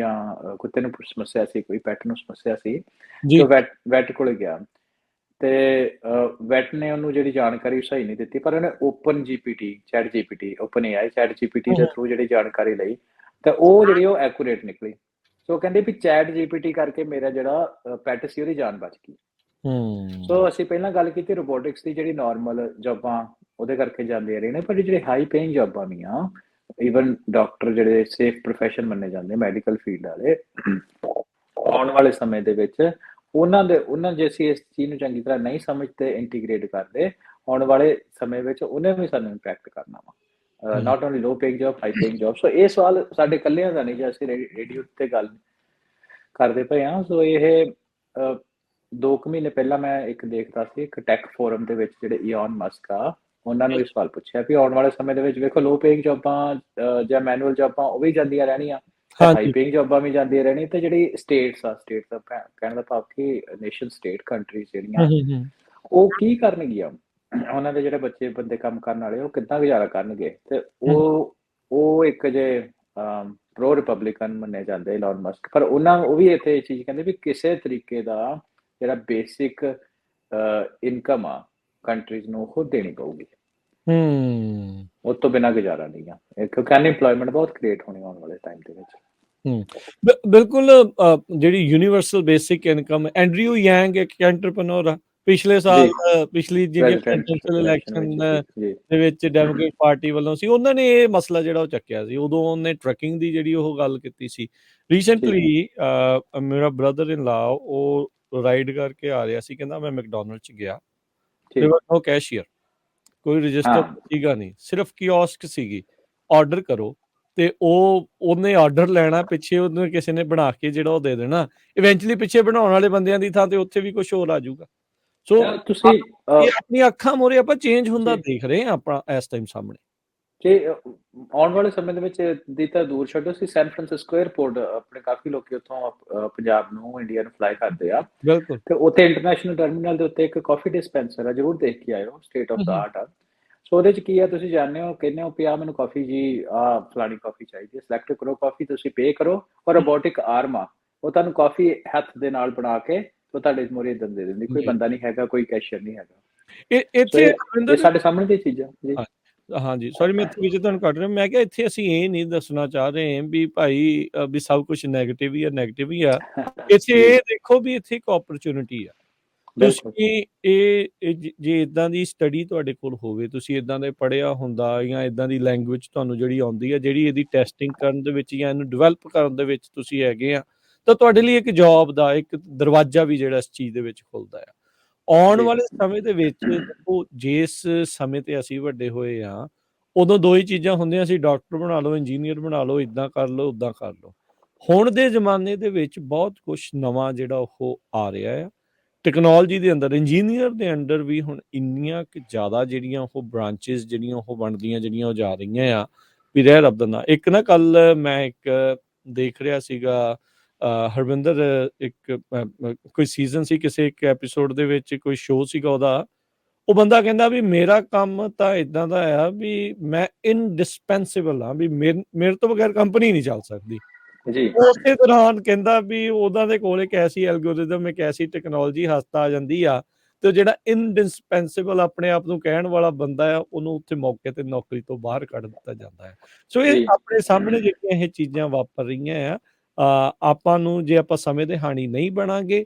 ਸਮੱਸਿਆ ਸੀ, ਕੋਈ ਪੈਟ ਨੂੰ ਸਮੱਸਿਆ ਸੀ, ਤੇ ਵੈਟ ਕੋਲ ਗਿਆ, ਤੇ ਵੈਟ ਨੇ ਉਹਨੂੰ ਜਿਹੜੀ ਜਾਣਕਾਰੀ ਸਹੀ ਨਹੀਂ ਦਿੱਤੀ, ਪਰ ਉਹਨੇ ਓਪਨ AI ਚੈਟ GPT ਦੇ ਥਰੂ ਜਿਹੜੀ ਜਾਣਕਾਰੀ ਲਈ, ਤੇ ਉਹ ਜਿਹੜੀ ਉਹ ਐਕੂਰੇਟ ਨਿਕਲੀ। ਸੋ ਕਹਿੰਦੇ ਵੀ ਚੈਟ GPT ਕਰਕੇ ਮੇਰਾ ਜਿਹੜਾ ਪੈਟ ਸੀ ਉਹਦੀ ਜਾਨ ਬਚ ਗਈ। ਸੋ ਅਸੀਂ ਪਹਿਲਾਂ ਗੱਲ ਕੀਤੀ ਰੋਬੋਟਿਕਸ ਦੀ, ਜਿਹੜੀ ਨਾਰਮਲ ਜੌਬਾਂ ਉਹਦੇ ਕਰਕੇ ਜਾਂਦੀਆਂ ਰਹੇ ਨੇ, ਪਰ ਜਿਹੜੇ ਹਾਈ ਪੇਇੰਗ ਜੌਬਾਂ ਵੀ ਆ, ਈਵਨ ਡਾਕਟਰ ਜਿਹੜੇ ਸੇਫ ਪ੍ਰੋਫੈਸ਼ਨ ਮੰਨੇ ਜਾਂਦੇ ਮੈਡੀਕਲ ਫੀਲਡ ਵਾਲੇ, ਆਉਣ ਵਾਲੇ ਸਮੇਂ ਦੇ ਵਿੱਚ ਉਹਨਾਂ ਜੇ ਅਸੀਂ ਇਸ ਚੀਜ਼ ਨੂੰ ਚੰਗੀ ਤਰ੍ਹਾਂ ਨਹੀਂ ਸਮਝਦੇ, ਇੰਟੀਗ੍ਰੇਟ ਕਰਦੇ, ਆਉਣ ਵਾਲੇ ਸਮੇਂ ਵਿੱਚ ਉਹਨੇ ਵੀ ਸਾਨੂੰ ਇੰਪੈਕਟ ਕਰਨਾ ਵਾ, not only low paying job, high paying job. So ਇਹ ਸਵਾਲ ਸਾਡੇ ਇਕੱਲਿਆਂ ਦਾ ਨਹੀਂ, ਜੇ ਅਸੀਂ ਰੇਡੀਓ ਤੇ ਗੱਲ ਕਰਦੇ ਪਏ ਹਾਂ। ਸੋ ਇਹ 2 ਮਹੀਨੇ ਪਹਿਲਾਂ ਮੈਂ ਇੱਕ ਦੇਖਦਾ ਸੀ, ਇੱਕ ਟੈਕ ਫੋਰਮ ਦੇ ਵਿੱਚ ਜਿਹੜੇ ਇਲਨ ਮਸਕ ਆ, ਉਹਨਾਂ ਨੂੰ ਇਹ ਸਵਾਲ ਪੁੱਛਿਆ ਵੀ ਆਉਣ ਵਾਲੇ ਸਮੇਂ ਦੇ ਵਿੱਚ ਵੇਖੋ ਲੋ ਪੇਇੰਗ ਜੌਬਾਂ ਜਾਂ ਮੈਨੂਅਲ ਜੌਬਾਂ ਉਹ ਵੀ ਜਾਂਦੀਆਂ ਰਹਿਣੀਆਂ, ਹਾਈ ਪੇਇੰਗ ਜੌਬਾਂ ਵੀ ਜਾਂਦੀਆਂ ਰਹਿਣੀਆਂ, ਤੇ ਜਿਹੜੀ ਸਟੇਟ ਦਾ ਕਹਿਣ ਦਾ ਭਾਵ ਕਿ ਨੇਸ਼ਨ ਸਟੇਟ ਕੰਟਰੀਜ਼ ਜਿਹੜੀਆਂ, ਉਹ ਕੀ ਕਰਨਗੀਆਂ, ਉਹਨਾਂ ਦੇ ਜਿਹੜੇ ਬੱਚੇ ਬੰਦੇ ਕੰਮ ਕਰਨ ਵਾਲੇ, ਉਹ ਕਿੱਦਾਂ ਗੁਜ਼ਾਰਾ ਕਰਨਗੇ। ਤੇ ਉਹ ਇੱਕ ਜੇ ਪ੍ਰੋ ਰਿਪਬਲਿਕਨ ਮੰਨੇ ਜਾਂਦੇ ਇਲਨ ਮਸਕ, ਪਰ ਉਹ ਵੀ ਇੱਥੇ ਇਹ ਚੀਜ਼ ਕਹਿੰਦੇ ਵੀ ਕਿਸੇ ਤਰੀਕੇ ਦਾ ਜਿਹੜਾ ਬੇਸਿਕ ਇਨਕਮ ਆ ਕੰਟਰੀਜ਼ ਨੂੰ ਉਹ ਦੇਣੀ ਪਊਗੀ, ਉਸ ਤੋਂ ਬਿਨਾਂ ਗੁਜ਼ਾਰਾ ਨਹੀਂ ਆ, ਕਿਉਂਕਿ ਅਨਇੰਪਲੋਇਮੈਂਟ ਬਹੁਤ ਕ੍ਰੀਏਟ ਹੋਣੀ ਆਉਣ ਵਾਲੇ ਟਾਈਮ ਦੇ ਵਿੱਚ। ਬਿਲਕੁਲ। ਜਿਹੜੀ universal basic income, Andrew young ਇੱਕ ਐਂਟਰਪ੍ਰੈਨਿਓਰ ਆ, ਪਿਛਲੇ ਸਾਲ ਪਿਛਲੀ ਜਿਹੜੀ ਪ੍ਰੈਜ਼ੀਡੈਂਸ਼ੀਅਲ ਇਲੈਕਸ਼ਨ ਦੇ ਵਿੱਚ ਡੈਮੋਕ੍ਰੇਟ ਪਾਰਟੀ ਵੱਲੋਂ ਸੀ, ਉਹਨਾਂ ਨੇ ਇਹ ਮਸਲਾ ਜਿਹੜਾ ਉਹ ਚੱਕਿਆ ਸੀ। ਉਦੋਂ ਉਹਨੇ ਟਰੱਕਿੰਗ ਦੀ ਜਿਹੜੀ ਉਹ ਗੱਲ ਕੀਤੀ ਸੀ। ਰੀਸੈਂਟਲੀ ਮੇਰਾ ਬ੍ਰਦਰ ਇਨ ਲਾ ਉਹ ਰਾਈਡ ਕਰਕੇ ਆ ਰਿਹਾ ਸੀ, ਕਹਿੰਦਾ ਮੈਂ ਮੈਕਡੋਨਲਡ 'ਚ ਗਿਆ, ਨੋ ਕੈਸ਼ੀਅਰ, ਕੋਈ ਰਜਿਸਟਰ ਸੀਗਾ ਨਹੀਂ, ਸਿਰਫ ਕੀਓਸਕ ਸੀਗੀ, ਆਰਡਰ ਕਰੋ ਤੇ ਉਹਨੇ ਆਰਡਰ ਲੈਣਾ, ਪਿੱਛੇ ਉਹਨੂੰ ਕਿਸੇ ਨੇ ਬਣਾ ਕੇ ਜਿਹੜਾ ਉਹ ਦੇ ਦੇਣਾ, ਇਵੈਂਚੁਅਲੀ ਪਿੱਛੇ ਬਣਾਉਣ ਵਾਲੇ ਬੰਦਿਆਂ ਦੀ ਥਾਂ ਤੇ ਉੱਥੇ ਵੀ ਕੁਝ ਹੋਰ ਆ ਜਾਊਗਾ। ਸੋ ਤੁਸੀਂ ਇਹ ਆਪਣੀ ਅੱਖਾਂ ਮੂਹਰੇ ਆਪਾਂ ਚੇਂਜ ਹੁੰਦਾ ਜੀ ਦੇਖ ਰਹੇ ਹਾਂ ਆਪਾਂ ਇਸ ਟਾਈਮ ਸਾਹਮਣੇ। ਜੇ ਆਉਣ ਵਾਲੇ ਸਮੇਂ ਦੇ ਵਿੱਚ ਦੀ ਤਾਂ ਦੂਰ ਛੱਡੋ, ਅਸੀਂ ਸੈਨ ਫਰਾਂਸਿਸਕੋ 에ਅਰਪੋਰਟ ਆਪਣੇ ਕਾਫੀ ਲੋਕੀ ਉੱਥੋਂ ਪੰਜਾਬ ਨੂੰ, ਇੰਡੀਆ ਨੂੰ ਫਲਾਈ ਕਰਦੇ ਆ, ਬਿਲਕੁਲ। ਤੇ ਉੱਥੇ ਇੰਟਰਨੈਸ਼ਨਲ ਟਰਮੀਨਲ ਦੇ ਉੱਤੇ ਇੱਕ ਕਾਫੀ ਡਿਸਪੈਂਸਰ ਆ, ਜ਼ਰੂਰ ਦੇਖ ਕੇ ਆਇਓ, ਸਟੇਟ ਆਫ ਦਾ ਆਰਟ ਆ। ਸੋ ਉਹਦੇ ਚ ਕੀ ਆ, ਤੁਸੀਂ ਜਾਣਦੇ ਹੋ, ਕਹਿੰਦੇ ਹੋ ਵੀ ਆ ਮੈਨੂੰ ਕਾਫੀ ਜੀ ਆ ਫਲਾਣੀ ਕਾਫੀ ਚਾਹੀਦੀ ਹੈ, ਸਿਲੈਕਟ ਕਰੋ ਕਾਫੀ, ਤੁਸੀਂ ਪੇ ਕਰੋ, ਔਰ ਰੋਬੋਟਿਕ ਆਰਮ ਆ, ਉਹ ਤੁਹਾਨੂੰ ਕਾਫੀ ਹੱਥ ਦੇ ਨਾਲ ਬਣਾ ਕੇ ਉਹ ਤੁਹਾਡੇ ਮੂਹਰੇ ਇਦਾਂ ਦੇ ਦਿੰਦੀ, ਕੋਈ ਬੰਦਾ ਨਹੀਂ ਹੈਗਾ, ਕੋਈ ਕੈਸ਼ੀਅਰ ਨਹੀਂ ਹੈਗਾ। ਸੋ ਇੱਥੇ ਇਹ ਸਾਡੇ ਸਾਹਮਣੇ ਦੀ ਚੀਜ਼ਾਂ ਜੀ। ਹਾਂਜੀ, ਸੌਰੀ ਮੈਂ ਇੱਥੇ ਵਿੱਚ ਤੁਹਾਨੂੰ ਕੱਟ ਰਿਹਾ, ਮੈਂ ਕਿਹਾ ਇੱਥੇ ਅਸੀਂ ਇਹ ਨਹੀਂ ਦੱਸਣਾ ਚਾਹ ਰਹੇ ਵੀ ਭਾਈ ਵੀ ਸਭ ਕੁਝ ਨੈਗੇਟਿਵ ਹੀ ਆ। ਇੱਥੇ ਇਹ ਦੇਖੋ ਵੀ ਇੱਥੇ ਇੱਕ ਓਪਰਚੁਨਿਟੀ ਆ। ਤੁਸੀਂ ਜੇ ਇਦਾਂ ਦੀ ਸਟੱਡੀ ਤੁਹਾਡੇ ਕੋਲ ਹੋਵੇ, ਤੁਸੀਂ ਇਦਾਂ ਦੇ ਪੜ੍ਹਿਆ ਹੁੰਦਾ ਜਾਂ ਇਦਾਂ ਦੀ ਲੈਂਗੁਏਜ ਤੁਹਾਨੂੰ ਜਿਹੜੀ ਆਉਂਦੀ ਆ, ਜਿਹੜੀ ਇਹਦੀ ਟੈਸਟਿੰਗ ਕਰਨ ਦੇ ਵਿੱਚ ਜਾਂ ਇਹਨੂੰ ਡਿਵੈਲਪ ਕਰਨ ਦੇ ਵਿੱਚ ਤੁਸੀਂ ਹੈਗੇ ਆ, ਤਾਂ ਤੁਹਾਡੇ ਲਈ ਇੱਕ ਜੌਬ ਦਾ ਇੱਕ ਦਰਵਾਜ਼ਾ ਵੀ ਜਿਹੜਾ ਇਸ ਚੀਜ਼ ਦੇ ਵਿੱਚ ਖੁੱਲਦਾ ਆ। ਆਉਣ ਵਾਲੇ ਸਮੇਂ ਦੇ ਵਿੱਚ ਦੇਖੋ, ਜਿਸ ਸਮੇਂ ਤੇ ਅਸੀਂ ਵੱਡੇ ਹੋਏ ਆ, ਉਦੋਂ ਦੋ ਹੀ ਚੀਜ਼ਾਂ ਹੁੰਦੀਆਂ ਸੀ, ਡਾਕਟਰ ਬਣਾ ਲਓ, ਇੰਜੀਨੀਅਰ ਬਣਾ ਲਓ, ਇਦਾਂ ਕਰ ਲਓ, ਉਦਾਂ ਕਰ ਲਓ। ਹੁਣ ਦੇ ਜ਼ਮਾਨੇ ਦੇ ਵਿੱਚ ਬਹੁਤ ਕੁਝ ਨਵਾਂ ਜਿਹੜਾ ਉਹ ਆ ਰਿਹਾ ਆ। ਟੈਕਨੋਲੋਜੀ ਦੇ ਅੰਦਰ, ਇੰਜੀਨੀਅਰ ਦੇ ਅੰਡਰ ਵੀ ਹੁਣ ਇੰਨੀਆਂ ਕਿ ਜ਼ਿਆਦਾ ਜਿਹੜੀਆਂ ਉਹ ਬ੍ਰਾਂਚਿਸ ਜਿਹੜੀਆਂ ਉਹ ਬਣਦੀਆਂ, ਜਿਹੜੀਆਂ ਉਹ ਜਾ ਰਹੀਆਂ ਆ ਵੀ ਰਹਿ ਰੱਬ ਦਾ ਨਾਂ। ਇੱਕ ਨਾ ਕੱਲ ਮੈਂ ਇੱਕ ਦੇਖ ਰਿਹਾ ਸੀਗਾ, ਹਰਵਿੰਦਰ, ਇੱਕ ਕੋਈ ਸੀਜ਼ਨ ਸੀ, ਕਿਸੇ ਇੱਕ ਐਪੀਸੋਡ ਦੇ ਵਿੱਚ ਕੋਈ ਸ਼ੋਅ ਸੀਗਾ ਉਹਦਾ, ਉਹ ਬੰਦਾ ਕਹਿੰਦਾ ਵੀ ਮੇਰਾ ਕੰਮ ਤਾਂ ਇਦਾਂ ਦਾ ਆ ਵੀ ਮੈਂ ਇਨਡਿਸਪੈਂਸੇਬਲ ਆ, ਵੀ ਮੇਰੇ ਤੋਂ ਬਗੈਰ ਕੰਪਨੀ ਨਹੀਂ ਚੱਲ ਸਕਦੀ। ਉਸੇ ਦੌਰਾਨ ਕਹਿੰਦਾ ਵੀ ਉਹਨਾਂ ਦੇ ਕੋਲ ਇੱਕ ਐਸੀ ਐਲਗੋਰਿਦਮ, ਇੱਕ ਐਸੀ ਟੈਕਨੋਲੋਜੀ ਹੱਥ ਆ ਜਾਂਦੀ ਆ, ਤੇ ਜਿਹੜਾ ਇਨਡਿਸਪੈਂਸੇਬਲ ਆਪਣੇ ਆਪ ਨੂੰ ਕਹਿਣ ਵਾਲਾ ਬੰਦਾ ਆ, ਉਹਨੂੰ ਉੱਥੇ ਮੌਕੇ ਤੇ ਨੌਕਰੀ ਤੋਂ ਬਾਹਰ ਕੱਢ ਦਿੱਤਾ ਜਾਂਦਾ ਹੈ। ਸੋ ਇਹ ਆਪਣੇ ਸਾਹਮਣੇ ਜਿਹੜੀਆਂ ਇਹ ਚੀਜ਼ਾਂ ਵਾਪਰ ਰਹੀਆਂ ਆ, ਆਪਾਂ ਨੂੰ ਜੇ ਆਪਾਂ ਸਮੇਂ ਦੇ ਹਾਣੀ ਨਹੀਂ ਬਣਾਂਗੇ,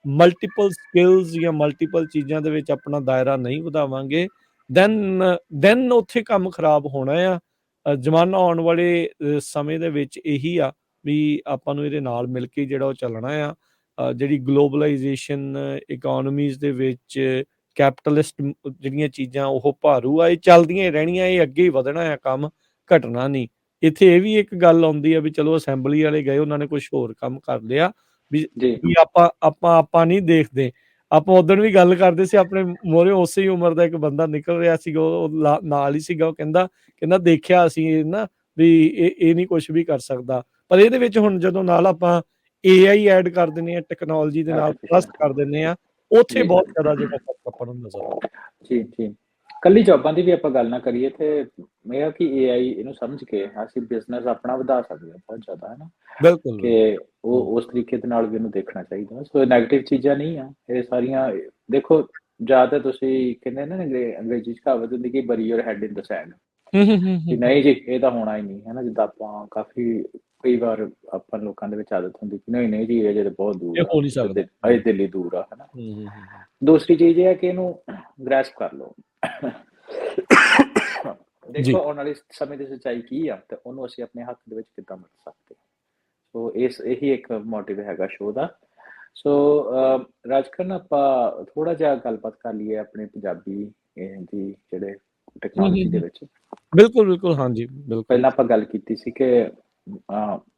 ਮਲਟੀਪਲ ਸਕਿੱਲਸ ਜਾਂ ਮਲਟੀਪਲ ਚੀਜ਼ਾਂ ਦੇ ਵਿੱਚ ਆਪਣਾ ਦਾਇਰਾ ਨਹੀਂ ਵਧਾਵਾਂਗੇ, ਦੈਨ ਉੱਥੇ ਕੰਮ ਖਰਾਬ ਹੋਣਾ ਆ। ਜ਼ਮਾਨਾ ਆਉਣ ਵਾਲੇ ਸਮੇਂ ਦੇ ਵਿੱਚ ਇਹੀ ਆ ਵੀ ਆਪਾਂ ਨੂੰ ਇਹਦੇ ਨਾਲ ਮਿਲ ਕੇ ਜਿਹੜਾ ਉਹ ਚੱਲਣਾ ਆ। ਜਿਹੜੀ ਗਲੋਬਲਾਈਜੇਸ਼ਨ ਇਕੋਨਮੀਜ਼ ਦੇ ਵਿੱਚ ਕੈਪੀਟਲਿਸਟ ਜਿਹੜੀਆਂ ਚੀਜ਼ਾਂ ਉਹ ਭਾਰੂ ਆ, ਇਹ ਚੱਲਦੀਆਂ ਹੀ ਰਹਿਣੀਆਂ, ਇਹ ਅੱਗੇ ਹੀ ਵਧਣਾ ਆ, ਕੰਮ ਘਟਣਾ ਨਹੀਂ। ਇੱਥੇ ਇਹ ਵੀ ਇੱਕ ਗੱਲ ਆਉਂਦੀ ਆ ਵੀ ਚਲੋ ਅਸੈਂਬਲੀ ਵਾਲੇ ਗਏ, ਉਹਨਾਂ ਨੇ ਕੁਝ ਹੋਰ ਕੰਮ ਕਰ ਲਿਆ, ਵੀ ਆਪਾਂ ਨਹੀਂ ਦੇਖਦੇ। ਆਪਾਂ ਉਦਣ ਵੀ ਗੱਲ ਕਰਦੇ ਸੀ, ਆਪਣੇ ਮੋਰੇ ਉਸੇ ਹੀ ਉਮਰ ਦਾ ਇੱਕ ਬੰਦਾ ਨਿਕਲ ਰਿਹਾ ਸੀਗਾ, ਉਹ ਨਾਲ ਹੀ ਸੀਗਾ, ਉਹ ਕਹਿੰਦਾ ਦੇਖਿਆ ਅਸੀਂ ਨਾ ਵੀ ਇਹ ਨਹੀਂ ਕੁਝ ਵੀ ਕਰ ਸਕਦਾ। ਪਰ ਇਹਦੇ ਵਿੱਚ ਹੁਣ ਜਦੋਂ ਨਾਲ ਆਪਾਂ AI ਐਡ ਕਰ ਦਿੰਦੇ ਆ, ਟੈਕਨੋਲੋਜੀ ਦੇ ਨਾਲ ਪਲੱਸ ਕਰ ਦਿੰਦੇ ਆ, ਉੱਥੇ ਬਹੁਤ ਜ਼ਿਆਦਾ ਜਿਹੜਾ ਫਰਕ ਆਪਾਂ ਨੂੰ ਨਜ਼ਰ ਆਉਂਦਾ। ਜੀ ਕੱਲੀ ਜੌਬਾਂ ਦੀ ਵੀ ਆਪਾਂ ਗੱਲ ਨਾ ਕਰੀਏ ਤੇ ਇਹ ਕਿ AI ਇਹਨੂੰ ਸਮਝ ਕੇ ਅਸੀਂ ਬਿਜ਼ਨਸ ਆਪਣਾ ਵਧਾ ਸਕਦੇ ਹਾਂ ਬਹੁਤ ਜ਼ਿਆਦਾ, ਹੈ ਨਾ। ਬਿਲਕੁਲ ਕਿ ਉਹ ਉਸ ਤਰੀਕੇ ਦੇ ਨਾਲ ਵੀ ਇਹਨੂੰ ਦੇਖਣਾ ਚਾਹੀਦਾ। ਸੋ ਨੈਗੇਟਿਵ ਚੀਜ਼ਾਂ ਨਹੀਂ ਆ ਇਹ ਸਾਰੀਆਂ। ਦੇਖੋ, ਜ਼ਿਆਦਾ ਤੁਸੀਂ ਕਹਿੰਦੇ ਨਾ ਅੰਗਰੇਜ਼ੀ ਚ ਕਹਾਵਤ ਹੁੰਦੀ ਕਿ ਬਰੀ ਯੋਰ ਹੈਡ ਇਨ ਦ ਸੈਂਡ, ਨਹੀਂ ਜੀ ਇਹ ਤਾਂ ਹੋਣਾ ਹੀ ਨਹੀਂ, ਹੈ ਨਾ। ਜਿੱਦਾਂ ਆਪਾਂ ਕਈ ਵਾਰ ਆਪਾਂ ਲੋਕਾਂ ਦੇ ਵਿੱਚ ਆਦਤ ਹੁੰਦੀ ਕਿ ਨਹੀਂ ਜੀ ਇਹ ਜਿਹੜੇ ਬਹੁਤ ਦੂਰ ਹੋ ਨਹੀਂ ਸਕਦਾ, ਅਜੇ ਦਿੱਲੀ ਦੂਰ ਆ, ਹੈ ਨਾ। ਦੂਸਰੀ ਚੀਜ਼ ਇਹ ਹੈ ਕਿ ਇਹਨੂੰ ਗ੍ਰੈਸਪ ਕਰ ਲਓ। ਦੇਖੋ ਆਉਣ ਵਾਲੇ ਸਮੇਂ ਦੀ ਸੱਚਾਈ ਕੀ ਆ ਤੇ ਉਹਨੂੰ ਅਸੀਂ ਆਪਣੇ ਹੱਥ ਦੇ ਵਿੱਚ ਕਿੱਦਾਂ ਵਰਤ ਸਕਦੇ। ਸੋ ਇਹੀ ਇੱਕ ਮੋਟਿਵ ਹੈਗਾ ਸ਼ੋਅ ਦਾ। ਸੋ ਰਾਜਕਰਨ, ਆਪਾਂ ਥੋੜਾ ਜਿਹਾ ਗੱਲਬਾਤ ਕਰ ਲਈਏ ਆਪਣੇ ਪੰਜਾਬੀ ਦੀ ਜਿਹੜੇ ਟੈਕਨੋਲੋਜੀ ਦੇ ਵਿੱਚ। ਬਿਲਕੁਲ ਹਾਂਜੀ, ਬਿਲਕੁਲ। ਪਹਿਲਾਂ ਆਪਾਂ ਗੱਲ ਕੀਤੀ ਸੀ ਕਿ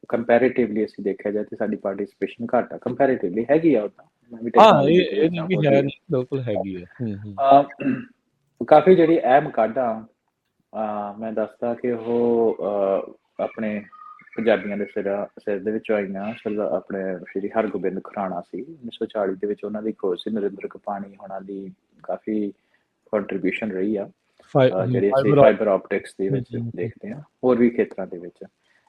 ਕੰਪੈਰੀਟਿਵਲੀ ਅਸੀਂ ਦੇਖਿਆ ਜਾਏ ਤੇ ਸਾਡੀ ਪਾਰਟਿਸਿਪੇਸ਼ਨ ਘੱਟ ਆ, ਕੰਪੈਰੀਟਿਵਲੀ ਹੈਗੀ ਆ ਉਦਾਂ ਬਿਲਕੁਲ ਹੈਗੀ ਆ। ਕਾਫੀ ਜਿਹੜੀ ਅਹਿਮ ਕਾਢਾਂ ਮੈਂ ਦੱਸਦਾ ਕਿ ਉਹ ਆਪਣੇ ਪੰਜਾਬੀਆਂ ਦੇ ਸਿਰ ਦੇ ਵਿੱਚੋਂ ਆਈਆਂ। ਆਪਣੇ ਸ਼੍ਰੀ ਹਰਗੋਬਿੰਦ ਖੁਰਾਣਾ ਸੀ 1940 ਦੇ ਵਿੱਚ, ਉਹਨਾਂ ਦੀ ਖੋਜ ਸੀ। ਨਰਿੰਦਰ ਕਪਾਣੀ ਹੋਣਾ ਦੀ ਕਾਫੀ ਕੰਟਰੀਬਿਊਸ਼ਨ ਰਹੀ ਆ, ਜਿਹੜੀ ਅਸੀਂ ਫਾਈਬਰ ਆਪਟਿਕਸ ਦੇ ਵਿੱਚ ਦੇਖਦੇ ਹਾਂ, ਹੋਰ ਵੀ ਖੇਤਰਾਂ ਦੇ ਵਿੱਚ।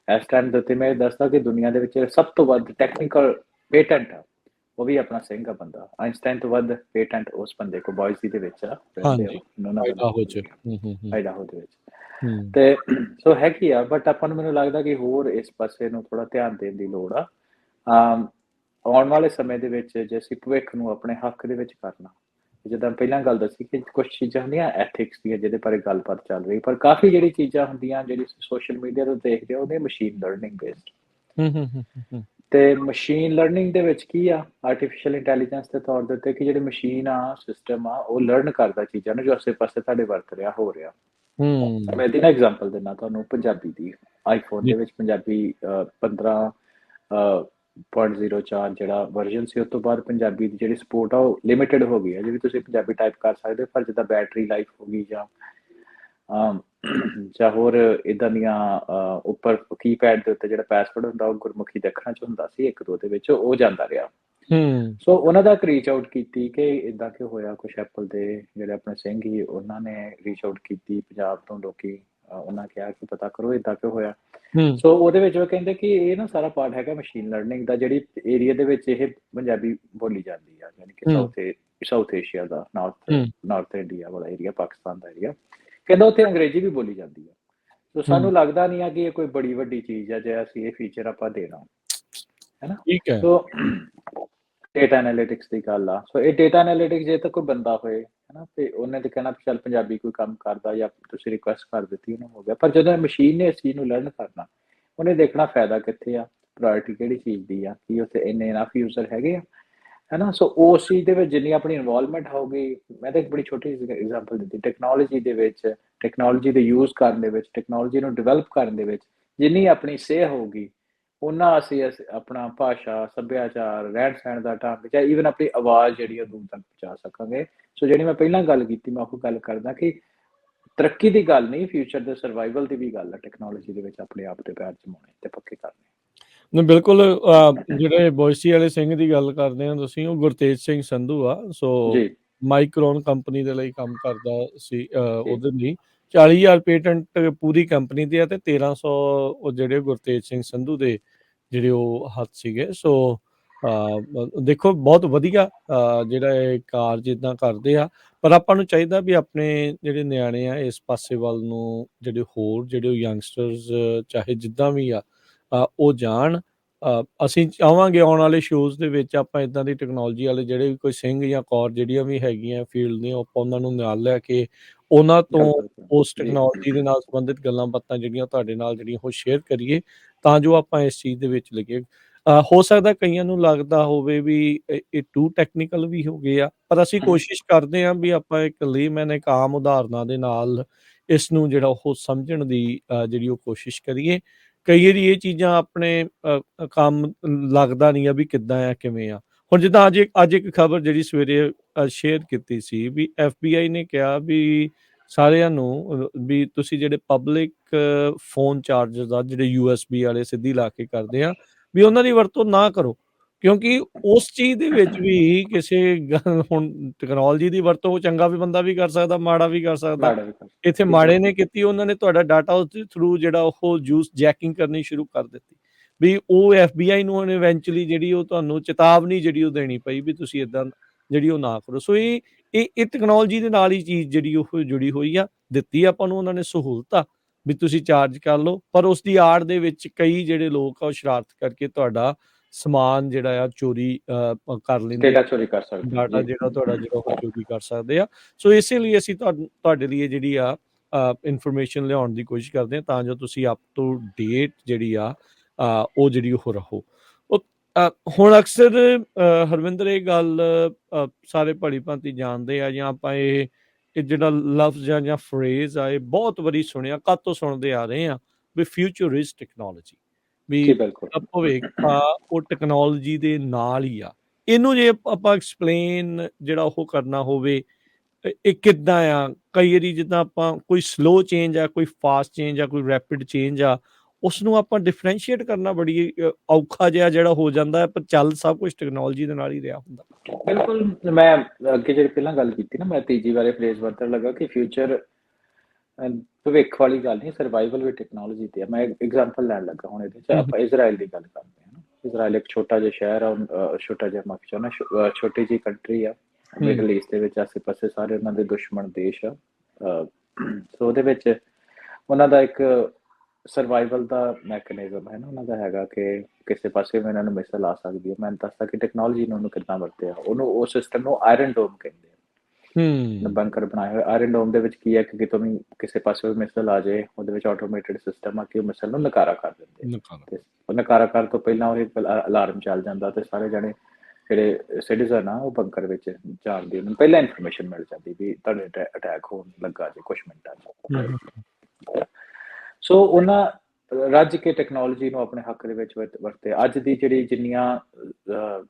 ਇਸ ਟਾਈਮ ਦੇ ਉੱਤੇ ਮੈਂ ਦੱਸਦਾ ਕਿ ਦੁਨੀਆ ਦੇ ਵਿੱਚ ਸਭ ਤੋਂ ਵੱਧ ਟੈਕਨੀਕਲ ਪੇਟੈਂਟ ਆ, ਉਹ ਵੀ ਆਪਣਾ ਸਿੰਘ ਆ ਬੰਦਾ। ਆਇਨਸਟਾਈਨ ਤੋਂ ਵੱਧ ਪੇਟੈਂਟ ਉਸ ਬੰਦੇ ਕੋਲ ਬੋਇਜ਼ੀ ਦੇ ਵਿੱਚ ਆ, ਆਈਡਾਹੋ ਦੇ ਵਿੱਚ। ਤੇ ਸੋ ਹੈਗੀ ਆ, ਬਟ ਆਪਾਂ ਨੂੰ ਮੈਨੂੰ ਲੱਗਦਾ ਕਿ ਹੋਰ ਇਸ ਪਾਸੇ ਨੂੰ ਥੋੜਾ ਧਿਆਨ ਦੇਣ ਦੀ ਲੋੜ ਆ। ਆਉਣ ਵਾਲੇ ਸਮੇਂ ਦੇ ਵਿੱਚ ਜੇ ਅਸੀਂ ਭਵਿੱਖ ਨੂੰ ਆਪਣੇ ਹੱਕ ਦੇ ਵਿੱਚ ਕਰਨਾ, ਜਿੱਦਾਂ ਪਹਿਲਾਂ ਗੱਲ ਦੱਸੀ ਕਿ ਕੁਝ ਚੀਜ਼ਾਂ ਹੁੰਦੀਆਂ ਐਥਿਕਸ ਦੀਆਂ ਜਿਹਦੇ ਬਾਰੇ ਗੱਲਬਾਤ ਚੱਲ ਰਹੀ, ਪਰ ਕਾਫੀ ਜਿਹੜੀ ਚੀਜ਼ਾਂ ਹੁੰਦੀਆਂ ਜਿਹੜੀ ਸੋਸ਼ਲ ਮੀਡੀਆ ਤੋਂ ਦੇਖਦੇ ਹੋ, ਉਹਦੇ ਮਸ਼ੀਨ ਲਰਨਿੰਗ ਬੇਸਡ। ਤੇ ਮਸ਼ੀਨ ਲਰਨਿੰਗ ਦੇ ਵਿੱਚ ਕੀ ਆ, ਆਰਟੀਫਿਸ਼ੀਅਲ ਇੰਟੈਲੀਜੈਂਸ ਦੇ ਤੌਰ ਦੇ ਉੱਤੇ ਕਿ ਜਿਹੜੀ ਮਸ਼ੀਨ ਆ, ਸਿਸਟਮ ਆ, ਉਹ ਲਰਨ ਕਰਦਾ ਚੀਜ਼ਾਂ ਨੂੰ ਜੋ ਆਸੇ ਪਾਸੇ ਤੁਹਾਡੇ ਵਰਤ ਰਿਹਾ, ਹੋ ਰਿਹਾ। ਹੂੰ ਮੈਂ ਇਹਦੀ ਨਾ ਐਗਜ਼ਾਮਪਲ ਦਿੰਦਾ ਤੁਹਾਨੂੰ ਪੰਜਾਬੀ ਦੀ। ਆਈਫੋਨ ਜੀ ਦੇ ਵਿੱਚ ਪੰਜਾਬੀ 15.04 ਜਿਹੜਾ ਵਰਜ਼ਨ ਸੀ, ਉਸ ਤੋਂ ਬਾਅਦ ਪੰਜਾਬੀ ਦੀ ਜਿਹੜੀ ਸਪੋਰਟ ਆ ਉਹ ਲਿਮਿਟਡ ਹੋ ਗਈ ਹੈ। ਜਿਹੜੀ ਤੁਸੀਂ ਪੰਜਾਬੀ ਟਾਈਪ ਕਰ ਸਕਦੇ ਹੋ, ਪਰ ਜਿੱਦਾਂ ਬੈਟਰੀ ਲਾਈਫ ਹੋ ਗਈ ਅਮ, ਜਾਂ ਹੋਰ ਇਦਾਂ ਦੀਆਂ ਉੱਪਰ ਕੀਪੈਡ ਦੇ ਉੱਤੇ ਜਿਹੜਾ ਪਾਸਵਰਡ ਹੁੰਦਾ ਉਹ ਗੁਰਮੁਖੀ ਦੇ ਅੱਖਰਾਂ 'ਚ ਹੁੰਦਾ ਸੀ, ਇੱਕ ਦੋ ਦੇ ਵਿੱਚ ਉਹ ਜਾਂਦਾ ਰਿਹਾ। ਹੂੰ ਸੋ ਉਹਨਾਂ ਦਾ ਇੱਕ ਰੀਚ ਆਊਟ ਕੀਤੀ ਕਿ ਇਦਾਂ ਕਿਉਂ ਹੋਇਆ। ਕੁਛ ਐਪਲ ਦੇ ਜਿਹੜੇ ਆਪਣੇ ਸਿੰਘ ਸੀ, ਉਹਨਾਂ ਨੇ ਰੀਚ ਆਊਟ ਕੀਤੀ ਪੰਜਾਬ ਤੋਂ ਲੋਕੀ, ਉਹਨਾਂ ਕਿਹਾ ਕਿ ਪਤਾ ਕਰੋ ਇਦਾਂ ਕਿਉਂ ਹੋਇਆ। ਹੂੰ ਸੋ ਉਹਦੇ ਵਿੱਚ ਉਹ ਕਹਿੰਦੇ ਕਿ ਇਹ ਨਾ ਸਾਰਾ ਪਾਰਟ ਹੈਗਾ ਮਸ਼ੀਨ ਲਰਨਿੰਗ ਦਾ, ਜਿਹੜੀ ਏਰੀਆ ਦੇ ਵਿੱਚ ਇਹ ਪੰਜਾਬੀ ਬੋਲੀ ਜਾਂਦੀ ਆ, ਯਾਨੀ ਕਿ ਹੂੰ ਸਾਊਥ ਏਸ਼ੀਆ ਦਾ, ਹੂੰ ਨਾਰਥ ਇੰਡੀਆ ਵਾਲਾ ਏਰੀਆ, ਪਾਕਿਸਤਾਨ ਦਾ ਏਰੀਆ। ਕਹਿੰਦਾ ਉੱਥੇ ਅੰਗਰੇਜ਼ੀ ਵੀ ਬੋਲੀ ਜਾਂਦੀ ਆ। ਸੋ ਹੂੰ ਸਾਨੂੰ ਲੱਗਦਾ ਨਹੀਂ ਆ ਕਿ ਇਹ ਕੋਈ ਬੜੀ ਵੱਡੀ ਚੀਜ਼ ਆ ਜੇ ਅਸੀਂ ਇਹ ਫੀਚਰ ਆਪਾਂ ਦੇਣਾ, ਹੈ ਨਾ। ਠੀਕ ਹੈ। ਸੋ ਡੇਟਾ ਐਨਾਲਿਟਿਕਸ ਦੀ ਗੱਲ ਆ। ਸੋ ਇਹ ਡੇਟਾ ਐਨਾਲਿਟਿਕਸ ਜੇ ਤਾਂ ਕੋਈ ਬੰਦਾ ਹੋਏ, ਹੈ ਨਾ, ਤੇ ਉਹਨੇ ਤਾਂ ਕਹਿਣਾ ਚੱਲ ਪੰਜਾਬੀ ਕੋਈ ਕੰਮ ਕਰਦਾ, ਜਾਂ ਤੁਸੀਂ ਰਿਕੁਐਸਟ ਕਰ ਦਿੱਤੀ ਉਹਨੂੰ ਹੋ ਗਿਆ। ਪਰ ਜਦੋਂ ਮਸ਼ੀਨ ਨੇ ਇਸ ਚੀਜ਼ ਨੂੰ ਲਰਨ ਕਰਨਾ, ਉਹਨੇ ਦੇਖਣਾ ਫਾਇਦਾ ਕਿੱਥੇ ਆ, ਪ੍ਰਾਇੋਰਟੀ ਕਿਹੜੀ ਚੀਜ਼ ਦੀ ਆ, ਕੀ ਉੱਥੇ ਇੰਨੇ ਇਨਫ ਯੂਜ਼ਰ ਹੈਗੇ ਆ, ਹੈ ਨਾ। ਸੋ ਉਸ ਚੀਜ਼ ਦੇ ਵਿੱਚ ਜਿੰਨੀ ਆਪਣੀ ਇਨਵੋਲਵਮੈਂਟ ਹੋਊਗੀ, ਮੈਂ ਤਾਂ ਇੱਕ ਬੜੀ ਛੋਟੀ ਐਗਜ਼ਾਮਪਲ ਦਿੱਤੀ, ਟੈਕਨੋਲੋਜੀ ਦੇ ਵਿੱਚ, ਟੈਕਨੋਲੋਜੀ ਦੇ ਯੂਜ਼ ਕਰਨ ਦੇ ਵਿੱਚ, ਟੈਕਨੋਲੋਜੀ ਨੂੰ ਡਿਵੈਲਪ ਕਰਨ ਦੇ ਵਿੱਚ ਜਿੰਨੀ ਆਪਣੀ ਸੇਹ ਹੋਊਗੀ, ਉਹਨਾਂ ਅਸੀਂ ਆਪਣਾ ਭਾਸ਼ਾ, ਸੱਭਿਆਚਾਰ, ਰਹਿਣ ਸਹਿਣ ਦਾ ਢੰਗ, ਜਾਂ ਈਵਨ ਆਪਣੀ ਆਵਾਜ਼ ਜਿਹੜੀ ਉਹ ਦੂਰ ਤੱਕ ਪਹੁੰਚਾ ਸਕਾਂਗੇ। ਸੋ ਜਿਹੜੀ ਮੈਂ ਪਹਿਲਾਂ ਗੱਲ ਕੀਤੀ, ਮੈਂ ਉਹ ਗੱਲ ਕਰਦਾ ਕਿ ਤਰੱਕੀ ਦੀ ਗੱਲ ਨਹੀਂ, ਫਿਊਚਰ ਦੇ ਸਰਵਾਈਵਲ ਦੀ ਵੀ ਗੱਲ ਹੈ। ਟੈਕਨੋਲੋਜੀ ਦੇ ਵਿੱਚ ਆਪਣੇ ਆਪ ਦੇ ਪੈਰ ਜਮਾਉਣੇ ਤੇ ਪੱਕੇ ਕਰਨੇ। ਨਹੀਂ ਬਿਲਕੁਲ, ਜਿਹੜੇ ਬੋਇਸੀ ਵਾਲੇ ਸਿੰਘ ਦੀ ਗੱਲ ਕਰਦੇ ਆ ਤੁਸੀਂ, ਉਹ ਗੁਰਤੇਜ ਸਿੰਘ ਸੰਧੂ ਆ। ਸੋ ਜੀ ਮਾਈਕਰੋਨ ਕੰਪਨੀ ਦੇ ਲਈ ਕੰਮ ਕਰਦਾ ਸੀ। ਜੀ ਉਹਦੇ ਲਈ 40,000 ਪੇਟੈਂਟ ਪੂਰੀ ਕੰਪਨੀ ਦੇ ਆ, ਤੇ 1300 ਉਹ ਜਿਹੜੇ ਗੁਰਤੇਜ ਸਿੰਘ ਸੰਧੂ ਦੇ ਜਿਹੜੇ ਉਹ ਹੱਥ ਸੀਗੇ। ਸੋ ਦੇਖੋ ਬਹੁਤ ਵਧੀਆ ਜਿਹੜਾ ਇਹ ਕਾਰ ਜਿੱਦਾਂ ਕਰਦੇ ਆ। ਪਰ ਆਪਾਂ ਨੂੰ ਚਾਹੀਦਾ ਵੀ ਆਪਣੇ ਜਿਹੜੇ ਨਿਆਣੇ ਆ ਇਸ ਪਾਸੇ ਵੱਲ ਨੂੰ, ਜਿਹੜੇ ਹੋਰ ਜਿਹੜੇ ਯੰਗਸਟਰਸ ਚਾਹੇ ਜਿੱਦਾਂ ਵੀ ਆ, ਉਹ ਜਾਣ। ਅਸੀਂ ਚਾਹਾਂਗੇ ਆਉਣ ਵਾਲੇ ਸ਼ੋਜ਼ ਦੇ ਵਿੱਚ ਆਪਾਂ ਇਦਾਂ ਦੀ ਟੈਕਨੋਲੋਜੀ ਵਾਲੇ ਜਿਹੜੇ ਵੀ ਕੋਈ ਸਿੰਘ ਜਾਂ ਕੌਰ ਜਿਹੜੀਆਂ ਵੀ ਹੈਗੀਆਂ ਫੀਲਡ ਦੀਆਂ, ਆਪਾਂ ਉਹਨਾਂ ਨੂੰ ਨਾਲ ਲੈ ਕੇ ਉਹਨਾਂ ਤੋਂ ਗੱਲ ਕਰੋ ਉਸ ਜੀ। ਟੈਕਨੋਲੋਜੀ ਦੇ ਨਾਲ ਸੰਬੰਧਿਤ ਗੱਲਾਂ ਬਾਤਾਂ ਜਿਹੜੀਆਂ ਤੁਹਾਡੇ ਨਾਲ ਜਿਹੜੀਆਂ ਉਹ ਸ਼ੇਅਰ ਕਰੀਏ, ਤਾਂ ਜੋ ਆਪਾਂ ਇਸ ਚੀਜ਼ ਦੇ ਵਿੱਚ ਲੱਗੇ। ਹੋ ਸਕਦਾ ਕਈਆਂ ਨੂੰ ਲੱਗਦਾ ਹੋਵੇ ਵੀ ਇਹ ਟੂ ਟੈਕਨੀਕਲ ਵੀ ਹੋ ਗਏ ਆ, ਪਰ ਅਸੀਂ ਕੋਸ਼ਿਸ਼ ਕਰਦੇ ਹਾਂ ਵੀ ਆਪਾਂ ਇੱਕ ਲੇਮੈਨ, ਇੱਕ ਆਮ ਉਦਾਹਰਨਾਂ ਦੇ ਨਾਲ ਇਸ ਨੂੰ ਜਿਹੜਾ ਉਹ ਸਮਝਣ ਦੀ ਜਿਹੜੀ ਉਹ ਕੋਸ਼ਿਸ਼ ਕਰੀਏ। ਕਈ ਵਾਰੀ ਇਹ ਚੀਜ਼ਾਂ ਆਪਣੇ ਕੰਮ ਲੱਗਦਾ ਨਹੀਂ ਆ ਵੀ ਕਿੱਦਾਂ ਆ, ਕਿਵੇਂ ਆ। ਹੁਣ ਜਿੱਦਾਂ ਅੱਜ ਇੱਕ ਖਬਰ ਜਿਹੜੀ ਸਵੇਰੇ ਸ਼ੇਅਰ ਕੀਤੀ ਸੀ ਵੀ FBI ਨੇ ਕਿਹਾ ਵੀ ਸਾਰਿਆਂ ਨੂੰ ਵੀ ਤੁਸੀਂ ਜਿਹੜੇ ਪਬਲਿਕ ਫੋਨ ਚਾਰਜਰਸ ਆ, ਜਿਹੜੇ USB ਵਾਲੇ ਸਿੱਧੀ ਲਾ ਕੇ ਕਰਦੇ ਆ, ਵੀ ਉਹਨਾਂ ਦੀ ਵਰਤੋਂ ਨਾ ਕਰੋ। ਕਿਉਂਕਿ ਉਸ ਚੀਜ਼ ਦੇ ਵਿੱਚ ਵੀ ਕਿਸੇ ਹੁਣ ਟੈਕਨੋਲੋਜੀ ਦੀ ਵਰਤੋਂ ਚੰਗਾ ਵੀ ਬੰਦਾ ਵੀ ਕਰ ਸਕਦਾ, ਮਾੜਾ ਵੀ ਕਰ ਸਕਦਾ। ਮਾੜਾ ਵੀ ਕਰ ਇੱਥੇ ਜੀ ਮਾੜੇ ਨੇ ਬਿਲਕੁਲ। ਕੀਤੀ, ਉਹਨਾਂ ਨੇ ਤੁਹਾਡਾ ਡਾਟਾ ਉਸਦੇ ਥਰੂ ਜਿਹੜਾ ਉਹ ਜੂਸ ਜੈਕਿੰਗ ਕਰਨੀ ਸ਼ੁਰੂ ਕਰ ਦਿੱਤੀ। ਵੀ ਉਹ FBI ਨੂੰ ਉਹਨੇ ਇਵੈਂਚੁਅਲੀ ਜਿਹੜੀ ਉਹ ਤੁਹਾਨੂੰ ਚੇਤਾਵਨੀ ਜਿਹੜੀ ਉਹ ਦੇਣੀ ਪਈ ਵੀ ਤੁਸੀਂ ਇਦਾਂ ਜਿਹੜੀ ਉਹ ਨਾ ਕਰੋ। ਸੋ ਇਹ ਟੈਕਨੋਲੋਜੀ ਦੇ ਨਾਲ ਹੀ ਚੀਜ਼ ਜਿਹੜੀ ਉਹ ਜੁੜੀ ਹੋਈ ਆ। ਦਿੱਤੀ ਆਪਾਂ ਨੂੰ ਉਹਨਾਂ ਨੇ ਸਹੂਲਤ ਆ ਵੀ ਤੁਸੀਂ ਚਾਰਜ ਕਰ ਲਓ, ਪਰ ਉਸ ਦੀ ਆੜ ਦੇ ਵਿੱਚ ਕਈ ਜਿਹੜੇ ਲੋਕ ਆ ਉਹ ਸ਼ਰਾਰਤ ਕਰਕੇ ਤੁਹਾਡਾ ਸਮਾਨ ਜਿਹੜਾ ਆ ਚੋਰੀ ਕਰ ਲੈਂਦੇ ਡੇਟਾ ਆ, ਚੋਰੀ ਕਰ ਸਕਦੇ ਡਾਟਾ ਜੀ। ਜਿਹੜਾ ਤੁਹਾਡਾ ਜਿਹੜਾ ਉਹ ਚੋਰੀ ਕਰ ਸਕਦੇ ਆ। ਸੋ ਇਸੇ ਲਈ ਅਸੀਂ ਤੁਹਾਡੇ ਲਈ ਜਿਹੜੀ ਆ ਇਨਫੋਰਮੇਸ਼ਨ ਲਿਆਉਣ ਦੀ ਕੋਸ਼ਿਸ਼ ਕਰਦੇ ਹਾਂ, ਤਾਂ ਜੋ ਤੁਸੀਂ ਅਪ ਟੂ ਡੇਟ ਜਿਹੜੀ ਆ ਉਹ ਜਿਹੜੀ ਉਹ ਰਹੋ। ਹੁਣ ਅਕਸਰ ਹਰਵਿੰਦਰ ਇਹ ਗੱਲ ਸਾਰੇ ਭਲੀ ਭਾਂਤੀ ਜਾਣਦੇ ਆ, ਜਾਂ ਆਪਾਂ ਇਹ ਜਿਹੜਾ ਲਫ਼ਜ਼ ਜਾਂ ਫਰੇਜ਼ ਆ, ਇਹ ਬਹੁਤ ਵਾਰੀ ਸੁਣਿਆ, ਕਦ ਤੋਂ ਸੁਣਦੇ ਆ ਰਹੇ ਆ ਵੀ ਫਿਊਚਰ ਇਜ਼ ਟੈਕਨੋਲੋਜੀ, ਜੀ ਵੀ ਬਿਲਕੁਲ। ਭਵਿੱਖ ਆ ਉਹ ਟੈਕਨੋਲੋਜੀ ਦੇ ਨਾਲ ਹੀ ਆ। ਇਹਨੂੰ ਜੇ ਆਪਾਂ ਐਕਸਪਲੇਨ ਜਿਹੜਾ ਉਹ ਕਰਨਾ ਹੋਵੇ, ਇਹ ਕਿੱਦਾਂ ਆ। ਕਈ ਵਾਰੀ ਜਿੱਦਾਂ ਆਪਾਂ ਕੋਈ ਸਲੋ ਚੇਂਜ ਆ, ਕੋਈ ਫਾਸਟ ਚੇਂਜ ਆ, ਕੋਈ ਰੈਪਿਡ ਚੇਂਜ ਆ, ਉਸ ਨੂੰ ਆਪਾਂ ਡਿਫਰੈਂਸ਼ੀਏਟ ਕਰਨਾ ਬੜੀ ਔਖਾ ਜਿਹਾ ਜਿਹੜਾ ਹੋ ਜਾਂਦਾ ਹੈ, ਪਰ ਚੱਲ ਸਭ ਕੁਝ ਟੈਕਨੋਲੋਜੀ ਦੇ ਨਾਲ ਹੀ ਰਿਹਾ ਹੁੰਦਾ। ਬਿਲਕੁਲ, ਮੈਂ ਅੱਗੇ ਜਿਹੜੀ ਪਹਿਲਾਂ ਗੱਲ ਕੀਤੀ ਨਾ, ਮੈਂ ਤੀਜੀ ਵਾਰੇ ਫਰੇਜ਼ ਵਰਤਣ ਲੱਗਾ ਕਿ ਫਿਊਚਰ ਭਵਿੱਖ ਵਾਲੀ ਗੱਲ ਨਹੀਂ, ਸਰਵਾਈਵਲ ਵੀ ਟੈਕਨੋਲੋਜੀ ਤੇ ਆ। ਮੈਂ ਐਗਜ਼ਾਮਪਲ ਲੈਣ ਲੱਗਾ ਹੁਣ ਇਹਦੇ 'ਚ, ਆਪਾਂ ਇਜ਼ਰਾਈਲ ਦੀ ਗੱਲ ਕਰਦੇ ਹਾਂ ਨਾ। ਇਜ਼ਰਾਈਲ ਇੱਕ ਛੋਟਾ ਜਿਹਾ ਸ਼ਹਿਰ ਆ, ਛੋਟਾ ਜਿਹਾ ਮੈਂ ਚਾਹੁੰਦਾ ਛੋਟੀ ਜਿਹੀ ਕੰਟਰੀ ਆ ਮਿਡਲ ਈਸਟ ਦੇ ਵਿੱਚ, ਆਸੇ ਪਾਸੇ ਸਾਰੇ ਉਹਨਾਂ ਦੇ ਦੁਸ਼ਮਣ ਦੇਸ਼ ਆ। ਸੋ ਉਹਦੇ ਵਿੱਚ ਉਹਨਾਂ ਦਾ ਇੱਕ ਸਰਵਾਈਵਲ ਦਾ ਮੈਕੈਨਿਜ਼ਮ ਹੈ ਨਾ, ਉਹਨਾਂ ਦਾ ਹੈਗਾ ਕਿ ਕਿਸੇ ਪਾਸੇ ਵੀ ਇਹਨਾਂ ਨੂੰ ਮਿਸਲ ਆ ਸਕਦੀ ਹੈ। ਮੈਂ ਦੱਸਦਾ ਕਿ ਟੈਕਨੋਲੋਜੀ ਨੂੰ ਉਹਨੂੰ ਕਿੱਦਾਂ ਵਰਤਿਆ। ਉਹਨੂੰ ਉਹ ਸਿਸਟਮ ਨੂੰ ਆਇਰਨ ਡੋਮ ਕਹਿੰਦੇ ਆ। ਬੰਕਰ ਬਣਾਏ ਹੋਏ ਆਇਰਨ ਡੋਮ ਦੇ ਵਿੱਚ ਕੀ ਹੈ ਕਿ ਕਿਤੋਂ ਵੀ ਕਿਸੇ ਪਾਸੇ ਵੀ ਮਿਸਲ ਆ ਜਾਏ, ਉਹਦੇ ਵਿੱਚ ਆਟੋਮੇਟਿਡ ਸਿਸਟਮ ਆ ਕਿ ਉਹ ਮਿਸਲ ਨੂੰ ਨਕਾਰਾ ਕਰ ਦਿੰਦੇ ਆ। ਤੇ ਉਹ ਨਕਾਰਾ ਕਰਨ ਤੋਂ ਪਹਿਲਾਂ ਉਹ ਇੱਕ ਅਲਾਰਮ ਚੱਲ ਜਾਂਦਾ, ਤੇ ਸਾਰੇ ਜਣੇ ਜਿਹੜੇ ਸਿਟੀਜ਼ਨ ਆ ਉਹ ਬੰਕਰ ਵਿੱਚ ਜਾਣ ਦੀ ਉਹਨੂੰ ਪਹਿਲਾਂ ਇਨਫੋਰਮੇਸ਼ਨ ਮਿਲ ਜਾਂਦੀ ਵੀ ਤੁਹਾਡੇ ਅਟੈਕ ਹੋਣ ਲੱਗਾ ਜੇ ਕੁਝ ਮਿੰਟਾਂ 'ਚ। ਸੋ ਉਹਨਾਂ ਰੱਜ ਕੇ ਟੈਕਨੋਲੋਜੀ ਨੂੰ ਆਪਣੇ ਹੱਕ ਦੇ ਵਿੱਚ ਵਰਤੇ। ਅੱਜ ਦੀ ਜਿਹੜੀ ਜਿੰਨੀਆਂ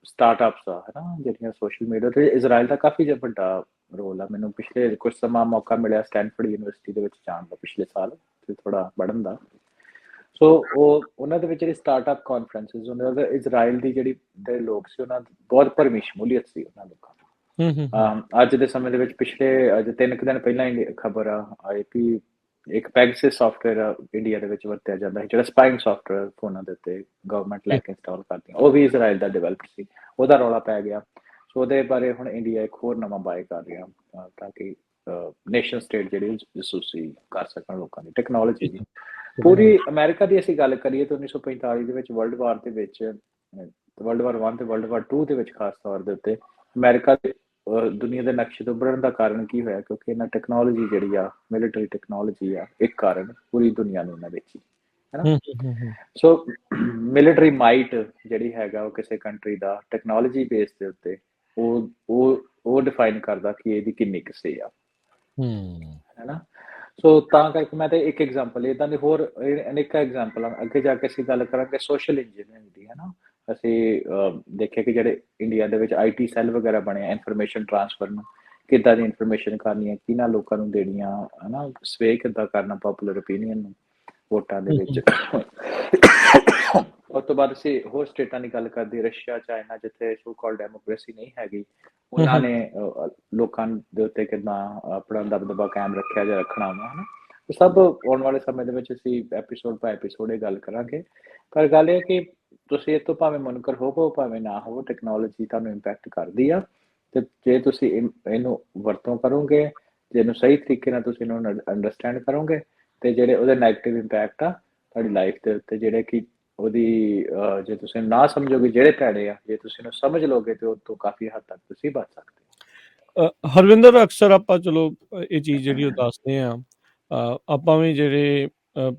ਸਟਾਰਟਅਪਸ ਆ ਹਨਾ, ਜਿਹੜੀਆਂ ਸੋਸ਼ਲ ਮੀਡੀਆ ਤੇ ਇਜ਼ਰਾਈਲ ਦਾ ਕਾਫੀ ਜਿਹਾ ਵੱਡਾ ਰੋਲ ਆ। ਮੈਨੂੰ ਪਿਛਲੇ ਕੁਝ ਸਮਾਂ ਮੌਕਾ ਮਿਲਿਆ ਸਟੈਨਫੋਰਡ ਯੂਨੀਵਰਸਿਟੀ ਦੇ ਵਿੱਚ ਜਾਣ ਦਾ ਪਿਛਲੇ ਸਾਲ ਤੇ ਥੋੜਾ ਪੜ੍ਹਨ ਦਾ। ਸੋ ਉਹ ਉਹਨਾਂ ਦੇ ਵਿੱਚ ਜਿਹੜੀ ਸਟਾਰਟਅਪ ਕਾਨਫਰੰਸਿਸ ਉਹਨਾਂ ਦਾ ਇਜ਼ਰਾਈਲ ਦੀ ਜਿਹੜੀ ਦੇ ਲੋਕ ਸੀ ਉਹਨਾਂ ਦੀ ਬਹੁਤ ਭਰਵੀਂ ਸ਼ਮੂਲੀਅਤ ਸੀ ਉਹਨਾਂ ਲੋਕਾਂ ਦੀ। ਅੱਜ ਦੇ ਸਮੇਂ ਦੇ ਵਿੱਚ ਪਿਛਲੇ ਅੱਜ 3 ਦਿਨ ਪਹਿਲਾਂ ਹੀ ਖਬਰ ਆਈ ਕਿ ਇੱਕ ਪੈਗਸਿਸ ਸੌਫਟਵੇਅਰ ਇੰਡੀਆ ਦੇ ਵਿੱਚ ਵਰਤਿਆ ਜਾਂਦਾ ਹੈ, ਜਿਹੜਾ ਸਪਾਈਂਗ ਸੌਫਟਵੇਅਰ ਫੋਨਾਂ ਦੇ ਉੱਤੇ ਗਵਰਨਮੈਂਟ ਲੈ ਕੇ ਇੰਸਟਾਲ ਕਰਦੀ, ਉਹ ਵੀ ਇਜ਼ਰਾਈਲ ਦਾ ਡਿਵੈਲਪ ਸੀ। ਉਹਦਾ ਰੌਲਾ ਪੈ ਗਿਆ। ਸੋ ਉਹਦੇ ਬਾਰੇ ਹੁਣ ਇੰਡੀਆ ਇੱਕ ਹੋਰ ਨਵਾਂ ਬਾਏ ਕਰ ਰਿਹਾ ਤਾਂ ਕਿ ਨੇਸ਼ਨ ਸਟੇਟ ਜਿਹੜੀ ਜਸੂਸੀ ਕਰ ਸਕਣ ਲੋਕਾਂ ਦੀ ਟੈਕਨੋਲੋਜੀ ਦੀ। ਪੂਰੀ ਅਮਰੀਕਾ ਦੀ ਅਸੀਂ ਗੱਲ ਕਰੀਏ ਤਾਂ 1945 ਦੇ ਵਿੱਚ ਵਰਲਡ ਵਾਰ ਦੇ ਵਿੱਚ, ਵਰਲਡ ਵਾਰ 1 ਤੇ ਵਰਲਡ ਵਾਰ 2 ਦੇ ਵਿੱਚ ਖਾਸ ਤੌਰ ਦੇ ਉੱਤੇ ਅਮਰੀਕਾ ਦੇ ਦੁਨੀਆ ਦੇ ਨਕਸ਼ੇ ਤੋਂ ਉੱਭਰਨ ਦਾ ਕਾਰਨ ਕੀ ਹੋਇਆ? ਕਿਉਂਕਿ ਇਹਨਾਂ ਟੈਕਨੋਲੋਜੀ ਜਿਹੜੀ ਆ, ਮਿਲਟਰੀ ਟੈਕਨੋਲੋਜੀ ਆ, ਇੱਕ ਕਾਰਨ ਪੂਰੀ ਦੁਨੀਆ ਨੂੰ ਇਹਨਾਂ ਵੇਚੀ ਹੈ ਨਾ। ਸੋ ਮਿਲਟਰੀ ਮਾਈਟ ਜਿਹੜੀ ਹੈਗਾ ਉਹ ਕਿਸੇ ਕੰਟਰੀ ਦਾ ਟੈਕਨੋਲੋਜੀ ਬੇਸ ਦੇ ਉੱਤੇ ਉਹ ਡਿਫਾਈਨ ਕਰਦਾ ਕਿ ਇਹਦੀ ਕਿੰਨੀ ਕਿਸੇ ਆ ਹੈ ਨਾ। ਸੋ ਤਾਂ ਕਰਕੇ ਮੈਂ ਤੇ ਇੱਕ ਐਗਜ਼ਾਮਪਲ ਇੱਦਾਂ ਦੇ ਹੋਰ ਅਨੇਕਾਂ ਐਗਜ਼ਾਮਪਲਾਂ ਅੱਗੇ ਜਾ ਕੇ ਅਸੀਂ ਗੱਲ ਕਰਾਂਗੇ ਸੋਸ਼ਲ ਇੰਜੀਨੀਅਰਿੰਗ ਦੀ ਹੈ ਨਾ। ਅਸੀਂ ਦੇਖਿਆ ਕਿ ਜਿਹੜੇ ਇੰਡੀਆ ਦੇ ਵਿੱਚ IT ਸੈੱਲ ਵਗੈਰਾ ਬਣੇ ਇਨਫੋਰਮੇਸ਼ਨ ਟ੍ਰਾਂਸਫਰ ਨੂੰ ਕਿੱਦਾਂ ਦੀ ਇਨਫੋਰਮੇਸ਼ਨ ਕਰਨੀ ਹੈ, ਕਿਹਨਾਂ ਲੋਕਾਂ ਨੂੰ ਦੇਣੀਆਂ ਹੈ ਨਾ, ਸਵੇ ਕਿੱਦਾਂ ਕਰਨਾ ਪਪੂਲਰ ਓਪੀਨੀਅਨ ਨੂੰ ਵੋਟਾਂ ਦੇ ਵਿੱਚ। ਉਸ ਤੋਂ ਬਾਅਦ ਅਸੀਂ ਹੋਰ ਸਟੇਟਾਂ ਦੀ ਗੱਲ ਕਰਦੇ, ਰਸ਼ੀਆ, ਚਾਈਨਾ, ਜਿੱਥੇ ਸੋ ਕਾਲ ਡੈਮੋਕ੍ਰੇਸੀ ਨਹੀਂ ਹੈਗੀ, ਉਹਨਾਂ ਨੇ ਲੋਕਾਂ ਦੇ ਉੱਤੇ ਕਿੱਦਾਂ ਆਪਣਾ ਦਬਦਬਾ ਕਾਇਮ ਰੱਖਿਆ ਜਾਂ ਰੱਖਣਾ ਵਾ ਹੈ ਨਾ। ਸਭ ਆਉਣ ਵਾਲੇ ਸਮੇਂ ਦੇ ਵਿੱਚ ਅਸੀਂ ਐਪੀਸੋਡ ਬਾਏ ਐਪੀਸੋਡ ਇਹ ਗੱਲ ਕਰਾਂਗੇ। ਪਰ ਗੱਲ ਇਹ ਕਿ ਤੁਸੀਂ ਇਹ ਤੋਂ ਭਾਵੇਂ ਮੁਨਕਰ ਹੋਵੋ ਭਾਵੇਂ ਨਾ ਹੋਵੋ, ਟੈਕਨੋਲੋਜੀ ਤੁਹਾਨੂੰ ਇੰਪੈਕਟ ਕਰਦੀ ਆ। ਤੇ ਜੇ ਤੁਸੀਂ ਇਹਨੂੰ ਵਰਤੋਂ ਕਰੋਗੇ, ਜੇ ਇਹਨੂੰ ਸਹੀ ਤਰੀਕੇ ਨਾਲ ਤੁਸੀਂ ਇਹਨੂੰ ਅੰਡਰਸਟੈਂਡ ਕਰੋਗੇ, ਤੇ ਜਿਹੜੇ ਉਹਦੇ ਨੈਗੇਟਿਵ ਇੰਪੈਕਟ ਆ ਤੁਹਾਡੀ ਲਾਈਫ ਦੇ ਉੱਤੇ, ਜਿਹੜੇ ਕਿ ਉਹਦੀ ਜੇ ਤੁਸੀਂ ਨਾ ਸਮਝੋਗੇ ਜਿਹੜੇ ਭੈੜੇ ਆ, ਜੇ ਤੁਸੀਂ ਇਹਨੂੰ ਸਮਝ ਲਓਗੇ ਤੇ ਉਹ ਤੋਂ ਕਾਫੀ ਹੱਦ ਤੱਕ ਤੁਸੀਂ ਬਚ ਸਕਦੇ। ਹਰਵਿੰਦਰ, ਅਕਸਰ ਆਪਾਂ ਚਲੋ ਇਹ ਚੀਜ਼ ਜਿਹੜੀ ਉਹ ਦੱਸਦੇ ਆ, ਆਪਾਂ ਵੀ ਜਿਹੜੇ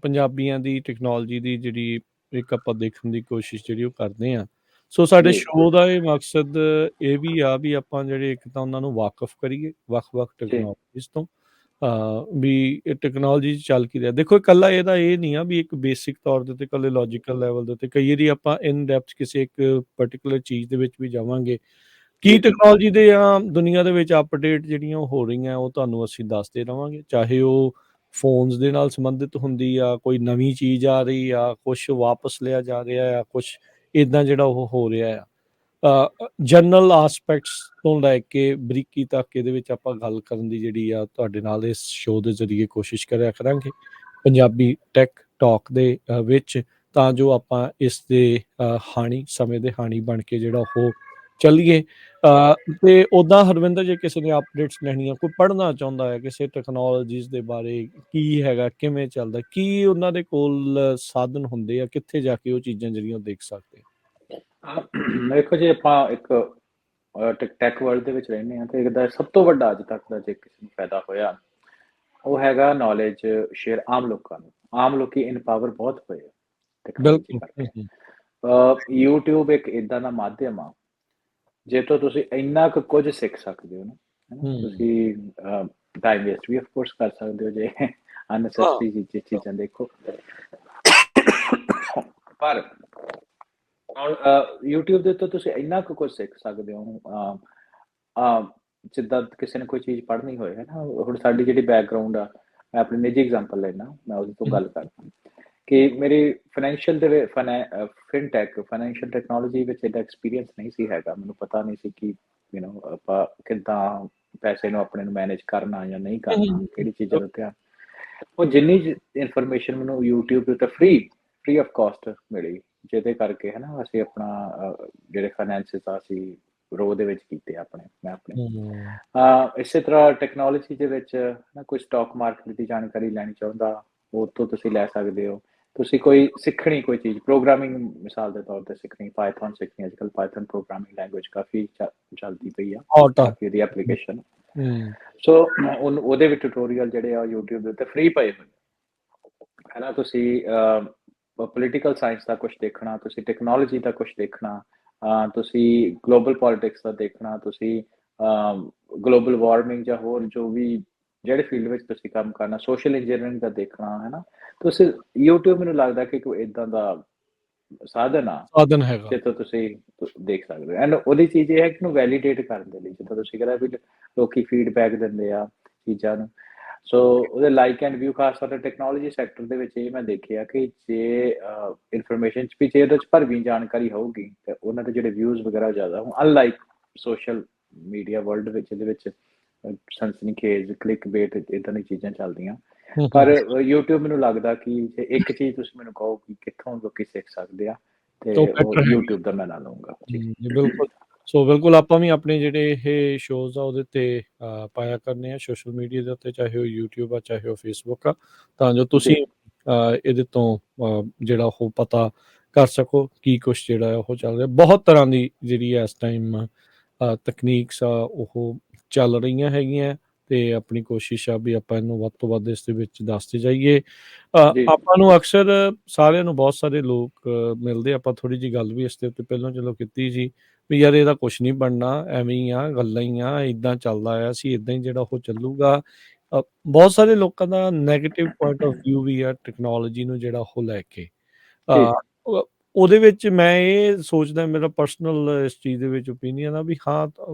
ਪੰਜਾਬੀਆਂ ਦੀ ਟੈਕਨੋਲੋਜੀ ਦੀ ਜਿਹੜੀ ਇੱਕ ਆਪਾਂ ਦੇਖਣ ਦੀ ਕੋਸ਼ਿਸ਼ ਜਿਹੜੀ ਉਹ ਕਰਦੇ ਆ। ਸੋ ਸਾਡੇ ਸ਼ੋਅ ਦਾ ਇਹ ਮਕਸਦ ਇਹ ਵੀ ਆ ਵੀ ਆਪਾਂ ਜਿਹੜੇ ਇੱਕ ਤਾਂ ਉਹਨਾਂ ਨੂੰ ਵਾਕਫ ਕਰੀਏ ਵੱਖ-ਵੱਖ ਟੈਕਨੋਲੋਜੀਜ਼ ਤੋਂ, ਵੀ ਇਹ ਟੈਕਨੋਲੋਜੀ ਚੱਲ ਕੀ ਰਿਹਾ। ਦੇਖੋ ਇਕੱਲਾ ਇਹਦਾ ਇਹ ਨਹੀਂ ਆ ਵੀ ਇੱਕ ਬੇਸਿਕ ਤੌਰ ਦੇ ਉੱਤੇ ਇਕੱਲੇ ਲੌਜੀਕਲ ਲੈਵਲ ਦੇ ਉੱਤੇ, ਕਈ ਵਾਰੀ ਆਪਾਂ ਇਨ ਡੈਪਥ ਕਿਸੇ ਇੱਕ ਪਰਟੀਕੂਲਰ ਚੀਜ਼ ਦੇ ਵਿੱਚ ਵੀ ਜਾਵਾਂਗੇ। ਕੀ ਟੈਕਨੋਲੋਜੀ ਦੇ ਜਾਂ ਦੁਨੀਆ ਦੇ ਵਿੱਚ ਅਪਡੇਟ ਜਿਹੜੀਆਂ ਉਹ ਹੋ ਰਹੀਆਂ ਉਹ ਤੁਹਾਨੂੰ ਅਸੀਂ ਦੱਸਦੇ ਰਵਾਂਗੇ, ਚਾਹੇ ਉਹ ਫੋਨਸ ਦੇ ਨਾਲ ਸੰਬੰਧਿਤ ਹੁੰਦੀ ਆ, ਕੋਈ ਨਵੀਂ ਚੀਜ਼ ਆ ਰਹੀ ਆ, ਕੁਛ ਵਾਪਸ ਲਿਆ ਜਾ ਰਿਹਾ ਆ, ਕੁਛ ਇੱਦਾਂ ਜਿਹੜਾ ਉਹ ਹੋ ਰਿਹਾ ਆ। ਜਨਰਲ ਆਸਪੈਕਟਸ ਤੋਂ ਲੈ ਕੇ ਬਰੀਕੀ ਤੱਕ ਇਹਦੇ ਵਿੱਚ ਆਪਾਂ ਗੱਲ ਕਰਨ ਦੀ ਜਿਹੜੀ ਆ ਤੁਹਾਡੇ ਨਾਲ ਇਸ ਸ਼ੋਅ ਦੇ ਜ਼ਰੀਏ ਕੋਸ਼ਿਸ਼ ਕਰਿਆ ਕਰਾਂਗੇ ਪੰਜਾਬੀ ਟੈਕ ਟਾਕ ਦੇ ਵਿੱਚ, ਤਾਂ ਜੋ ਆਪਾਂ ਇਸ ਦੇ ਹਾਣੀ ਸਮੇਂ ਦੇ ਹਾਣੀ ਬਣ ਕੇ ਜਿਹੜਾ ਉਹ ਚੱਲੀਏ। ਤੇ ਉੱਦਾਂ ਹਰਵਿੰਦਰ, ਜੇ ਕਿਸੇ ਨੇ ਅਪਡੇਟਸ ਲੈਣੀਆਂ, ਕੋਈ ਪੜ੍ਹਨਾ ਚਾਹੁੰਦਾ ਹੈ ਕਿਸੇ ਟੈਕਨੋਲੋਜੀਜ਼ ਦੇ ਬਾਰੇ, ਕੀ ਹੈਗਾ, ਕਿਵੇਂ ਚੱਲਦਾ, ਕੀ ਉਹਨਾਂ ਦੇ ਕੋਲ ਸਾਧਨ ਹੁੰਦੇ ਆ, ਕਿੱਥੇ ਜਾ ਕੇ ਉਹ ਚੀਜ਼ਾਂ ਜਿਹੜੀਆਂ ਦੇਖ ਸਕਦੇ? ਦੇਖੋ ਜੀ, ਆਪਾਂ ਇੱਕ ਟੈਕ ਵਰਲਡ ਦੇ ਵਿੱਚ ਰਹਿੰਦੇ ਹਾਂ ਤੇ ਇਹਦਾ ਸਭ ਤੋਂ ਵੱਡਾ ਅੱਜ ਤੱਕ ਦਾ ਜੇ ਕਿਸੇ ਨੂੰ ਫਾਇਦਾ ਹੋਇਆ ਉਹ ਹੈਗਾ ਨੌਲੇਜ ਸ਼ੇਅਰ ਆਮ ਲੋਕਾਂ ਨੂੰ। ਆਮ ਲੋਕੀ ਇਨਪਾਵਰ ਬਹੁਤ ਹੋਏ ਟੈਕਨੋਲੋਜੀ ਕਰਕੇ। YouTube ਇੱਕ ਏਦਾਂ ਦਾ ਮਾਧਿਅਮ ਆ ਜੇ ਤੋਂ ਤੁਸੀਂ ਇੰਨਾ ਕੁ ਕੁਝ ਸਿੱਖ ਸਕਦੇ ਹੋ ਨਾ। ਤੁਸੀਂ ਟਾਈਮ ਵੇਸਟ ਵੀ ਆਫਕੋਰਸ ਕਰ ਸਕਦੇ ਹੋ ਜੇ ਅਨਸੈਸਰੀ ਚੀਜ਼ਾਂ ਦੇਖੋ। ਪਰ ਹੁਣ YouTube ਦੇ ਉੱਤੇ ਤੁਸੀਂ ਇੰਨਾ ਕੁ ਕੁਝ ਸਿੱਖ ਸਕਦੇ ਹੋ। ਜਿੱਦਾਂ ਕਿਸੇ ਨੇ ਕੋਈ ਚੀਜ਼ ਪੜ੍ਹਨੀ ਹੋਏ ਹੈ ਨਾ। ਹੁਣ ਸਾਡੀ ਜਿਹੜੀ ਬੈਕਗਰਾਊਂਡ ਆ, ਮੈਂ ਆਪਣੀ ਨਿੱਜੀ ਐਗਜ਼ਾਮਪਲ ਲੈਣਾ, ਮੈਂ ਉਹਦੇ ਤੋਂ ਗੱਲ ਕਰਦਾ ਕਿ ਮੇਰੀ ਫਾਈਨੈਂਸ਼ੀਅਲ ਦੇ ਫਿਨਟੈਕ ਫਾਈਨੈਂਸ਼ੀਅਲ ਟੈਕਨੋਲੋਜੀ ਵਿੱਚ ਇਹਦਾ ਐਕਸਪੀਰੀਅੰਸ ਨਹੀਂ ਸੀ ਹੈਗਾ। ਮੈਨੂੰ ਪਤਾ ਨਹੀਂ ਸੀ ਕਿ ਆਪਾਂ ਕਿੱਦਾਂ ਪੈਸੇ ਨੂੰ ਆਪਣੇ ਨੂੰ ਮੈਨੇਜ ਕਰਨਾ ਜਾਂ ਨਹੀਂ ਕਰਨਾ, ਕਿਹੜੀ ਚੀਜ਼ਾਂ ਦਾ ਧਿਆਨ। ਉਹ ਜਿੰਨੀ ਇਨਫੋਰਮੇਸ਼ਨ ਮੈਨੂੰ YouTube ਦੇ ਉੱਤੇ ਫ੍ਰੀ ਆਫ ਕਾਸਟ ਮਿਲੀ, ਜਿਹਦੇ ਕਰਕੇ ਹੈ ਨਾ ਅਸੀਂ ਆਪਣਾ ਜਿਹੜੇ ਫਾਈਨੈਂਸਿਸ ਆ ਅਸੀਂ ਰੋ ਦੇ ਵਿੱਚ ਕੀਤੇ ਆਪਣੇ, ਮੈਂ ਆਪਣੇ। ਇਸੇ ਤਰ੍ਹਾਂ ਟੈਕਨੋਲੋਜੀ ਦੇ ਵਿੱਚ ਨਾ ਕੋਈ ਸਟਾਕ ਮਾਰਕੀਟ ਦੀ ਜਾਣਕਾਰੀ ਲੈਣੀ ਚਾਹੁੰਦਾ, ਉਹ ਤੋਂ ਤੁਸੀਂ ਲੈ ਸਕਦੇ ਹੋ। ਤੁਸੀਂ ਕੋਈ ਸਿੱਖਣੀ ਕੋਈ ਚੀਜ਼, ਪ੍ਰੋਗਰਾਮਿੰਗ ਮਿਸਾਲ ਦੇ ਤੌਰ ਤੇ ਸਿੱਖਣੀ, ਪਾਈਥਨ ਸਿੱਖਣੀ, ਅੱਜ ਕੱਲ੍ਹ ਪਾਈਥਨ ਪ੍ਰੋਗਰਾਮਿੰਗ ਲੈਂਗੁਏਜ ਕਾਫੀ ਚੱਲਦੀ ਪਈ ਆ, ਕਾਫੀ ਉਹਦੀ ਐਪਲੀਕੇਸ਼ਨ। ਸੋ ਉਹਦੇ ਵਿੱਚ ਟਿਊਟੋਰੀਅਲ ਜਿਹੜੇ ਆ YouTube ਦੇ ਉੱਤੇ ਫ੍ਰੀ ਪਏ ਹੋਏ ਹੈ ਨਾ। ਤੁਸੀਂ ਪੋਲੀਟੀਕਲ ਸਾਇੰਸ ਦਾ ਕੁਛ ਦੇਖਣਾ, ਤੁਸੀਂ ਟੈਕਨੋਲੋਜੀ ਦਾ ਕੁਛ ਦੇਖਣਾ, ਤੁਸੀਂ ਗਲੋਬਲ ਪੋਲਿਟਿਕਸ ਦਾ ਦੇਖਣਾ, ਤੁਸੀਂ ਗਲੋਬਲ ਵਾਰਮਿੰਗ ਜਾਂ ਹੋਰ ਜੋ ਵੀ ਜਿਹੜੇ ਫੀਲਡ ਵਿੱਚ ਤੁਸੀਂ ਕੰਮ ਕਰਨਾ, ਸੋਸ਼ਲ ਇੰਜੀਨੀਅਰਿੰਗ ਦਾ ਦੇਖਣਾ, ਹੈ ਨਾ? ਤੁਸੀਂ YouTube ਮੈਨੂੰ ਲੱਗਦਾ ਕਿ ਕੋਈ ਏਦਾਂ ਦਾ ਸਾਧਨ ਆ ਸਾਧਨ ਹੈਗਾ। ਜਿੱਥੋਂ ਤੁਸੀਂ ਦੇਖ ਸਕਦੇ ਹੋ। ਐਂਡ ਉਹਦੀ ਚੀਜ਼ ਇਹ ਹੈ ਕਿ ਉਹਨੂੰ ਵੈਲੀਡੇਟ ਕਰਨ ਦੇ ਲਈ, ਜਿੱਦਾਂ ਤੁਸੀਂ ਕਹਿੰਦਾ ਵੀ ਲੋਕੀ ਫੀਡਬੈਕ ਦਿੰਦੇ ਆ ਚੀਜ਼ਾਂ ਨੂੰ। ਸੋ ਉਹਦੇ ਲਾਈਕ ਐਂਡ ਵਿਊ ਖਾਸ ਤੌਰ ਤੇ ਟੈਕਨੋਲੋਜੀ ਸੈਕਟਰ ਦੇ ਵਿੱਚ ਇਹ ਮੈਂ ਦੇਖਿਆ ਕਿ ਜੇ ਇਨਫੋਰਮੇਸ਼ਨ ਚ ਵੀ ਜੇ ਉਹਦੇ ਚ ਭਰਵੀਂ ਜਾਣਕਾਰੀ ਹੋਊਗੀ ਤੇ ਉਹਨਾਂ ਦੇ ਜਿਹੜੇ ਵਿਊਜ਼ ਵਗੈਰਾ ਜ਼ਿਆਦਾ ਹੋਣ, ਅਨਲਾਈਕ ਸੋਸ਼ਲ ਮੀਡੀਆ ਵਰਲਡ ਵਿੱਚ ਇਹਦੇ ਵਿੱਚ ਸਨਸਨੀਖੇਜ਼, ਕਲਿੱਕ ਬੇਟ ਇਦਾਂ ਦੀਆਂ ਚੀਜ਼ਾਂ ਚੱਲਦੀਆਂ। ਪਰ YouTube ਮੈਨੂੰ ਲੱਗਦਾ ਕਿ ਜੇ ਇੱਕ ਚੀਜ਼ ਤੁਸੀਂ ਮੈਨੂੰ ਕਹੋ ਕਿ ਕਿੱਥੋਂ ਲੋਕੀ ਸਿੱਖ ਸਕਦੇ ਆ ਤੇ ਉਹ ਉਹ better ਹੈਗੀ। YouTube ਦਾ ਮੈਂ ਨਾਂ ਲਊਂਗਾ ਜੀ। ਜੀ ਬਿਲਕੁਲ। ਸੋ ਬਿਲਕੁਲ ਆਪਾਂ ਵੀ ਆਪਣੇ ਜਿਹੜੇ ਇਹ ਸ਼ੋਜ਼ ਆ ਉਹਦੇ ਤੇ ਪਾਇਆ ਕਰਨੇ ਆ ਸੋਸ਼ਲ ਮੀਡੀਆ ਦੇ ਉੱਤੇ, ਚਾਹੇ ਉਹ YouTube ਆ ਚਾਹੇ ਉਹ Facebook ਆ, ਤਾਂ ਜੋ ਤੁਸੀਂ ਜੀ ਇਹਦੇ ਤੋਂ ਜਿਹੜਾ ਉਹ ਪਤਾ ਕਰ ਸਕੋ ਕੀ ਕੁਛ ਜਿਹੜਾ ਉਹ ਚੱਲ ਰਿਹਾ। ਬਹੁਤ ਤਰ੍ਹਾਂ ਦੀ ਜਿਹੜੀ ਇਸ ਟਾਈਮ ਤਕਨੀਕਸ ਆ ਉਹ ਚੱਲ ਰਹੀਆਂ ਹੈਗੀਆਂ ਤੇ ਆਪਣੀ ਕੋਸ਼ਿਸ਼ ਆ ਵੀ ਆਪਾਂ ਇਹਨੂੰ ਵੱਧ ਤੋਂ ਵੱਧ ਇਸ ਦੇ ਵਿੱਚ ਦੱਸਦੇ ਜਾਈਏ। ਜੀ ਆਪਾਂ ਨੂੰ ਅਕਸਰ ਸਾਰਿਆਂ ਨੂੰ ਬਹੁਤ ਸਾਰੇ ਲੋਕ ਮਿਲਦੇ, ਆਪਾਂ ਥੋੜੀ ਜਿਹੀ ਗੱਲ ਵੀ ਇਸ ਦੇ ਉੱਤੇ ਪਹਿਲਾਂ ਚਲੋ ਕੀਤੀ ਸੀ ਵੀ ਯਾਰ ਇਹਦਾ ਕੁਛ ਨਹੀਂ ਬਣਨਾ, ਐਵੇਂ ਹੀ ਆ, ਗੱਲਾਂ ਹੀ ਆ, ਇਦਾਂ ਚੱਲਦਾ ਆ ਸੀ, ਇਦਾਂ ਹੀ ਜਿਹੜਾ ਉਹ ਚੱਲੂਗਾ। ਬਹੁਤ ਸਾਰੇ ਲੋਕਾਂ ਦਾ ਨੈਗੇਟਿਵ ਪੁਆਇੰਟ ਆਫ ਵਿਊ ਵੀ ਆ ਟੈਕਨੋਲੋਜੀ ਨੂੰ ਜਿਹੜਾ ਉਹ ਲੈ ਕੇ। ਜੀ ਉਹਦੇ ਵਿੱਚ ਮੈਂ ਇਹ ਸੋਚਦਾ, ਮੇਰਾ ਪਰਸਨਲ ਇਸ ਚੀਜ਼ ਦੇ ਵਿੱਚ ਓਪੀਨੀਅਨ ਆ ਵੀ ਹਾਂ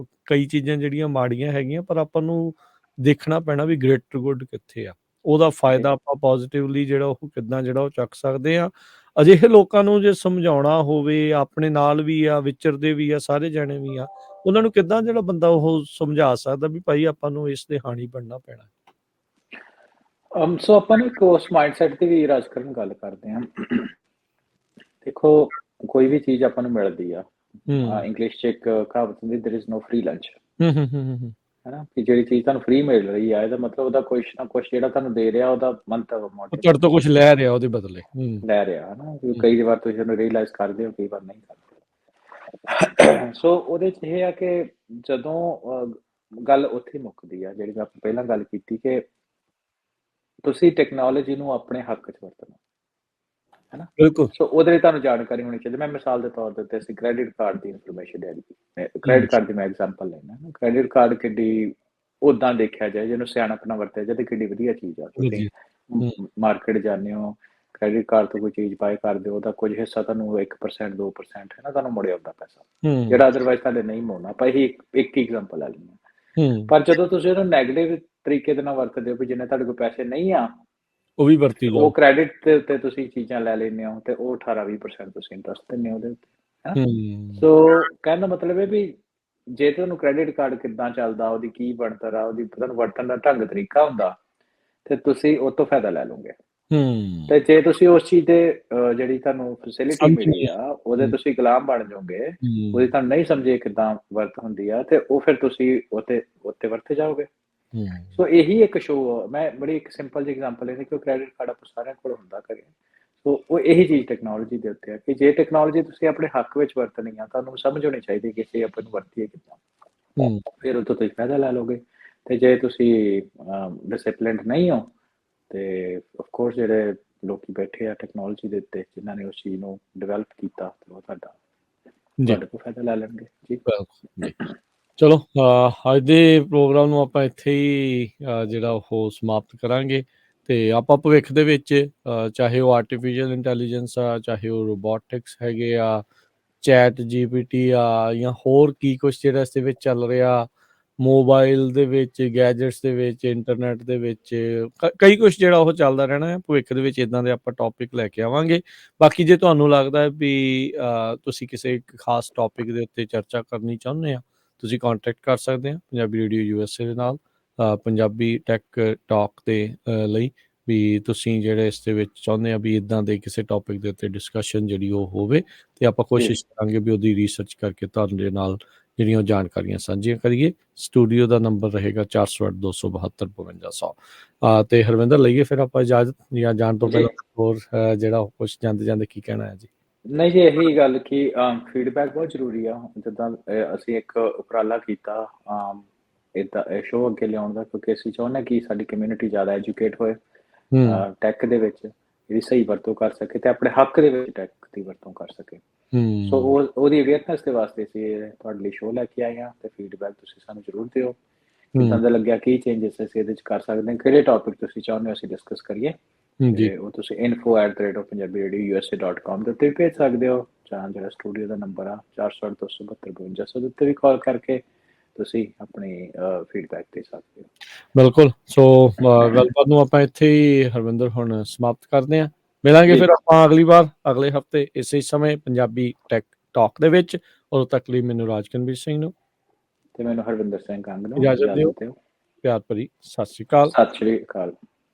ਕਈ ਚੀਜ਼ਾਂ ਜਿਹੜੀਆਂ ਮਾੜੀਆਂ ਹੈਗੀਆਂ, ਪਰ ਆਪਾਂ ਨੂੰ ਦੇਖਣਾ ਪੈਣਾ ਵੀ ਗ੍ਰੇਟਰ ਗੁੱਡ ਕਿੱਥੇ ਆ, ਉਹਦਾ ਫਾਇਦਾ ਆਪਾਂ ਪੋਜ਼ਿਟਿਵਲੀ ਜਿਹੜਾ ਉਹ ਕਿੱਦਾਂ ਜਿਹੜਾ ਉਹ ਚੱਕ ਸਕਦੇ ਆ। ਅਜਿਹੇ ਲੋਕਾਂ ਨੂੰ ਜੇ ਸਮਝਾਉਣਾ ਹੋਵੇ, ਆਪਣੇ ਨਾਲ ਵੀ ਆ, ਵਿਚਰਦੇ ਵੀ ਆ, ਸਾਰੇ ਜਾਣੇ ਵੀ ਆ, ਉਹਨਾਂ ਨੂੰ ਕਿੱਦਾਂ ਜਿਹੜਾ ਬੰਦਾ ਉਹ ਸਮਝਾ ਸਕਦਾ ਵੀ ਭਾਈ ਆਪਾਂ ਨੂੰ ਇਸ ਦੇ ਹਾਣੀ ਬਣਨਾ ਪੈਣਾ। ਸੋ ਆਪਾਂ ਨੂੰ ਇੱਕ ਉਸ ਮਾਈਂਡਸੈਟ ਤੇ ਵੀ ਰਾਜ ਕਰਨ ਗੱਲ ਕਰਦੇ ਹਾਂ। ਦੇਖੋ ਕੋਈ ਵੀ ਚੀਜ਼ ਆਪਾਂ ਨੂੰ ਮਿਲਦੀ ਆ, ਇੰਗਲਿਸ਼ 'ਚ ਇੱਕ ਕਹਾਵਤ ਹੁੰਦੀ ਦੇयर इज नो फ्री लंच, ਹੈ ਨਾ? ਕਿ ਜਿਹੜੀ ਚੀਜ਼ ਤੁਹਾਨੂੰ ਫ੍ਰੀ ਮਿਲ ਰਹੀ ਆ ਇਹਦਾ ਮਤਲਬ ਉਹਦਾ ਕੁਛ ਨਾ ਕੁਛ ਜਿਹੜਾ ਤੁਹਾਨੂੰ ਦੇ ਰਿਹਾ ਉਹਦਾ ਮੰਤਵ ਮੋਟਿਵ ਤੁਹਾਡੇ ਤੋਂ ਕੁਝ ਲੈ ਰਿਹਾ ਉਹਦੇ ਬਦਲੇ। ਲੈ ਰਿਹਾ, ਹੈ ਨਾ? ਕਈ ਵਾਰ ਤੁਸੀਂ ਉਹਨੂੰ ਰੀਅਲਾਈਜ਼ ਕਰਦੇ ਹੋ, ਕਈ ਵਾਰ ਨਹੀਂ ਕਰਦੇ। ਸੋ ਉਹਦੇ 'ਚ ਇਹ ਆ ਕਿ ਜਦੋਂ ਗੱਲ ਉੱਥੇ ਮੁੱਕਦੀ ਆ ਜਿਹੜੀ ਮੈਂ ਪਹਿਲਾਂ ਗੱਲ ਕੀਤੀ ਕਿ ਤੁਸੀਂ ਟੈਕਨੋਲੋਜੀ ਨੂੰ ਆਪਣੇ ਹੱਕ 'ਚ ਵਰਤਣਾ, ਹੈ ਨਾ? ਬਿਲਕੁਲ। ਸੋ ਉਹਦੇ ਲਈ ਤੁਹਾਨੂੰ ਜਾਣਕਾਰੀ ਹੋਣੀ ਚਾਹੀਦੀ। ਮੈਂ ਮਿਸਾਲ ਦੇ ਤੌਰ ਦੇ ਉੱਤੇ ਅਸੀਂ ਕ੍ਰੈਡਿਟ ਕਾਰਡ ਦੀ ਇਨਫੋਰਮੇਸ਼ਨ ਲੈ ਲਈ, ਕ੍ਰੈਡਿਟ ਕਾਰਡ ਦੀ ਮੈਂ ਐਗਜ਼ਾਮਪਲ ਲੈਣਾ। ਕ੍ਰੈਡਿਟ ਕਾਰਡ ਕਿੱਡੀ ਉੱਦਾਂ ਦੇਖਿਆ ਜਾਏ ਜਿਹਨੂੰ ਸਿਆਣਪ ਨਾਲ ਵਰਤਿਆ ਜਾਏ ਤੇ ਕਿੱਡੀ ਵਧੀਆ ਚੀਜ਼ ਆ। ਤੁਸੀਂ ਮਾਰਕੀਟ ਜਾਂਦੇ ਹੋ, ਕ੍ਰੈਡਿਟ ਕਾਰਡ ਤੋਂ ਕੋਈ ਚੀਜ਼ ਬਾਏ ਕਰਦੇ ਹੋ, ਉਹਦਾ ਕੁਝ ਹਿੱਸਾ ਤੁਹਾਨੂੰ 1% 2% ਹੈ ਨਾ ਤੁਹਾਨੂੰ ਮੁੜਿਆ ਆਉਂਦਾ ਪੈਸਾ, ਜਿਹੜਾ ਅਦਰਵਾਈਜ਼ ਤੁਹਾਡੇ ਨਹੀਂ ਮੋੜਨਾ। ਆਪਾਂ ਇਹ ਇੱਕ ਐਗਜ਼ਾਮਪਲ ਲੈ ਲੈਂਦੇ। ਪਰ ਜਦੋਂ ਤੁਸੀਂ ਉਹਨੂੰ ਨੈਗੇਟਿਵ ਤਰੀਕੇ ਦੇ ਨਾਲ ਵਰਤਦੇ ਹੋ ਵੀ ਜਿੰਨੇ ਤੁਹਾਡੇ ਕੋਲ ਪੈਸੇ ਨਹੀਂ ਆ ਉਹ ਵੀ ਵਰਤੀ ਜਾਓ, ਉਹ ਕ੍ਰੈਡਿਟ ਦੇ ਉੱਤੇ ਤੁਸੀਂ ਚੀਜ਼ਾਂ ਲੈ ਲੈਂਦੇ ਹੋ ਤੇ ਉਹ 18-20% ਤੁਸੀਂ ਇੰਟਰਸਟ ਦਿੰਦੇ ਹੋ ਉਹਦੇ ਉੱਤੇ, ਹੈ। ਸੋ ਕਹਿਣ ਦਾ ਮਤਲਬ ਹੈ ਵੀ ਜੇ ਤੁਹਾਨੂੰ ਕ੍ਰੈਡਿਟ ਕਾਰਡ ਕਿੱਦਾਂ ਚੱਲਦਾ, ਉਹਦੀ ਕੀ ਬਣਤਰ ਆ, ਉਹਦੀ ਤੁਹਾਨੂੰ ਵਰਤਣ ਦਾ ਢੰਗ ਤਰੀਕਾ ਹੁੰਦਾ ਤੇ ਤੁਸੀਂ ਉਹ ਤੋਂ ਫਾਇਦਾ ਲੈ ਲਓਗੇ। ਤੇ ਜੇ ਤੁਸੀਂ ਉਸ ਚੀਜ਼ ਦੇ ਜਿਹੜੀ ਤੁਹਾਨੂੰ ਫੈਸਿਲਿਟੀ ਮਿਲੀ ਆ ਉਹਦੇ ਤੁਸੀਂ ਗੁਲਾਮ ਬਣ ਜਾਓਗੇ, ਉਹਦੀ ਤੁਹਾਨੂੰ ਨਹੀਂ ਸਮਝੇ ਕਿੱਦਾਂ ਵਰਤ ਹੁੰਦੀ ਆ ਤੇ ਉਹ ਫਿਰ ਤੁਸੀਂ ਉੱਤੇ ਵਰਤੇ ਜਾਓਗੇ। ਸੋ ਇਹੀ ਇੱਕ ਸ਼ੋਅ, ਮੈਂ ਬੜੀ ਇੱਕ ਸਿੰਪਲ ਜਿਹੀ ਐਗਜ਼ਾਮਪਲ ਲੈਣੀ ਕਿ ਕ੍ਰੈਡਿਟ ਕਾਰਡ ਆਪਾਂ ਸਾਰਿਆਂ ਕੋਲ ਹੁੰਦਾ ਕਰੇ। ਸੋ ਉਹ ਇਹੀ ਚੀਜ਼ ਟੈਕਨੋਲੋਜੀ ਦੇ ਉੱਤੇ ਆ ਕਿ ਜੇ ਟੈਕਨੋਲੋਜੀ ਤੁਸੀਂ ਆਪਣੇ ਹੱਕ ਵਿੱਚ ਵਰਤਣੀ ਆ ਤੁਹਾਨੂੰ ਸਮਝ ਹੋਣੀ ਚਾਹੀਦੀ ਕਿ ਅਸੀਂ ਆਪਾਂ ਨੂੰ ਵਰਤੀਏ ਕਿੱਦਾਂ, ਫਿਰ ਉਹ ਤੋਂ ਤੁਸੀਂ ਫਾਇਦਾ ਲੈ ਲਓਗੇ। ਤੇ ਜੇ ਤੁਸੀਂ ਡਿਸਿਪਲਿਨਡ ਨਹੀਂ ਹੋ ਤੇ ਆਫਕੋਰਸ ਜਿਹੜੇ ਲੋਕੀ ਬੈਠੇ ਆ ਟੈਕਨੋਲੋਜੀ ਦੇ ਉੱਤੇ ਜਿਨ੍ਹਾਂ ਨੇ ਉਸ ਚੀਜ਼ ਨੂੰ ਡਿਵੈਲਪ ਕੀਤਾ ਤੇ ਉਹ ਤੁਹਾਡੇ ਕੋਲ ਫਾਇਦਾ ਲੈ ਲੈਣਗੇ ਜੀ। ਚਲੋ ਅੱਜ ਦੇ ਪ੍ਰੋਗਰਾਮ ਨੂੰ ਆਪਾਂ ਇੱਥੇ ਹੀ ਜਿਹੜਾ ਉਹ ਸਮਾਪਤ ਕਰਾਂਗੇ ਤੇ ਆਪਾਂ ਭਵਿੱਖ ਦੇ ਵਿੱਚ ਚਾਹੇ ਉਹ ਆਰਟੀਫਿਸ਼ੀਅਲ ਇੰਟੈਲੀਜੈਂਸ ਆ, ਚਾਹੇ ਉਹ ਰੋਬੋਟਿਕਸ ਹੈਗੇ ਆ, ਚੈਟ GPT ਆ, ਜਾਂ ਹੋਰ ਕੀ ਕੁਛ ਜਿਹੜਾ ਇਸ ਦੇ ਵਿੱਚ ਚੱਲ ਰਿਹਾ, ਮੋਬਾਈਲ ਦੇ ਵਿੱਚ, ਗੈਜਟਸ ਦੇ ਵਿੱਚ, ਇੰਟਰਨੈਟ ਦੇ ਵਿੱਚ ਕਈ ਕੁਛ ਜਿਹੜਾ ਉਹ ਚੱਲਦਾ ਰਹਿਣਾ ਹੈ। ਭਵਿੱਖ ਦੇ ਵਿੱਚ ਇੱਦਾਂ ਦੇ ਆਪਾਂ ਟੌਪਿਕ ਲੈ ਕੇ ਆਵਾਂਗੇ। ਬਾਕੀ ਜੇ ਤੁਹਾਨੂੰ ਲੱਗਦਾ ਹੈ ਵੀ ਤੁਸੀਂ ਕਿਸੇ ਖਾਸ ਟੌਪਿਕ ਦੇ ਉੱਤੇ ਚਰਚਾ ਕਰਨੀ ਚਾਹੁੰਦੇ ਆ, ਤੁਸੀਂ ਕੰਟੈਕਟ ਕਰ ਸਕਦੇ ਆ ਪੰਜਾਬੀ ਰੇਡੀਓ USA ਦੇ ਨਾਲ, ਪੰਜਾਬੀ ਟੈਕ ਟਾਕ ਦੇ ਲਈ ਵੀ ਤੁਸੀਂ ਜਿਹੜੇ ਇਸ ਦੇ ਵਿੱਚ ਚਾਹੁੰਦੇ ਆ ਵੀ ਇੱਦਾਂ ਦੇ ਕਿਸੇ ਟੌਪਿਕ ਦੇ ਉੱਤੇ ਡਿਸਕਸ਼ਨ ਜਿਹੜੀ ਉਹ ਹੋਵੇ ਤੇ ਆਪਾਂ ਕੋਸ਼ਿਸ਼ ਕਰਾਂਗੇ ਵੀ ਉਹਦੀ ਰਿਸਰਚ ਕਰਕੇ ਤੁਹਾਡੇ ਨਾਲ ਜਿਹੜੀਆਂ ਉਹ ਜਾਣਕਾਰੀਆਂ ਸਾਂਝੀਆਂ ਕਰੀਏ। ਸਟੂਡੀਓ ਦਾ ਨੰਬਰ ਰਹੇਗਾ 408-272-5200। ਤੇ ਹਰਵਿੰਦਰ ਲਈਏ ਫਿਰ ਆਪਾਂ ਇਜਾਜ਼ਤ, ਜਾਂ ਜਾਣ ਤੋਂ ਪਹਿਲਾਂ ਹੋਰ ਜਿਹੜਾ ਕੁਛ ਜਾਂਦੇ ਜਾਂਦੇ ਕੀ ਕਹਿਣਾ ਹੈ ਜੀ? ਨਹੀਂ ਜੀ, ਇਹੀ ਗੱਲ ਕਿ ਫੀਡਬੈਕ ਬਹੁਤ ਜ਼ਰੂਰੀ ਆ। ਜਿੱਦਾਂ ਅਸੀਂ ਇੱਕ ਉਪਰਾਲਾ ਕੀਤਾ ਇੱਦਾਂ ਸ਼ੋਅ ਅੱਗੇ ਲਿਆਉਣ ਦਾ, ਕਿਉਂਕਿ ਅਸੀਂ ਚਾਹੁੰਦੇ ਕਿ ਸਾਡੀ ਕਮਿਊਨਿਟੀ ਜ਼ਿਆਦਾ ਐਜੂਕੇਟ ਹੋਏ ਟੈਕ ਦੇ ਵਿੱਚ, ਇਹਦੀ ਸਹੀ ਵਰਤੋਂ ਕਰ ਸਕੇ ਤੇ ਆਪਣੇ ਹੱਕ ਦੇ ਵਿੱਚ ਟੈਕ ਦੀ ਵਰਤੋਂ ਕਰ ਸਕੇ। ਸੋ ਹੂੰ ਉਹਦੀ ਅਵੇਅਰਨੈਸ ਦੇ ਵਾਸਤੇ ਅਸੀਂ ਤੁਹਾਡੇ ਲਈ ਸ਼ੋਅ ਲੈ ਕੇ ਆਏ ਹਾਂ, ਤੇ ਫੀਡਬੈਕ ਤੁਸੀਂ ਸਾਨੂੰ ਜ਼ਰੂਰ ਦਿਓ। ਕਿੱਦਾਂ ਹੂੰ ਦਾ ਲੱਗਿਆ, ਕੀ ਚੇਂਜਸ ਅਸੀਂ ਇਹਦੇ 'ਚ ਕਰ ਸਕਦੇ ਹਾਂ, ਕਿਹੜੇ ਟੌਪਿਕ ਤੁਸੀਂ ਚਾਹੁੰਦੇ ਹੋ ਅਸੀਂ ਡਿਸਕਸ ਕਰੀਏ। ਜੀ ਤੇ ਉਹ ਤੁਸੀਂ info@punjabiradio.usa.com ਦੇ ਉੱਤੇ ਵੀ ਭੇਜ ਸਕਦੇ ਹੋ, ਜਾਂ ਜਿਹੜਾ ਸਟੂਡੀਓ ਦਾ ਨੰਬਰ ਆ 408-272-5200 ਦੇ ਉੱਤੇ ਵੀ ਕਾਲ ਕਰਕੇ ਤੁਸੀਂ ਆਪਣੀ ਫੀਡਬੈਕ ਦੇ ਸਕਦੇ ਹੋ। ਬਿਲਕੁਲ। ਸੋ ਗੱਲਬਾਤ ਨੂੰ ਆਪਾਂ ਇੱਥੇ ਹੀ ਹਰਵਿੰਦਰ ਹੁਣ ਸਮਾਪਤ ਕਰਦੇ ਹਾਂ। ਮਿਲਾਂਗੇ ਜੀ ਫਿਰ ਆਪਾਂ ਅਗਲੀ ਵਾਰ ਅਗਲੇ ਹਫਤੇ ਇਸੇ ਸਮੇਂ ਪੰਜਾਬੀ ਟੈਕ ਟਾਕ ਦੇ ਵਿੱਚ। ਉਦੋਂ ਤੱਕ ਲਈ ਮੈਨੂੰ ਰਾਜਕਨਵੀਰ ਸਿੰਘ ਨੂੰ ਤੇ ਮੈਨੂੰ ਹਰਵਿੰਦਰ ਸਿੰਘ ਕੰਗ ਨੂੰ ਇਜਾਜ਼ਤ ਦਿਓ। ਇਜਾਜ਼ਤ ਦਿਓ। ਪਿਆਰ ਭਰੀ ਸਤਿ ਸ਼੍ਰੀ ਅਕਾਲ। ਸਤਿ ਸ਼੍ਰੀ ਅਕਾਲ।